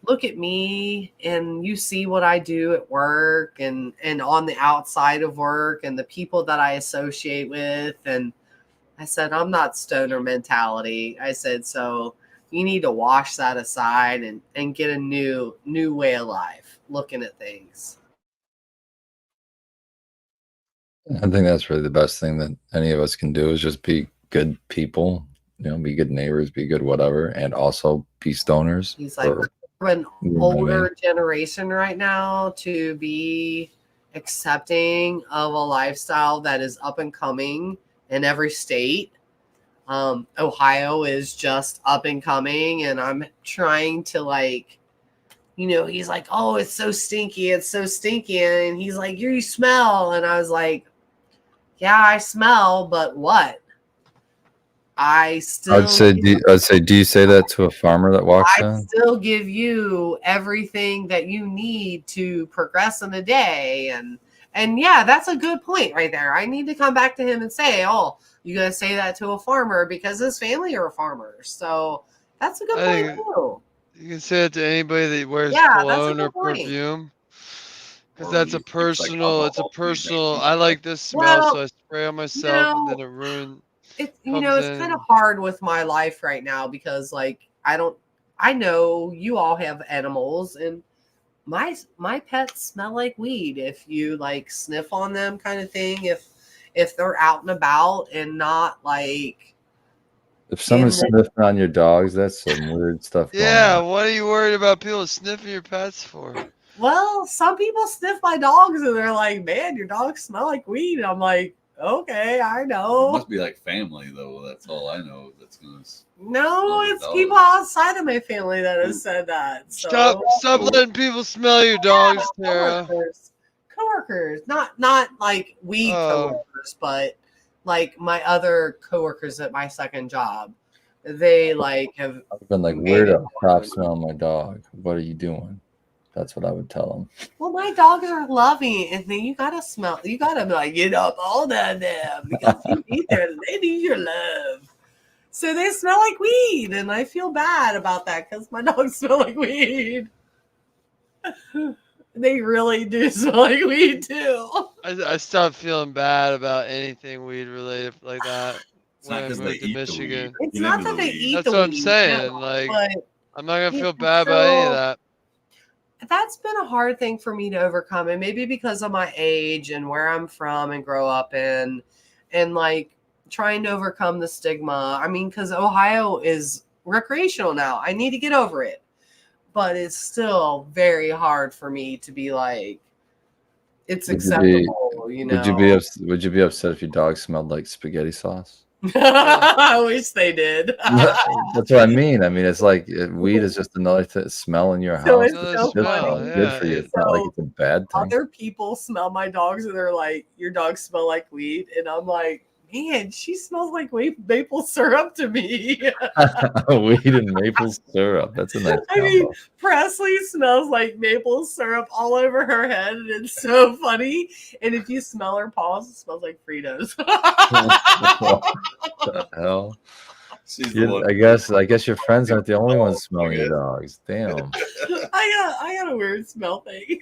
B: look at me and you see what I do at work and on the outside of work and the people that I associate with. And I said, I'm not stoner mentality. I said, so you need to wash that aside and get a new way of life, looking at things.
C: I think that's really the best thing that any of us can do is just be good people, be good neighbors, be good whatever, and also be stoners.
B: He's like, we're an older generation right now to be accepting of a lifestyle that is up and coming in every state. Ohio is just up and coming, and I'm trying to he's like, oh, it's so stinky, and he's like, you smell, and I was like, yeah, I smell, but what? I'd say,
C: do you say that to a farmer that walks in?
B: I'd still give you everything that you need to progress in a day. And yeah, that's a good point right there. I need to come back to him and say, oh, you got to say that to a farmer because his family are farmers. So that's a good point too.
A: You can say it to anybody that wears cologne or perfume. Because that's a personal, I like this smell, so I spray on myself and then it ruins.
B: It's kind of hard with my life right now because I know you all have animals and my pets smell like weed if you sniff on them kind of thing, if they're out and about and not
C: if someone's sniffing on your dogs, that's some weird stuff.
A: Yeah, what are you worried about people sniffing your pets for?
B: Well, some people sniff my dogs and they're like, man, your dogs smell like weed. And I'm like, okay, I know.
D: It must be like family, though. That's all I know. That's gonna.
B: No, it's people outside of my family that have said that. So.
A: Stop letting people smell your dogs, Tara.
B: Coworkers, not like weed coworkers, but my other coworkers at my second job. They have.
C: I've been like, where the crap smell my dog? What are you doing? That's what I would tell them.
B: Well, my dogs are loving, and then you gotta smell. You gotta be like, get up all of them because they need your love. So they smell like weed, and I feel bad about that because my dogs smell like weed. They really do smell like weed too.
A: I stopped feeling bad about anything weed related like that
D: It's
A: when
D: not
A: I
D: because they
A: moved to
D: eat the weed.
A: Michigan.
B: It's
D: Get
B: not
D: into
B: that
D: the
B: they
D: weed.
B: eat
A: That's
B: the
A: what I'm
B: weed,
A: saying.
B: no,
A: Like,
B: but
A: I'm not gonna
B: yeah,
A: feel bad about any of
B: so
A: that.
B: that's been a hard thing for me to overcome, and maybe because of my age and where I'm from and grow up in, and like trying to overcome the stigma. I mean, because Ohio is recreational now. I need to get over it, but it's still very hard for me to be like, it's
C: Would you be
B: acceptable, you
C: would you
B: know.
C: be would you be upset if your dog smelled like spaghetti sauce?
B: I wish they did.
C: That's what I mean. I mean, it's like weed is just another smell in your
B: So
C: house.
B: it's
A: Another
B: so
C: It's good,
A: smell,
B: funny.
C: good
A: yeah.
C: for you. It's not like
B: So
C: it's a bad thing.
B: other people smell my dogs and they're like, your dogs smell like weed. And I'm like, man, she smells like maple syrup to me.
C: Weed and maple syrup. That's a nice
B: I mean,
C: combo.
B: Presley smells like maple syrup all over her head. And it's so funny. And if you smell her paws, it smells like Fritos.
C: What the hell?
D: She's the one.
C: I guess your friends aren't the only ones smelling your dogs. Damn.
B: I got a weird smell thing.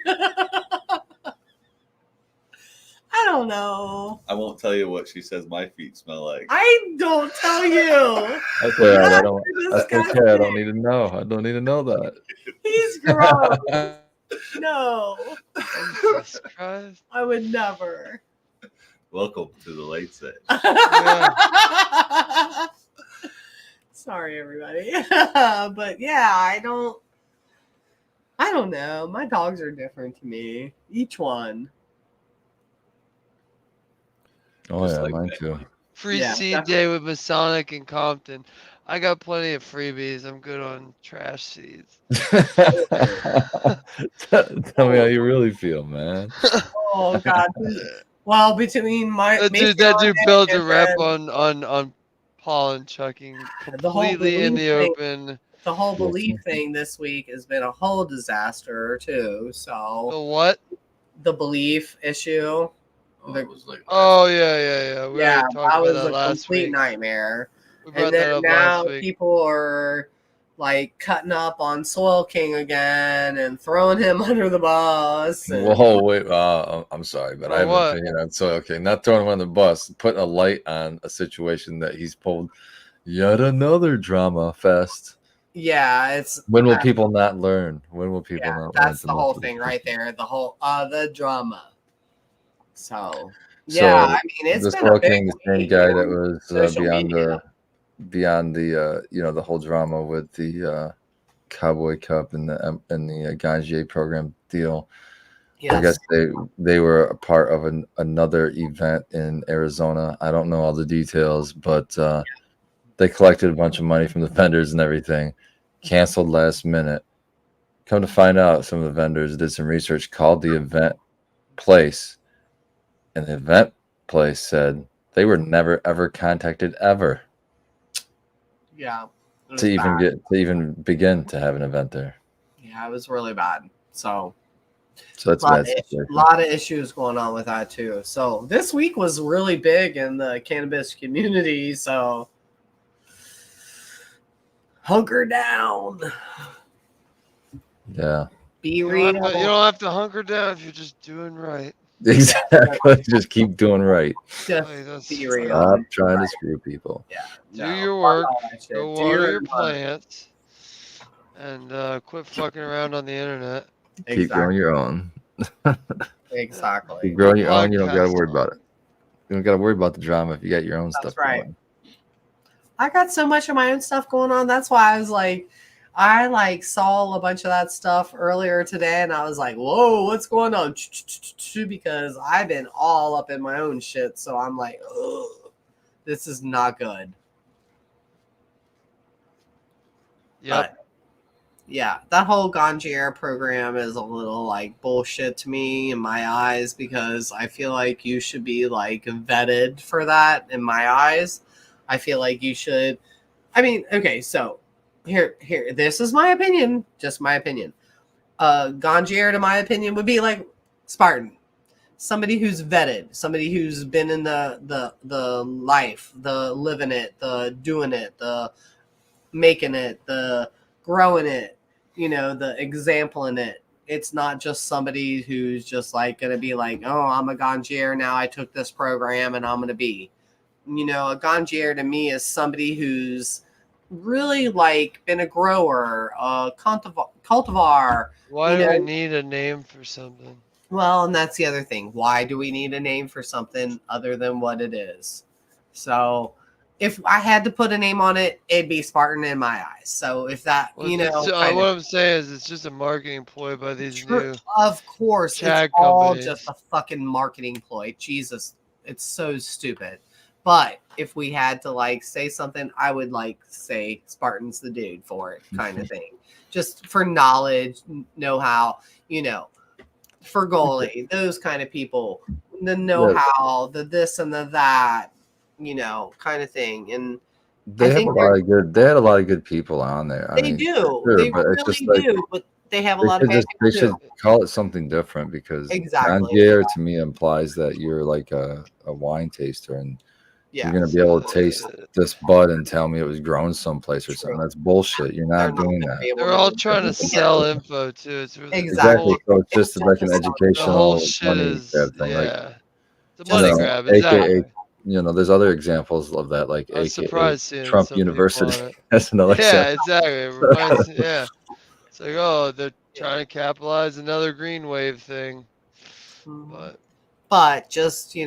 B: I don't know.
D: I won't tell you what she says my feet smell like.
B: I don't tell you.
C: That's all right. I don't.
B: You're
C: That's okay. I
B: disgusting.
C: don't need to know. I don't need to know that.
B: He's gross. No,
A: Jesus Christ.
B: I would never.
D: Welcome to the Late Sesh.
B: Sorry, everybody. But yeah, I don't know. My dogs are different to me. Each one.
C: Oh
D: Just
C: yeah,
D: like
C: mine
D: that.
C: too.
A: Free
B: Yeah,
A: seed
B: definitely.
A: day with Masonic in Compton. I got plenty of freebies. I'm good on trash seeds.
C: Tell me how you really feel, man.
B: Oh God. Well, between
A: That dude builds a rep on pollen chucking
B: the whole
A: completely in
B: belief
A: the
B: thing,
A: open.
B: the whole
C: Yes.
B: belief thing this week has been a whole disaster too.
A: The
B: So
A: what?
B: the belief issue.
D: Oh, it was like
A: Oh yeah. We
B: Yeah,
A: already talked
B: that
A: about
B: was
A: that
B: a
A: last
B: complete
A: week.
B: nightmare.
A: We
B: And
A: brought
B: then
A: that up
B: now
A: last week.
B: people are like cutting up on Soil King again and throwing him under the bus. And
C: Whoa, wait. I'm sorry, but
A: For
C: I have
A: what?
C: an opinion on so okay. Not throwing him on the bus, putting a light on a situation that he's pulled yet another drama fest.
B: yeah, it's
C: When will people not learn? When will people not learn?
B: that's the whole thing right there. The whole the drama. So
C: So
B: yeah, I mean it's
C: the
B: been a
C: Soil
B: big
C: King, the same
B: week
C: guy
B: on
C: that was
B: social
C: beyond
B: media.
C: the the whole drama with the Cowboy Cup and the Ganjier program deal. I
B: Yes.
C: guess they were a part of another event in Arizona. I don't know all the details, but they collected a bunch of money from the vendors and everything. Canceled last minute. Come to find out, some of the vendors did some research, called the event place, and the event place said they were never ever contacted ever
B: Yeah. It was
C: to
B: bad.
C: even begin to have an event there.
B: Yeah, it was really bad. So
C: So that's
B: a
C: a
B: lot,
C: bad
B: of
C: situation.
B: lot of issues going on with that too. So this week was really big in the cannabis community. So hunker down,
C: Yeah,
B: be
A: You
B: real.
A: don't have to hunker down if you're just doing right.
C: exactly. Just keep doing right.
B: Just
A: Like, that's
B: be real.
C: Stop trying to screw people.
B: Yeah.
A: do
B: no,
A: your
B: fuck
A: work,
B: all that shit.
A: go
B: Do
A: water
B: your
A: your
B: work.
A: plants, and quit fucking around on the internet.
C: Keep growing
B: Exactly.
C: your own.
B: Exactly.
C: Keep growing your own. You don't got to
A: Podcast.
C: worry about it. You don't got to worry about the drama if you got your own
B: That's
C: stuff
B: right.
C: going.
B: I got so much of my own stuff going on. That's why I was like, I saw a bunch of that stuff earlier today, and I was like, "Whoa, what's going on?" Because I've been all up in my own shit, so I'm like, "Ugh, this is not good."
A: Yep.
B: But yeah, that whole Ganjier program is a little bullshit to me in my eyes because I feel like you should be vetted for that in my eyes. I feel like you should. I mean, okay, so here, this is my opinion, just my opinion. Ganjier, to my opinion, would be like Spartan. Somebody who's vetted, somebody who's been in the life, the living it, the doing it, the making it, the growing it, the example in it. It's not just somebody who's just like going to be like, oh, I'm a Ganjier now. I took this program and I'm going to be. A Ganjier to me is somebody who's really like been a grower, a cultivar.
A: Why do we need a name for something?
B: Well, and that's the other thing. Why do we need a name for something other than what it is? So if I had to put a name on it, it'd be Spartan in my eyes. So if that,
A: what I'm saying is it's just a marketing ploy by these new.
B: Of course,
A: tag
B: it's all
A: companies.
B: just a fucking marketing ploy. Jesus, it's so stupid. But if we had to like say something, I would like say Spartan's the dude for it, kind of thing. Just for knowledge, know-how, for goalie, those kind of people, the know-how, the this and the that, kind of thing. And
C: they had a lot of good people on there.
B: They do. Sure, they really do. But they have a lot of bad people.
C: They should call it something different because Ganjier to me implies that you're like a wine taster and you're going to be able to taste this bud and tell me it was grown someplace or something. That's bullshit. You're not doing that.
A: They're all trying to sell info too. It's really
B: exactly.
C: So it's just like an educational
A: money grab thing.
C: Yeah.
A: It's a money grab. Exactly.
C: AKA, there's other examples of that, like AKA Trump University. That's another example.
A: Exactly. Yeah. It's like, oh, they're trying to capitalize another green wave thing.
B: But just,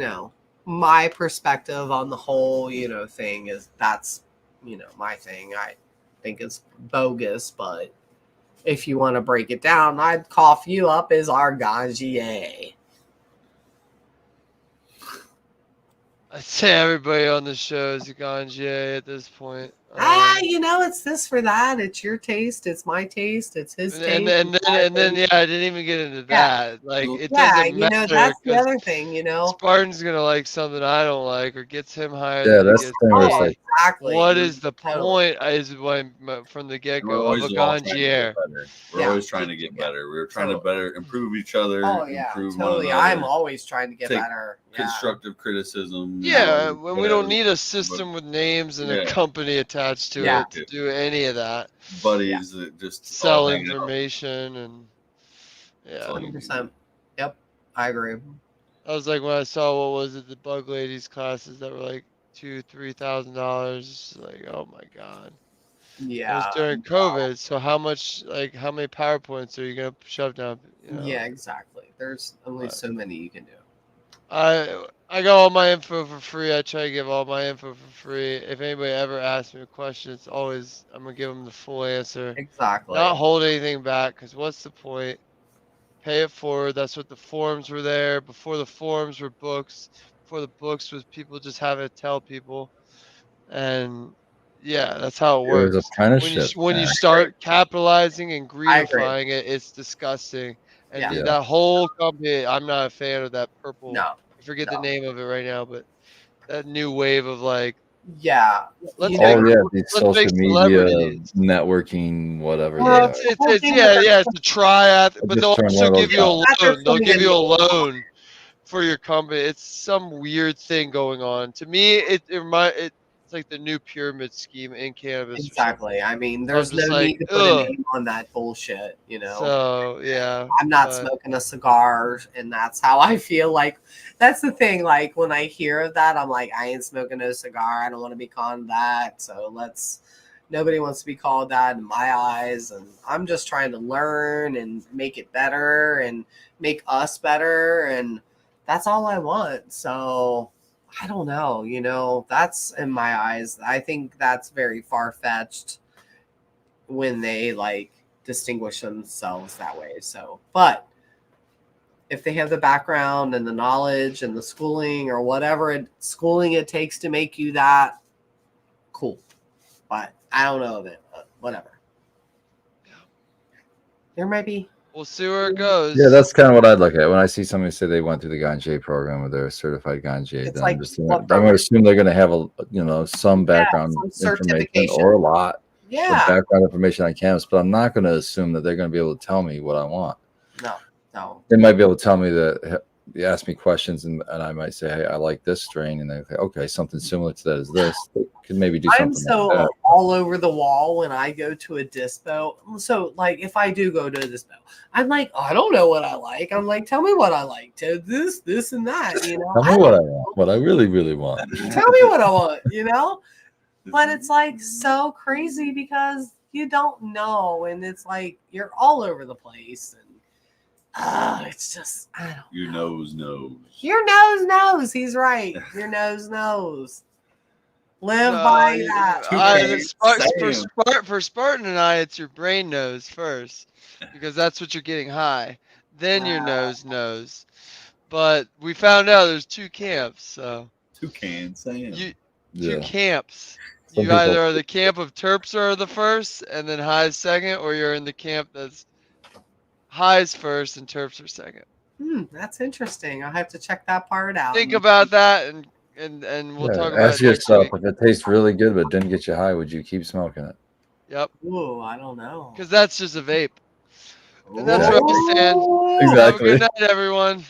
B: my perspective on the whole, thing is that's, my thing. I think it's bogus, but if you want to break it down, I'd cough you up as our Ganjier.
A: I'd say everybody on the show is a Ganjier at this point.
B: It's this for that. It's your taste. It's my taste. It's his taste.
A: And then, I didn't even get into that. Like, it doesn't matter.
B: That's the other thing,
A: Spartan's going to like something I don't like or gets him hired.
C: Yeah, that's the thing where it's like,
B: exactly.
A: What is the point is from the get-go of a Ganjier?
D: We're always trying to get better. We're trying to better improve each other.
B: Oh, yeah,
D: improve
B: totally. I'm always trying to get better.
D: Constructive criticism.
A: Yeah, when we don't need a system with names and a company attached to it to do any of that.
D: Buddies that just
A: sell information and
B: 100%. Yep, I agree.
A: I was like, when I saw the bug ladies classes that were like $2,000-$3,000, like, oh my god.
B: Yeah.
A: It was during COVID, so how many PowerPoints are you gonna shove down?
B: Yeah, exactly. There's only so many you can do.
A: I got all my info for free. I try to give all my info for free. If anybody ever asks me a question, it's always I'm gonna give them the full answer.
B: Exactly.
A: Not hold anything back, because what's the point? Pay it forward. That's what the forums were there. Before the forums were books. Before the books was people just having to tell people. And yeah, that's how it works. When you start capitalizing and greedifying it, it's disgusting. And that whole company, I'm not a fan of that purple.
B: No.
A: I forget the name of it right now, but that new wave of like.
B: Yeah.
C: These social media networking, whatever.
A: Well, it's a triath, but they'll also give you a loan. They'll give you a loan for your company. It's some weird thing going on. To me, it's like the new pyramid scheme in cannabis.
B: Exactly. I mean, there's no need to put a name on that bullshit,
A: So, yeah.
B: I'm not smoking a cigar, and that's how I feel. Like, that's the thing. Like, when I hear of that, I'm like, I ain't smoking no cigar. I don't want to be called that. So nobody wants to be called that in my eyes. And I'm just trying to learn and make it better and make us better. And that's all I want. So I don't know, that's in my eyes. I think that's very far-fetched when they like distinguish themselves that way. So, but if they have the background and the knowledge and the schooling or whatever schooling it takes to make you that, cool. But I don't know of it, but whatever. There might be.
A: We'll see where it goes.
C: Yeah, that's kind of what I'd look at when I see somebody say they went through the Ganjier program or they're a certified Ganjier. Then I'm going to assume they're going to have some background
B: some
C: information or a lot.
B: Yeah.
C: background information on cannabis, but I'm not going to assume that they're going to be able to tell me what I want.
B: No.
C: They might be able to tell me that they ask me questions, and I might say, hey, I like this strain, and they say, okay, something similar to that is this. They could maybe do
B: I'm
C: something like
B: so
C: that.
B: all over the wall when I go to a dispo. So, like, if I do go to a dispo, I'm like, I don't know what I like. I'm like, tell me what I like. To this, and that. You know,
C: Tell me what I want, what I really, really want.
B: tell me what I want. You know, but it's like so crazy because you don't know, and it's like you're all over the place, and it's just I don't.
D: Your nose knows.
B: Your nose knows. He's right. Your nose knows. Live by that.
A: For Spartan and I, it's your brain knows first, because that's what you're getting high. Then your nose knows. But we found out there's two camps, so
D: Toucan Sam.
A: two
C: Yeah.
A: camps.
C: Some
A: You
C: people-
A: either are the camp of terps are the first, and then highs second, or you're in the camp that's highs first and terps are second.
B: That's interesting. I'll have to check that part out.
A: Think about that, and we'll talk about
C: ask
A: it next
C: yourself,
A: week.
C: if it tastes really good but didn't get you high, would you keep smoking it?
A: Yep,
B: Ooh, I don't know.
A: because that's just a vape. And that's where I stand.
B: Ooh.
C: Exactly.
A: Have a good night, everyone.